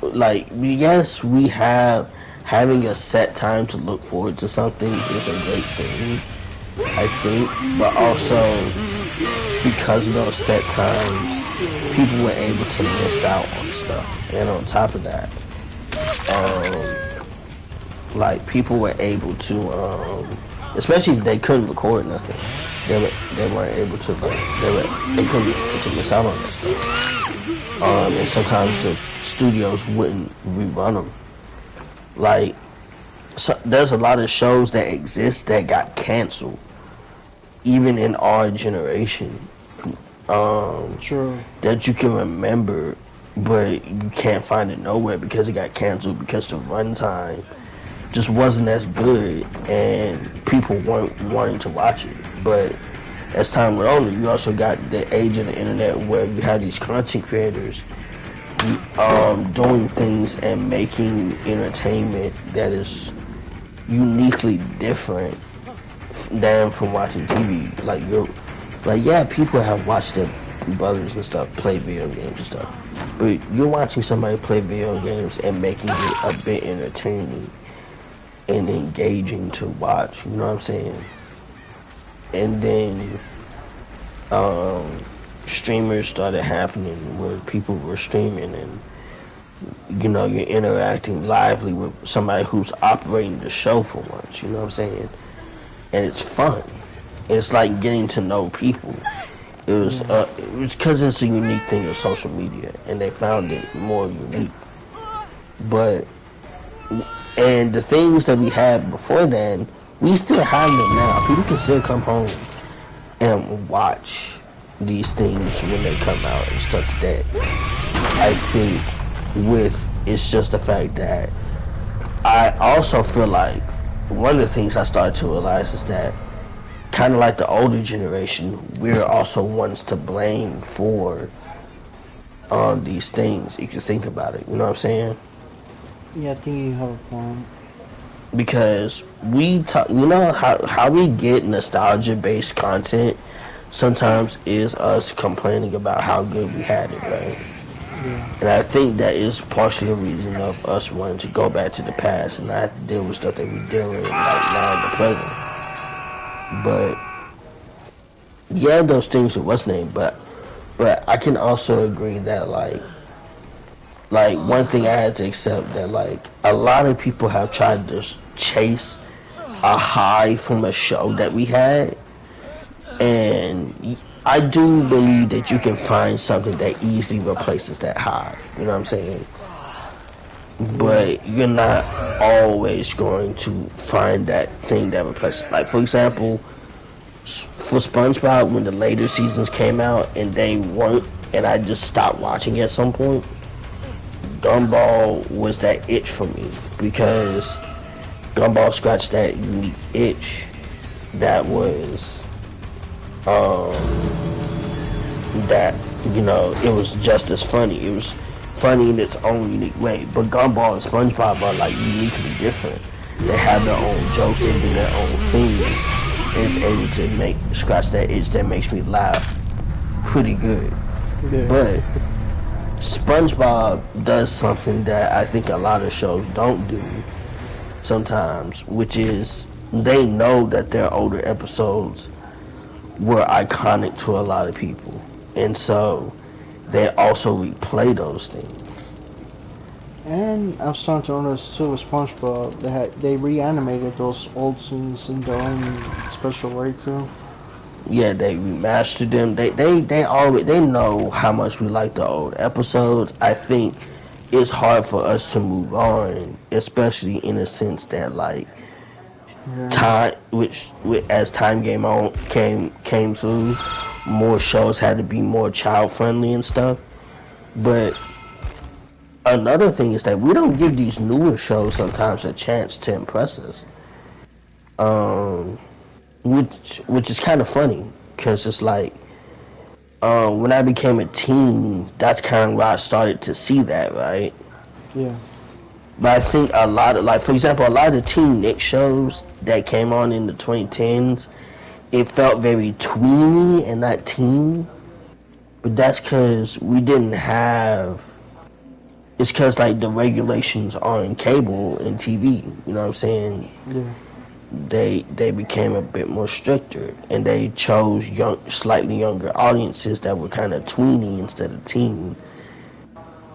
[SPEAKER 2] Like yes, we having a set time to look forward to something is a great thing, I think. But also because of those set times, people were able to miss out on stuff. And on top of that, like people were able to, especially if they couldn't record nothing, they weren't able to they couldn't able to miss out on that stuff. And sometimes the studios wouldn't rerun them. Like there's a lot of shows that exist that got canceled, even in our generation.
[SPEAKER 1] True.
[SPEAKER 2] That you can remember, but you can't find it nowhere because it got canceled because the runtime just wasn't as good and people weren't wanting to watch it. But as time went on, you also got the age of the internet where you have these content creators doing things and making entertainment that is uniquely different than from watching TV. Like yeah, people have watched their brothers and stuff play video games and stuff, but you're watching somebody play video games and making it a bit entertaining and engaging to watch, you know what I'm saying? And then um, streamers started happening where people were streaming and you're interacting lively with somebody who's operating the show for once, you know what I'm saying? And it's fun. It's like getting to know people. It was because it's a unique thing of social media, and they found it more unique. But and the things that we had before then, we still have them now. People can still come home and watch these things when they come out and stuff today. I think it's just the fact that I also feel like one of the things I started to realize is that kind of like the older generation, we're also ones to blame for these things, if you think about it. You know what I'm saying?
[SPEAKER 1] Yeah, I think you have a point.
[SPEAKER 2] Because we talk, how we get nostalgia-based content sometimes is us complaining about how good we had it, right?
[SPEAKER 1] Yeah.
[SPEAKER 2] And I think that is partially a reason of us wanting to go back to the past and not deal with stuff that we're dealing with like now in the present. But yeah, those things are what's name, but I can also agree that like one thing I had to accept that like a lot of people have tried to chase a high from a show that we had, and I do believe that you can find something that easily replaces that high. You know what I'm saying? But you're not always going to find that thing that replaces. Like for example, for SpongeBob, when the later seasons came out and they weren't, and I just stopped watching at some point, Gumball was that itch for me because Gumball scratched that unique itch that was that it was just as funny. It was funny in its own unique way. But Gumball and SpongeBob are like uniquely different. They have their own jokes, they do their own things. And it's able to scratch that itch that makes me laugh pretty good.
[SPEAKER 1] Yeah.
[SPEAKER 2] But SpongeBob does something that I think a lot of shows don't do sometimes, which is they know that their older episodes were iconic to a lot of people, and so they also replay those things.
[SPEAKER 1] And I'm starting to notice too with SpongeBob, they reanimated those old scenes in their own special way too.
[SPEAKER 2] Yeah, they remastered them. They know how much we like the old episodes. I think it's hard for us to move on, especially in a sense that like time, as time came through, more shows had to be more child friendly and stuff. But another thing is that we don't give these newer shows sometimes a chance to impress us. Which is kind of funny because it's like when I became a teen, that's kind of where I started to see that, right?
[SPEAKER 1] Yeah.
[SPEAKER 2] But I think a lot of, like, for example, a lot of the Teen Nick shows that came on in the 2010s, it felt very tweeny and not teen. But that's because we didn't have, it's because, like, the regulations on cable and TV, you know what I'm saying?
[SPEAKER 1] Yeah.
[SPEAKER 2] They became a bit more stricter, and they chose slightly younger audiences that were kind of tweeny instead of teen.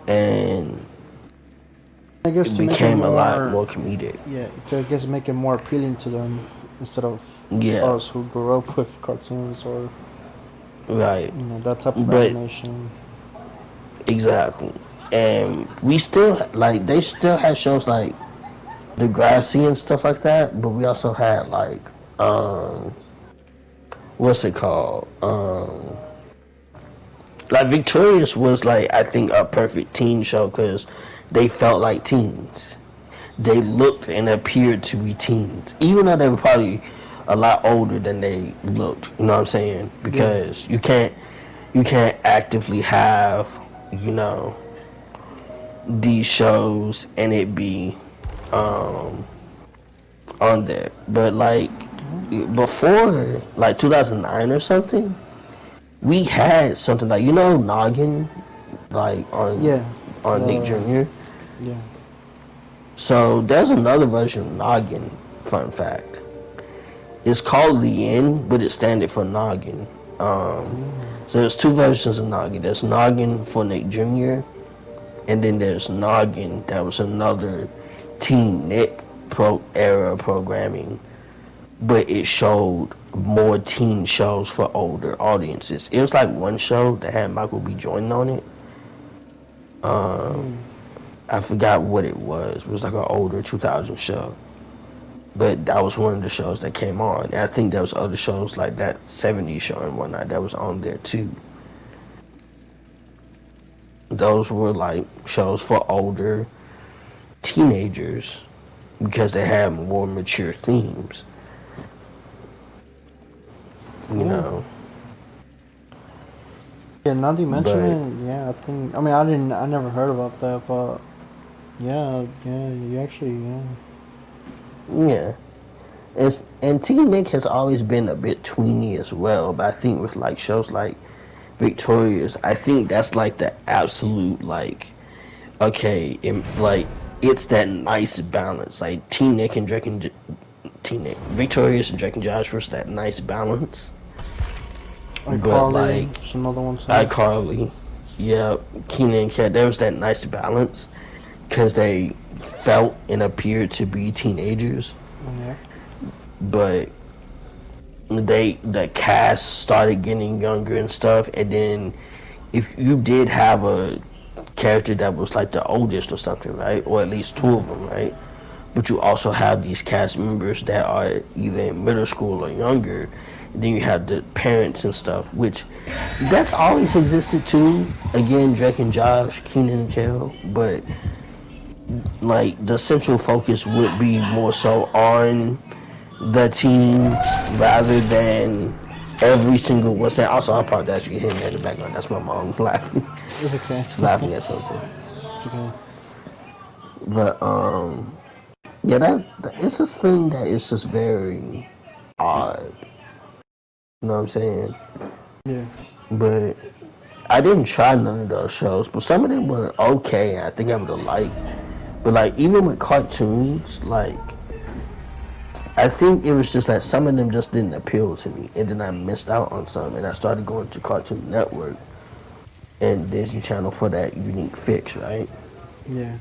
[SPEAKER 2] And
[SPEAKER 1] I guess
[SPEAKER 2] it
[SPEAKER 1] to
[SPEAKER 2] became
[SPEAKER 1] make it
[SPEAKER 2] a lot more comedic.
[SPEAKER 1] Yeah, to I guess make it more appealing to them instead of us who grew up with cartoons or
[SPEAKER 2] right,
[SPEAKER 1] that type of animation.
[SPEAKER 2] Exactly, and we still they still had shows like Degrassi and stuff like that, but we also had like what's it called? Like Victorious was like I think a perfect teen show because they felt like teens. They looked and appeared to be teens, even though they were probably a lot older than they looked. You know what I'm saying? Because you can't actively have these shows and it be on there. But like before like 2009 or something, we had something like Noggin, like on Nick Jr.
[SPEAKER 1] Yeah.
[SPEAKER 2] So there's another version of Noggin. Fun fact. It's called The End, but it stands for Noggin. So there's two versions of Noggin. There's Noggin for Nick Jr. and then there's Noggin that was another Teen Nick era programming, but it showed more teen shows for older audiences. It was like one show that had Michael B. Jordan on it. I forgot what it was. It was like an older 2000 show. But that was one of the shows that came on. And I think there was other shows like that 70s show and whatnot that was on there too. Those were like shows for older teenagers because they had more mature themes. You know.
[SPEAKER 1] Yeah, now that you mention it, yeah, I mean, I never heard about that, but yeah, you actually,
[SPEAKER 2] yeah. And Teen Nick has always been a bit tweeny as well, but I think with like shows like Victorious, I think that's like the absolute like, okay, it's that nice balance. Like Teen Nick, Victorious and Drake and Josh was that nice balance.
[SPEAKER 1] iCarly, like, another one.
[SPEAKER 2] iCarly, yeah, Kenan and Kat, there was that nice balance because they felt and appeared to be teenagers.
[SPEAKER 1] Yeah.
[SPEAKER 2] But the cast started getting younger and stuff, and then if you did have a character that was like the oldest or something, right, or at least two of them, right, but you also have these cast members that are either in middle school or younger, and then you have the parents and stuff, which that's always existed too. Again, Drake and Josh, Kenan and Kel, but like the central focus would be more so on the teens rather than every single what's that. Also, I apologize for hearing that in the background. That's my mom laughing.
[SPEAKER 1] It's okay.
[SPEAKER 2] She's laughing at something.
[SPEAKER 1] It's okay.
[SPEAKER 2] But yeah, that it's this thing that is just very odd. You know what I'm saying?
[SPEAKER 1] Yeah.
[SPEAKER 2] But I didn't try none of those shows, but some of them were okay. I think I would have liked. But like even with cartoons, like I think it was just that some of them just didn't appeal to me, and then I missed out on some, and I started going to Cartoon Network and Disney Channel for that unique fix, right?
[SPEAKER 1] Yeah.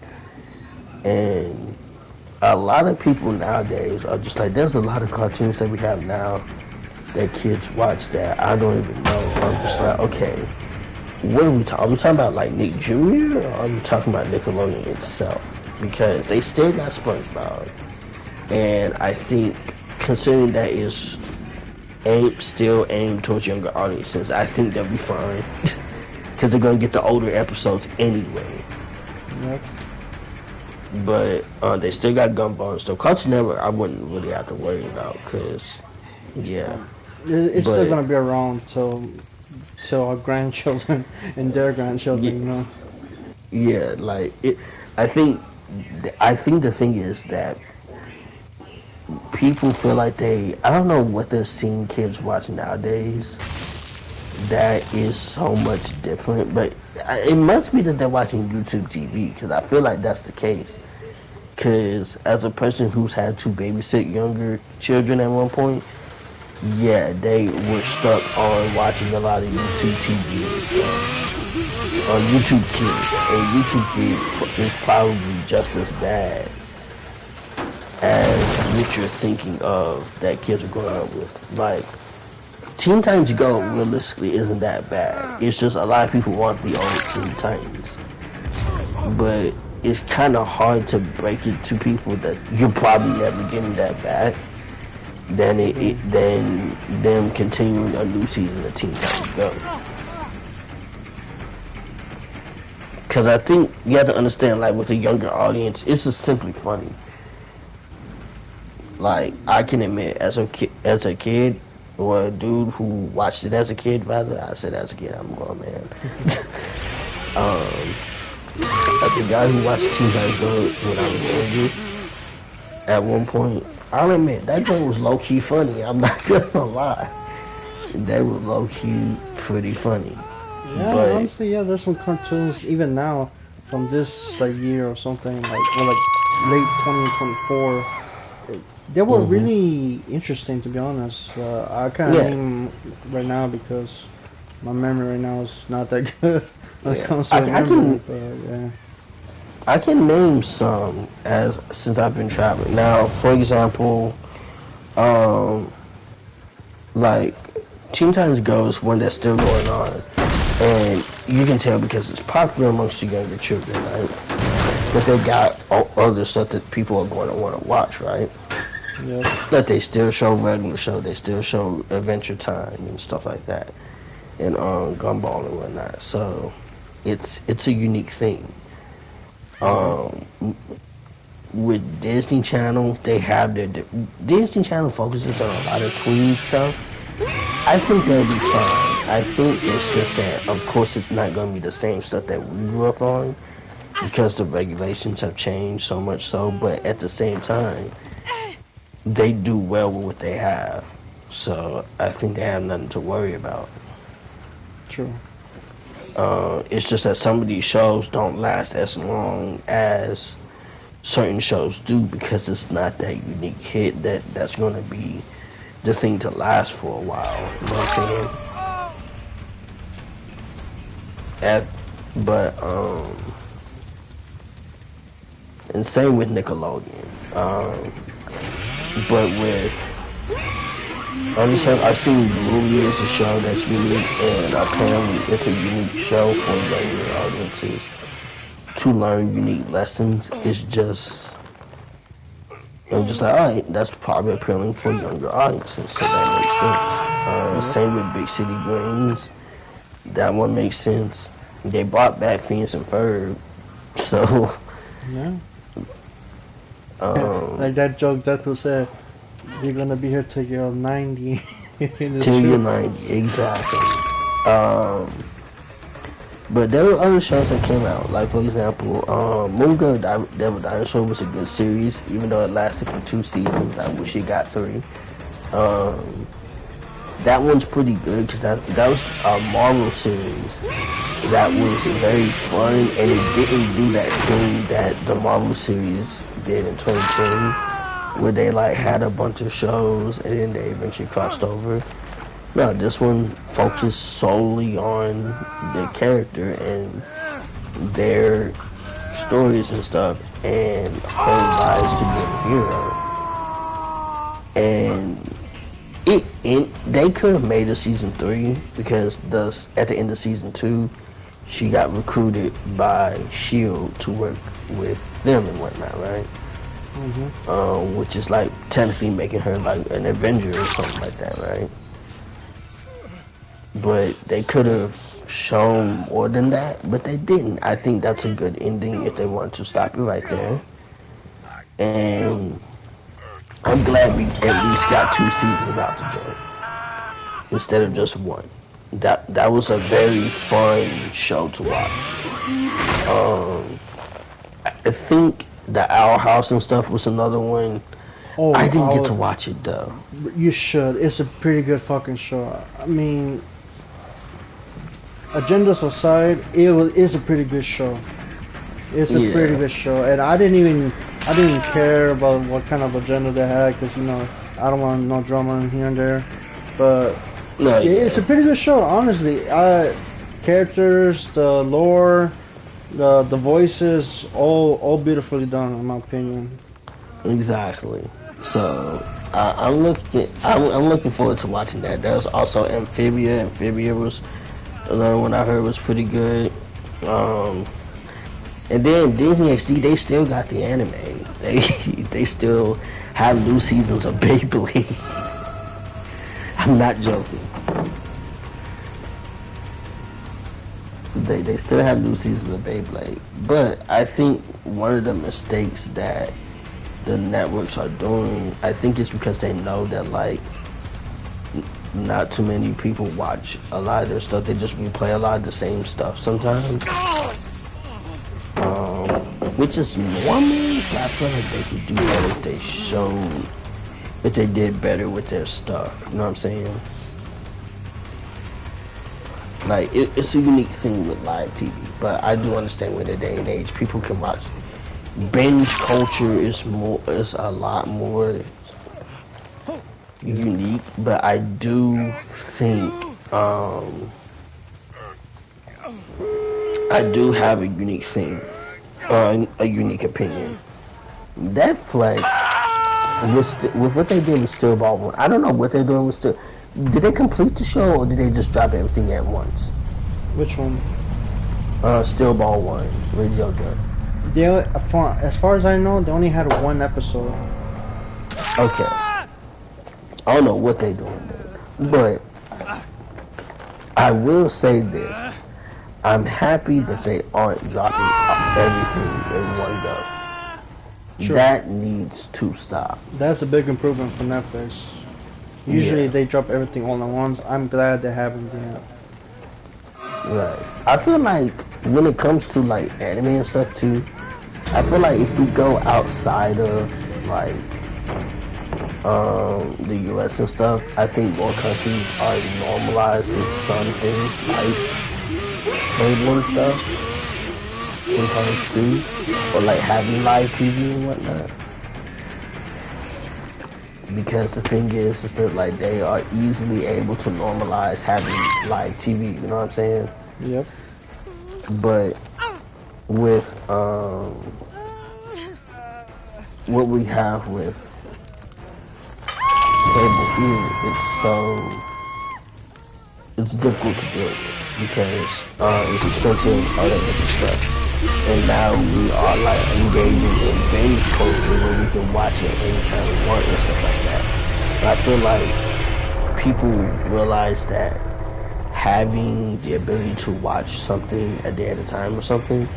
[SPEAKER 2] And a lot of people nowadays are just like, there's a lot of cartoons that we have now that kids watch that I don't even know. I'm just like, okay, what are we talking? Are we talking about like Nick Jr. or are we talking about Nickelodeon itself? Because they still got SpongeBob. And I think, considering that is still aimed towards younger audiences, I think they'll be fine. Because they're going to get the older episodes anyway.
[SPEAKER 1] Yep.
[SPEAKER 2] But they still got Gumball and stuff. Cartoon Network, I wouldn't really have to worry about, because, yeah.
[SPEAKER 1] It's still going to be around till our grandchildren and their grandchildren,
[SPEAKER 2] yeah,
[SPEAKER 1] you know?
[SPEAKER 2] Yeah, like, I think the thing is that people feel like I don't know what they're seeing kids watch nowadays that is so much different, but it must be that they're watching YouTube TV, because I feel like that's the case. Because as a person who's had to babysit younger children at one point, yeah, they were stuck on watching a lot of YouTube TV and stuff. On YouTube Kids, and YouTube Kids is probably just as bad as what you're thinking of that kids are growing up with. Like, Teen Titans Go realistically isn't that bad. It's just a lot of people want the old Teen Titans. But it's kind of hard to break it to people that you're probably never getting that back than them continuing a new season of Teen Titans Go. Because I think you have to understand, like, with a younger audience, it's just simply funny. Like, I can admit, as a kid, or a dude who watched it as a kid, rather, I said as a kid, I'm a grown man. As a guy who watched Teen Titans Go when I was younger, at one point, I'll admit, that joke was low-key funny. I'm not gonna lie. That was low-key pretty funny.
[SPEAKER 1] Yeah, but honestly, yeah, there's some cartoons, even now, from this, like, year or something, like, or, like, late 2024, They were
[SPEAKER 2] Hmm.
[SPEAKER 1] really interesting, to be honest. I can't
[SPEAKER 2] Yeah,
[SPEAKER 1] name right now because my memory right now is not that good when it
[SPEAKER 2] yeah.
[SPEAKER 1] comes to
[SPEAKER 2] I
[SPEAKER 1] remembering.
[SPEAKER 2] can
[SPEAKER 1] But yeah,
[SPEAKER 2] I can name some as since I've been traveling. Now, for example, um, like Teen Titans Go is one that's still going on, and you can tell because it's popular amongst the younger children, right? But they got other stuff that people are going to want to watch, right?
[SPEAKER 1] yep,
[SPEAKER 2] But they still show regular show, they still show Adventure Time and stuff like that, and Gumball and whatnot. So it's a unique thing.
[SPEAKER 1] yep,
[SPEAKER 2] Um, with Disney Channel, they have their Disney Channel focuses on a lot of tween stuff. I think they'll be fine. I think it's just that, of course, it's not going to be the same stuff that we grew up on because the regulations have changed so much so. But at the same time, they do well with what they have, so I think they have nothing to worry about.
[SPEAKER 1] true.
[SPEAKER 2] It's just that some of these shows don't last as long as certain shows do because it's not that unique hit that's going to be the thing to last for a while. You know what I'm saying? At, but and same with Nickelodeon. But with I've seen Bluey as a show that's unique, and apparently it's a unique show for younger audiences to learn unique lessons. It's just, I'm just like, alright, that's probably appealing for younger audiences, so that makes sense.
[SPEAKER 1] Yep,
[SPEAKER 2] Same with Big City Greens, that one makes sense. They brought back Phineas and Ferb, so,
[SPEAKER 1] yeah.
[SPEAKER 2] um,
[SPEAKER 1] Like that joke Deadpool said, "You're gonna be here till you're 90." And it's
[SPEAKER 2] till you're
[SPEAKER 1] true.
[SPEAKER 2] 90, exactly. Um, But there were other shows that came out, like for example, Munga Devil Dinosaur was a good series, even though it lasted for 2 seasons. I wish it got 3. Um, that one's pretty good because that was a Marvel series that was very fun, and it didn't do that thing that the Marvel series did in 2020, where they like had a bunch of shows and then they eventually crossed over. No, this one focused solely on the character and their stories and stuff, and her rise to be a hero. And they could have made a season 3 because at the end of season 2, she got recruited by Shield to work with them and whatnot, right? Which is like technically making her like an Avenger or something like that, right? But they could have shown more than that, but they didn't. I think that's a good ending if they want to stop it right there. And I'm glad we at least got 2 seasons out the joint instead of just one. That was a very fun show to watch. I think the Owl House and stuff was another one. I
[SPEAKER 1] Oh,
[SPEAKER 2] didn't get to watch it though.
[SPEAKER 1] you should. It's a pretty good fucking show. I mean, agendas aside, it's a pretty good show. It's a pretty
[SPEAKER 2] Yeah,
[SPEAKER 1] good show, and I didn't even care about what kind of agenda they had, because I don't want no drama in here and there. But
[SPEAKER 2] no,
[SPEAKER 1] yeah, it's a
[SPEAKER 2] yeah,
[SPEAKER 1] pretty good show, honestly. Characters, the lore, the voices, all beautifully done, in my opinion.
[SPEAKER 2] exactly. So I'm looking forward to watching that. There's also Amphibia. Amphibia was another one I heard was pretty good. Um, and then Disney XD, they still got the anime. They they still have new seasons of Beyblade. I'm not joking. They still have new seasons of Beyblade. But I think one of the mistakes that the networks are doing, I think it's because they know that like not too many people watch a lot of their stuff. They just replay a lot of the same stuff sometimes, which is normal. But I feel like they could do better if they showed if they did better with their stuff. You know what I'm saying? Like it's a unique thing with live TV, but I do understand with the day and age people can watch binge culture is a lot more unique, but I do think I do have a unique thing, a unique opinion. Netflix with what they did with Still Ball One. I don't know what they're doing with Still. Did they complete the show or did they just drop everything at once?
[SPEAKER 1] Which one?
[SPEAKER 2] Still Ball One with JoJo.
[SPEAKER 1] They, as far as I know, they only had one episode.
[SPEAKER 2] Okay. I don't know what they're doing there, but I will say this. I'm happy that they aren't dropping everything in one go. Sure. That needs to stop.
[SPEAKER 1] That's a big improvement for Netflix. Usually they drop everything all at once. I'm glad they haven't yet.
[SPEAKER 2] Right. I feel like when it comes to like anime and stuff too, I feel like if we go outside of like the US and stuff, I think more countries are normalized with some things like cable and stuff. Sometimes too, or like having live TV and whatnot. Because the thing is that like they are easily able to normalize having live TV. You know what I'm saying?
[SPEAKER 1] Yep.
[SPEAKER 2] But with what we have with cable here, it's difficult to deal with because it's expensive, all that different stuff. And now we are like engaging in binge culture where we can watch it anytime we want and stuff like that. But I feel like people realize that having the ability to watch something a day at a time or something,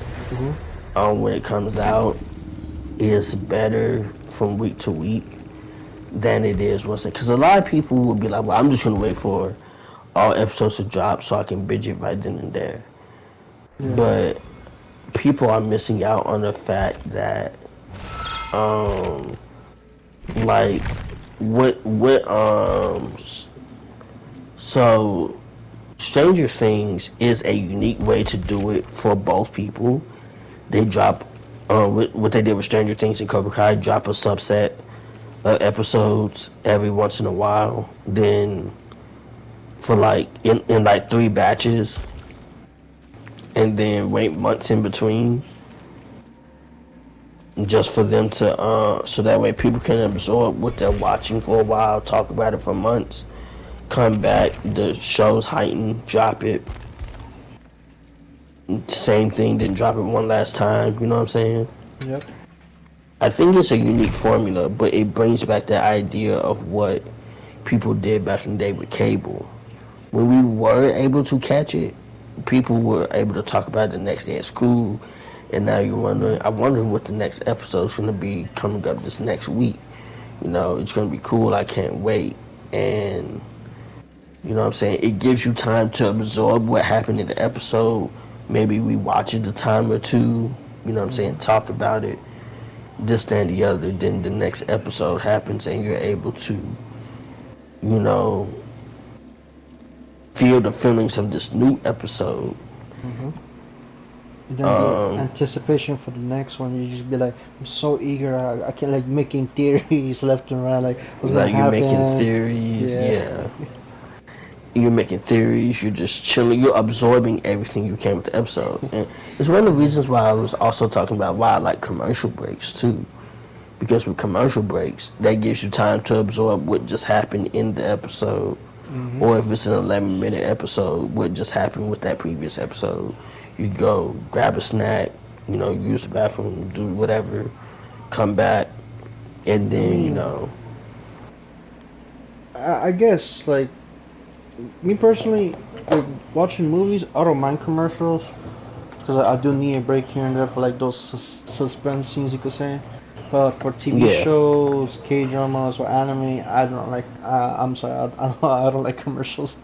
[SPEAKER 2] when it comes out, is better from week to week than it is once. Because a lot of people will be like, well, I'm just going to wait for all episodes to drop so I can binge it right then and there. Yeah. But people are missing out on the fact that, like, so Stranger Things is a unique way to do it for both people. They drop, what they did with Stranger Things and Cobra Kai, drop a subset of episodes every once in a while, then for like, in like 3 batches, and then wait months in between just for them to so that way people can absorb what they're watching for a while, talk about it for months, come back, the show's heightened, drop it, same thing, then drop it one last time. You know what I'm saying?
[SPEAKER 1] Yep.
[SPEAKER 2] I think it's a unique formula, but it brings back the idea of what people did back in the day with cable. When we were able to catch it, people were able to talk about it the next day at school, and now you're wondering, I wonder what the next episode's going to be coming up this next week. You know, it's going to be cool, I can't wait. And, you know what I'm saying, it gives you time to absorb what happened in the episode. Maybe we watch it a time or two, you know what I'm saying, talk about it, this, that, and the other. Then the next episode happens and you're able to, you know, feel the feelings of this new episode.
[SPEAKER 1] And then the anticipation for the next one, you just be like, I'm so eager, I can like making theories left and right, like what's gonna happen.
[SPEAKER 2] You're making theories, yeah. You're making theories, you're just chilling, you're absorbing everything you can with the episode. And it's one of the reasons why I was also talking about why I like commercial breaks too. Because with commercial breaks, that gives you time to absorb what just happened in the episode. Or if it's an 11-minute episode, what just happened with that previous episode. You go grab a snack, you know, use the bathroom, do whatever, come back, and then, you know.
[SPEAKER 1] I guess, like, me personally, like, watching movies, I don't mind commercials, because I do need a break here and there for, like, those suspense scenes, you could say. But for TV shows, K-dramas, or anime, I don't like. I'm sorry, I don't like commercials.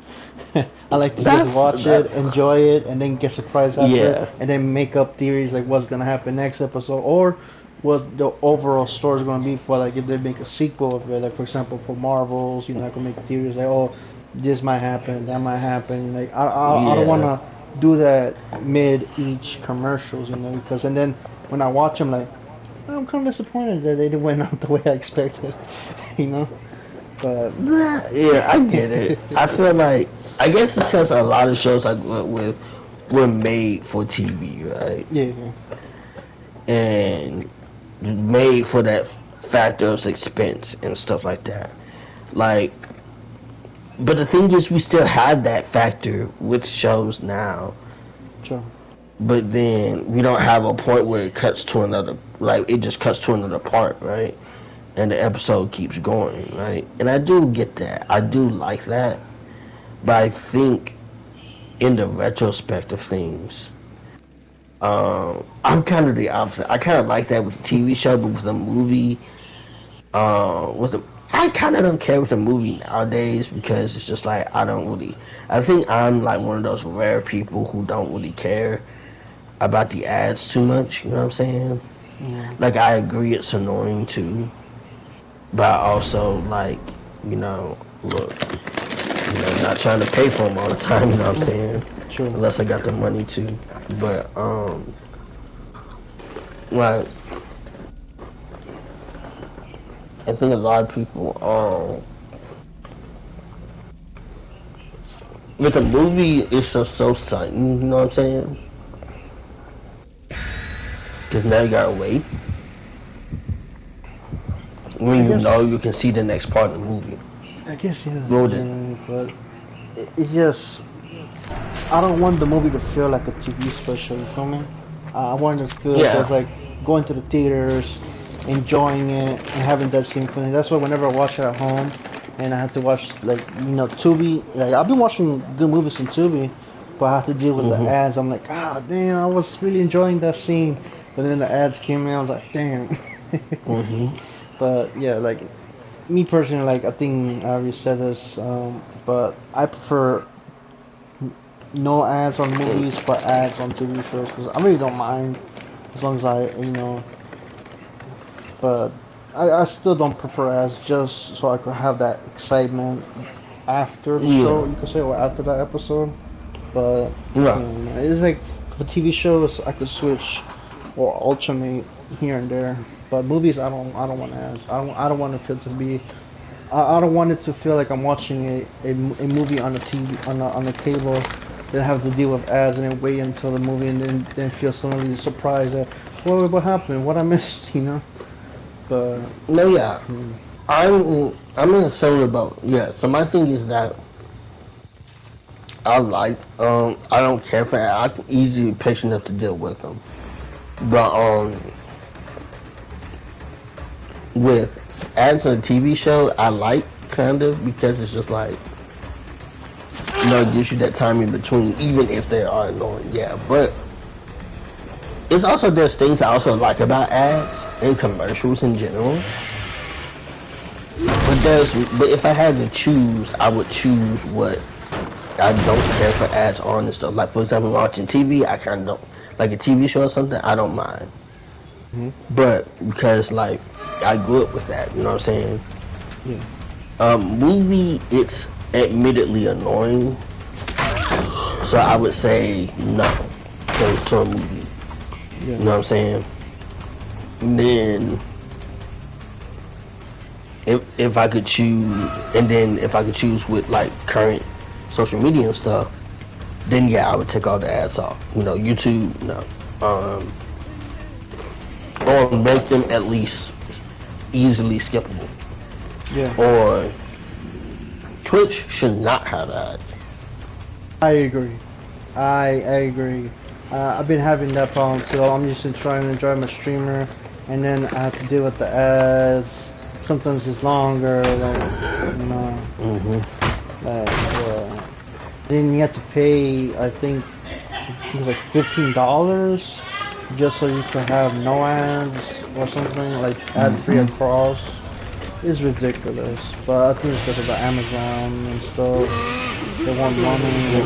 [SPEAKER 1] I like to just watch it, enjoy it, and then get surprised after it, and then make up theories like what's gonna happen next episode, or what the overall story is gonna be for, like, if they make a sequel of it. Like, for example, for Marvels, you know, I can make theories like, oh, this might happen, that might happen. Like, I don't wanna do that mid each commercials, you know, because and then when I watch them, like, I'm kind of disappointed that they didn't went out the way I expected, you know. But
[SPEAKER 2] Yeah, I get it. I feel like I guess it's because a lot of shows I grew up with were made for TV, right?
[SPEAKER 1] yeah,
[SPEAKER 2] And made for that factor of expense and stuff like that. Like, but the thing is, we still have that factor with shows now.
[SPEAKER 1] sure.
[SPEAKER 2] But then we don't have a point where it cuts to another, like it just cuts to another part, right? And the episode keeps going, right? And I do get that. I do like that. But I think in the retrospect of things, I'm kind of the opposite. I kind of like that with the TV show, but with the movie, I kind of don't care with the movie nowadays because it's just like I don't really. I think I'm like one of those rare people who don't really care about the ads too much. You know what I'm saying?
[SPEAKER 1] Yeah.
[SPEAKER 2] Like I agree it's annoying too, but I also like look, not trying to pay for them all the time. You know what I'm saying?
[SPEAKER 1] True.
[SPEAKER 2] Unless I got the money to. But like I think a lot of people with the movie it's just so sudden. You know what I'm saying? Because now you gotta wait. When you know you can see the next part of the movie.
[SPEAKER 1] I guess yeah.
[SPEAKER 2] Rolled it.
[SPEAKER 1] But it's just I don't want the movie to feel like a TV special. You feel me? I want it to feel just like going to the theaters, enjoying it, and having that same feeling. That's why whenever I watch it at home, and I have to watch Tubi. Like I've been watching good movies on Tubi, but I have to deal with the ads. I'm like, God damn, I was really enjoying that scene, but then the ads came in. I was like, damn. But yeah, like me personally, like I think I already said this, but I prefer no ads on movies, but ads on TV shows because I really don't mind as long as but I still don't prefer ads just so I could have that excitement after the show, you could say, or after that episode. But it's like for TV shows I could switch or alternate here and there. But movies, I don't want ads. I don't want it to be. I don't want it to feel like I'm watching a movie on the TV on the cable. Then have to deal with ads and then wait until the movie and then feel suddenly surprised that what happened, what I missed, you know. But
[SPEAKER 2] no, yeah, I'm in the same about So my thing is that I don't care for ads. I can easily be patient enough to deal with them. But with ads on a TV show, I like kind of because it's just like it gives you that time in between, even if they are annoying. Yeah, but it's also there's things I also like about ads and commercials in general. But if I had to choose, I would choose what I don't care for ads on and stuff. Like for example, watching TV, I kind of don't like a TV show or something. I don't mind. But because like I grew up with that, you know what I'm saying?
[SPEAKER 1] Yeah.
[SPEAKER 2] Movie, it's admittedly annoying, so I would say no to a movie.
[SPEAKER 1] Yeah.
[SPEAKER 2] You know what I'm saying? And then if I could choose with like current social media and stuff, then yeah, I would take all the ads off. YouTube, no. Or make them at least easily skippable.
[SPEAKER 1] Yeah.
[SPEAKER 2] Or Twitch should not have ads.
[SPEAKER 1] I agree. I agree. I've been having that problem too. I'm used to trying to enjoy my streamer, and then I have to deal with the ads. Sometimes it's longer, then you have to pay. I think it's like $15 just so you can have no ads or something like ad-free across. It's ridiculous, but I think it's because of the Amazon and stuff. They want money,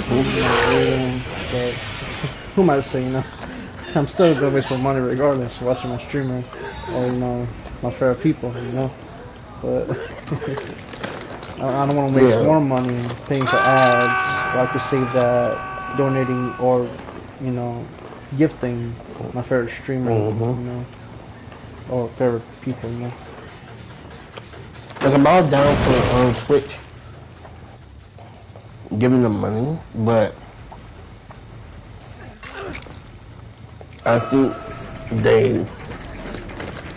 [SPEAKER 1] but who am I to say, I'm still gonna waste my money regardless, watching my streamer or, my favorite people, but I don't want to waste more money paying for ads, or I could save that donating or, gifting my favorite streamer, or favorite people, you know.
[SPEAKER 2] Like I'm all down for Twitch giving them money, but I think they're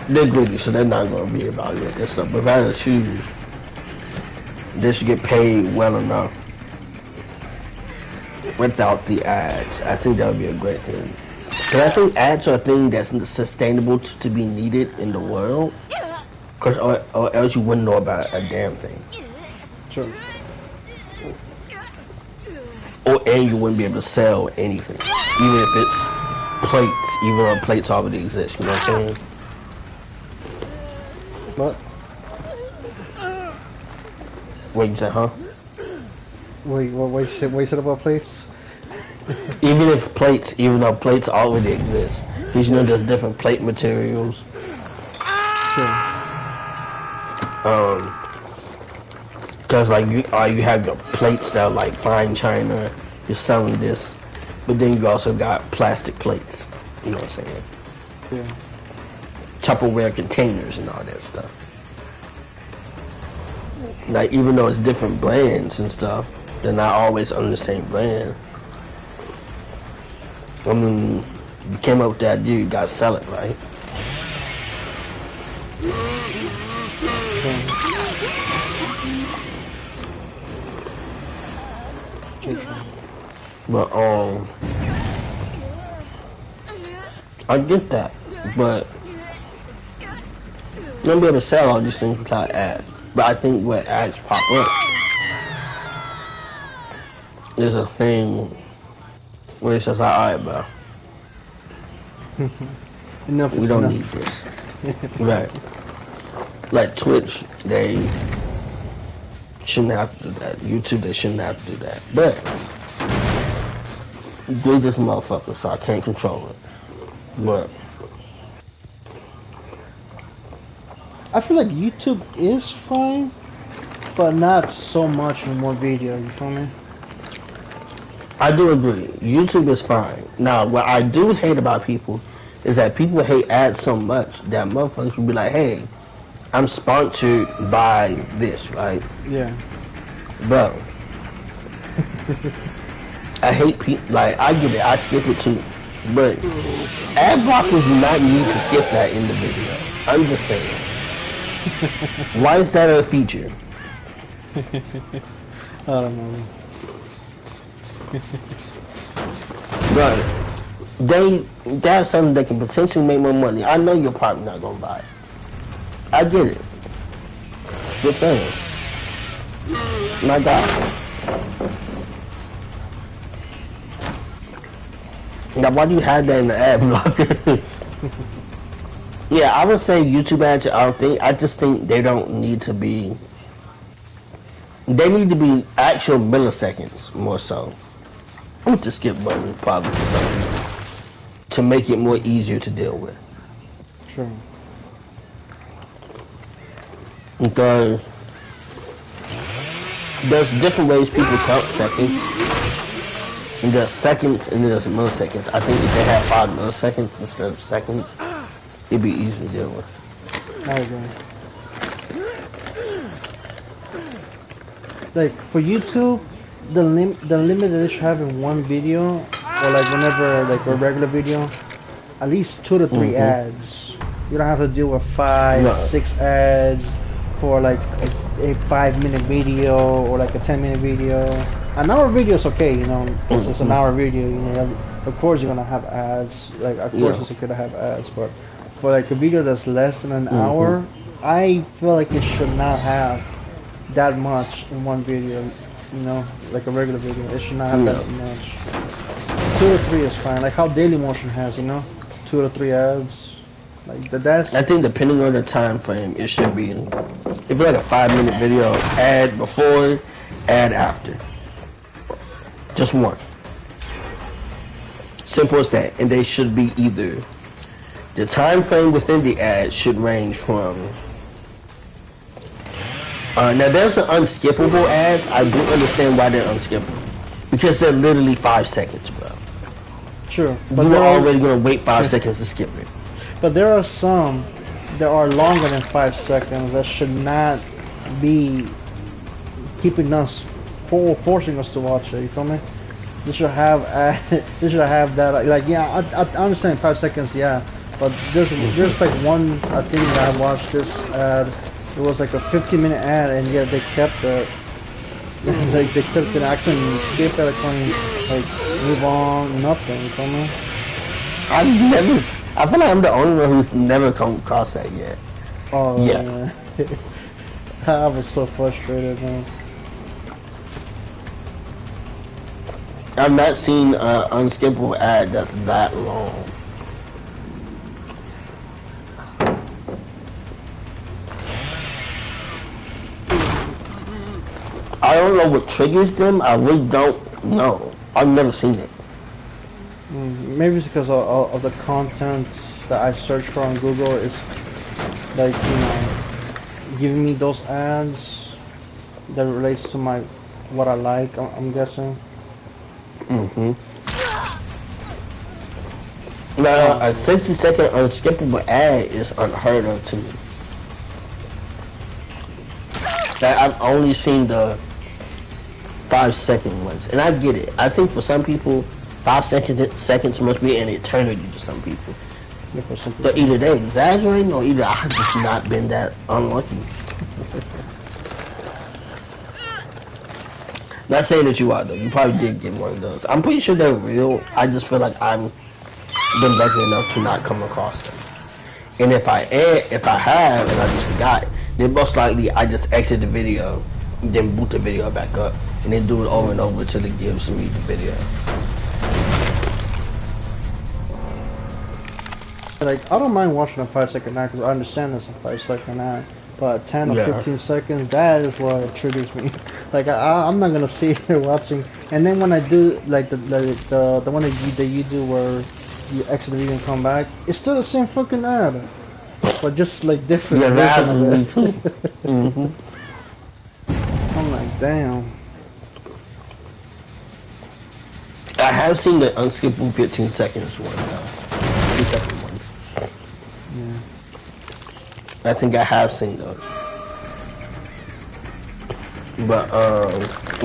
[SPEAKER 2] greedy, so they're not gonna be about it and stuff. But if I had to choose, they should get paid well enough without the ads. I think that would be a great thing. Because I think ads are a thing that's sustainable to be needed in the world. Cause or else you wouldn't know about a damn thing.
[SPEAKER 1] Sure.
[SPEAKER 2] And you wouldn't be able to sell anything, even if it's plates, even though plates already exist. You know what I'm saying?
[SPEAKER 1] What?
[SPEAKER 2] What you say, huh?
[SPEAKER 1] Wait, what you said about plates?
[SPEAKER 2] Even though plates already exist, because you know there's different plate materials.
[SPEAKER 1] Sure.
[SPEAKER 2] Because like you have your plates that are like fine china, you're selling this, but then you also got plastic plates. You know what I'm saying?
[SPEAKER 1] Yeah.
[SPEAKER 2] Tupperware containers and all that stuff. Like even though it's different brands and stuff, they're not always under the same brand. I mean, you came up with that idea, you gotta sell it, right? But I get that, but you're gonna be able to sell all these things without ads. But I think when ads pop up, there's a thing where it's just like, alright, bro.
[SPEAKER 1] Enough
[SPEAKER 2] We
[SPEAKER 1] is
[SPEAKER 2] don't
[SPEAKER 1] enough.
[SPEAKER 2] need this. Right. Like Twitch, they shouldn't have to do that. YouTube, they shouldn't have to do that. But they just motherfuckers, so I can't control it. But
[SPEAKER 1] I feel like YouTube is fine, but not so much in one video, you feel me?
[SPEAKER 2] I do agree. YouTube is fine. Now, what I do hate about people is that people hate ads so much that motherfuckers will be like, hey, I'm sponsored by this, right?
[SPEAKER 1] Yeah.
[SPEAKER 2] Bro. I hate people, like, I get it, I skip it too. But ad blockers do not need to skip that in the video. I'm just saying. Why is that a feature?
[SPEAKER 1] I don't know.
[SPEAKER 2] Bro, they have something that can potentially make more money. I know you're probably not gonna buy it. I get it. Good thing. My God. Now, why do you have that in the ad blocker? Yeah, I would say YouTube ads. I just think they don't need to be. They need to be actual milliseconds more so. With the skip button, probably to make it more easier to deal with.
[SPEAKER 1] Sure.
[SPEAKER 2] Because there's different ways people count seconds. And there's seconds and there's milliseconds. I think if they had 5 milliseconds instead of seconds, it'd be easy to deal with.
[SPEAKER 1] I agree. Like for YouTube, the limit that they should have in one video, or like whenever like a regular video, at least 2 to 3 ads. You don't have to deal with 5, 6 ads for like a 5-minute video or like a 10-minute video. An hour video is okay, you know. It's just an hour video, you know. Of course you're gonna have ads. Like of course it's okay to have ads, but for like a video that's less than an hour, I feel like it should not have that much in one video. You know, like a regular video, it should not have that much. 2 or 3 is fine. Like how Dailymotion has, you know, 2 to 3 ads. Like that's.
[SPEAKER 2] I think depending on the time frame, it should be. If it's like a 5-minute video, ad before, ad after. Just one. Simple as that. And they should be either. The time frame within the ad should range from. Now there's an unskippable ads. I do understand why they're unskippable. Because they're literally 5 seconds, bro.
[SPEAKER 1] Sure. But
[SPEAKER 2] you're already gonna wait 5 seconds to skip it.
[SPEAKER 1] But there are some there are longer than 5 seconds that should not be keeping us forcing us to watch it. You feel me? They should have they should have that. Like, yeah, I understand 5 seconds, yeah, but there's like one I think that I watched this ad. It was like a 15-minute ad, and yet they kept it. Like they kept it. I couldn't skip it. I couldn't like move on. Nothing. You feel me?
[SPEAKER 2] I feel like I'm the only one who's never come across that yet.
[SPEAKER 1] Oh
[SPEAKER 2] yeah.
[SPEAKER 1] Man. I was so frustrated, man.
[SPEAKER 2] I've not seen an unskippable ad that's that long. I don't know what triggers them. I really don't know. I've never seen it.
[SPEAKER 1] Maybe it's because of the content that I search for on Google. It's like, giving me those ads that relates to what I like. I'm guessing.
[SPEAKER 2] Now, a 60-second unskippable ad is unheard of to me. I've only seen the 5-second ones, and I get it. I think for some people, 5 seconds must be an eternity to some people.
[SPEAKER 1] Yeah, for some
[SPEAKER 2] So either they exaggerating, or either I've just not been that unlucky. Not saying that you are though. You probably did get one of those. I'm pretty sure they're real. I just feel like I've been lucky enough to not come across them. And if I have and I just forgot, then most likely I just exit the video, then boot the video back up, and then do it over and over till it gives me the video.
[SPEAKER 1] Like, I don't mind watching a 5-second ad because I understand it's a 5-second ad. But 10 or 15 seconds, that is what triggers me. Like, I'm not gonna sit here watching. And then when I do, like the one that you do where you exit the video and come back, it's still the same fucking ad, but just like different.
[SPEAKER 2] Yeah, that
[SPEAKER 1] happens
[SPEAKER 2] to me too.
[SPEAKER 1] I'm like, damn.
[SPEAKER 2] I have seen the unskippable 15 seconds one, 2-second ones.
[SPEAKER 1] Yeah.
[SPEAKER 2] I think I have seen those. But, or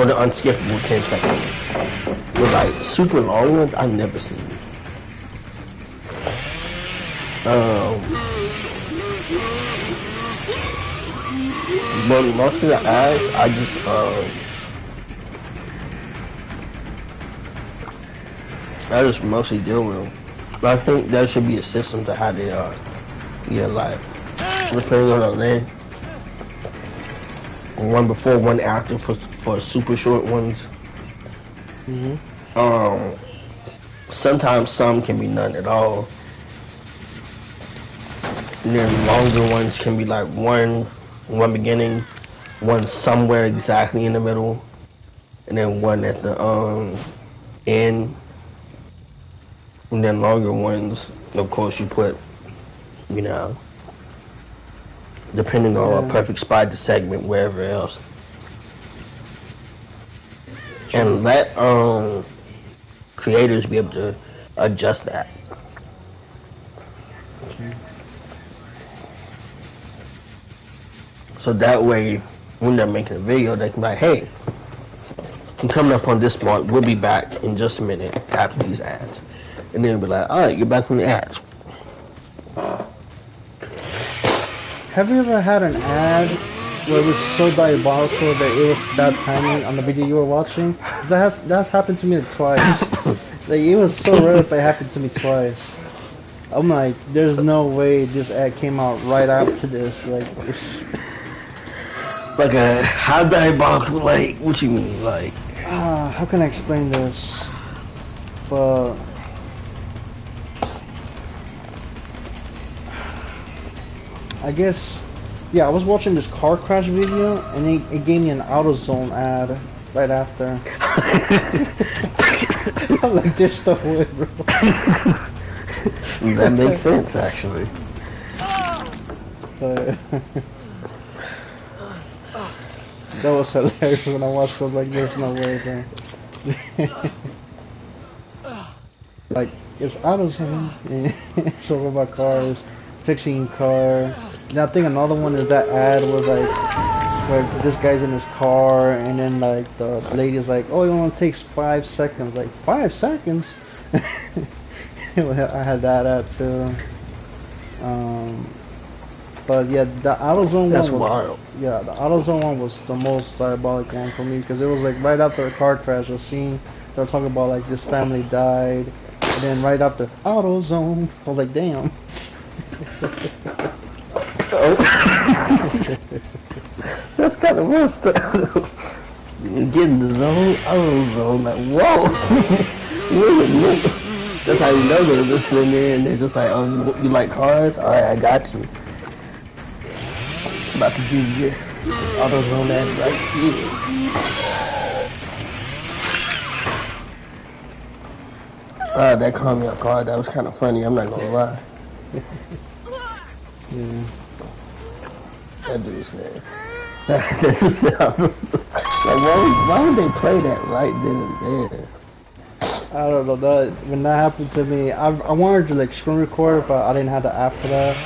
[SPEAKER 2] the unskippable 10 seconds. With like super long ones, I've never seen. But most of the ads, I just mostly deal with them. But I think there should be a system to how they like, depending on the name. One before, one after for super short ones. Sometimes some can be none at all. And then longer ones can be like one beginning, one somewhere exactly in the middle, and then one at the end. And then longer ones, of course, you put, depending on a perfect spot to segment wherever else. And let creators be able to adjust that. So that way, when they're making a video, they can be like, hey, I'm coming up on this mark, we'll be back in just a minute after these ads. And then be like, alright, you're back from the ads.
[SPEAKER 1] Have you ever had an ad where it was so diabolical that it was bad timing on the video you were watching? That's happened to me like twice. Like, it was so rare if it happened to me twice. I'm like, there's no way this ad came out right after this. Like, it's
[SPEAKER 2] like a how diabolical? Like, what you mean? Like,
[SPEAKER 1] how can I explain this? But I guess, yeah, I was watching this car crash video, and it gave me an AutoZone ad right after. I'm like, there's no way, bro.
[SPEAKER 2] That makes sense, actually.
[SPEAKER 1] But that was hilarious when I watched it. I was like, there's no way, bro. Like, it's AutoZone. So my car is fixing car. And I think another one is that ad was like where this guy's in his car and then like the lady's like, oh, it only takes 5 seconds. Like 5 seconds? I had that ad too. But yeah, the AutoZone
[SPEAKER 2] That's
[SPEAKER 1] one was,
[SPEAKER 2] wild.
[SPEAKER 1] yeah, the AutoZone one was the most diabolic one for me because it was like right after a car crash, a scene they were talking about like this family died, and then right after AutoZone, I was like, damn.
[SPEAKER 2] That's kind of messed up. You get in the zone, AutoZone, like, whoa. Wait a minute. That's how you know they're listening in. They're just like, oh, you like cars? Alright, I got you. About to give you this AutoZone ad right here. That caught me off guard. That was kind of funny. I'm not gonna lie.
[SPEAKER 1] Yeah.
[SPEAKER 2] That dude said. That just sounds like why would they play that right then and there?
[SPEAKER 1] I don't know, that when that happened to me, I wanted to like screen record, but I didn't have the app for that.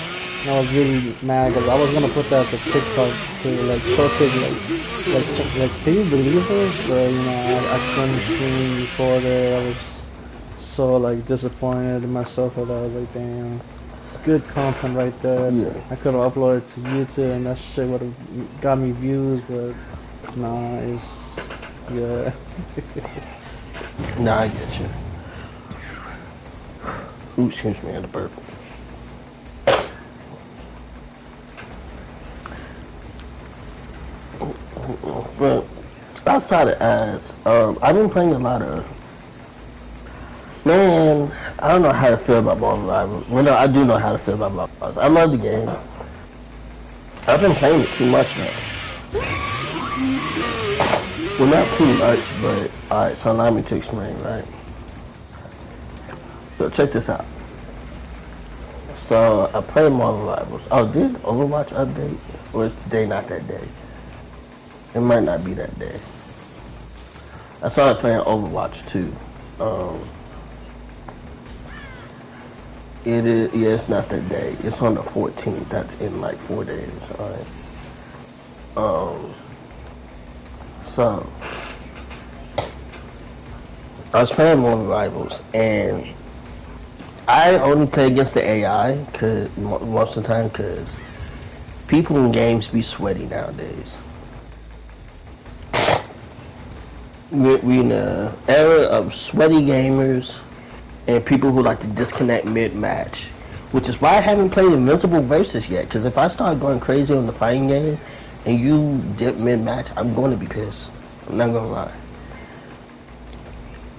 [SPEAKER 1] And I was really mad because I was gonna put that as a TikTok to like showcase like can you believe this? But you know, I couldn't screen record it. I was so like disappointed in myself that I was like, damn, good content right there.
[SPEAKER 2] Yeah.
[SPEAKER 1] I could have uploaded it to YouTube and that shit would have got me views, but nah, it's yeah.
[SPEAKER 2] Nah, I get you. Ooh, excuse me, I had a burp. But outside of ads, I've been playing a lot of. Man, I don't know how to feel about Marvel Rivals. Well, no, I do know how to feel about Marvel Rivals. I love the game. I've been playing it too much now. Well, not too much, but alright, so allow me to explain, right? So check this out. So I played Marvel Rivals. Oh, did Overwatch update? Or is today not that day? It might not be that day. I started playing Overwatch 2. It is, yeah, it's not that day. It's on the 14th. That's in like 4 days, alright? So I was playing Marvel Rivals, and I only play against the AI cause most of the time, cause people in games be sweaty nowadays. We in an era of sweaty gamers and people who like to disconnect mid-match, which is why I haven't played Invincible Versus yet. Cause if I start going crazy on the fighting game and you dip mid-match, I'm going to be pissed. I'm not gonna lie.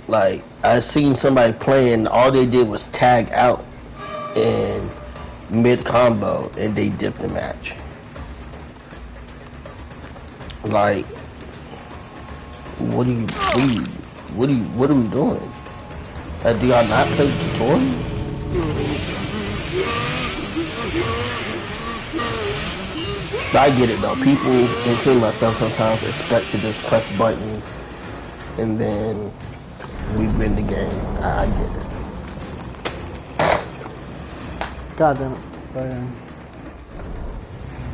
[SPEAKER 2] Like, I seen somebody playing, all they did was tag out in mid-combo and they dipped the match. Like, what are we doing? Do y'all not play the tutorial? I get it though. People, including myself, sometimes expect to just press buttons and then we win the game. I get it.
[SPEAKER 1] God damn it.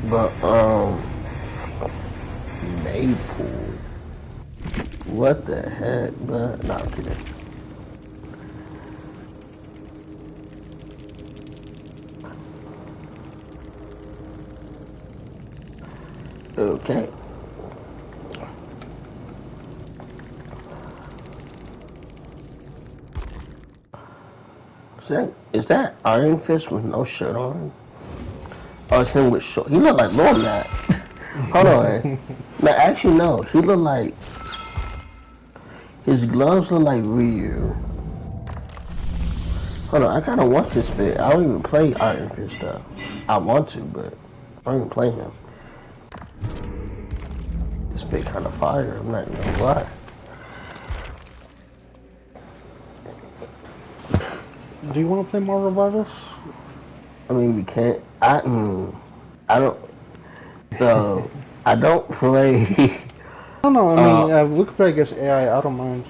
[SPEAKER 2] But Maypool. What the heck, but not kidding. Okay. Is that Iron Fist with no shirt on? Oh, it's him with short. He look like Lord Matt. Hold on. No, actually no. He look like his gloves look like Ryu. Hold on, I kinda want this fit. I don't even play Iron Fist stuff. I want to, but I don't even play him. This fit kinda fire, I'm not even gonna lie.
[SPEAKER 1] Do you want to play Marvel Rivals?
[SPEAKER 2] I mean, we can't. I don't. So I don't play.
[SPEAKER 1] No, I mean, we could play against AI. I don't mind.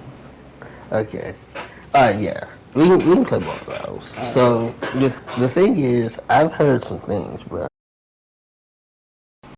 [SPEAKER 2] Okay. Yeah. We can play both rounds. So the thing is, I've heard some things, bro.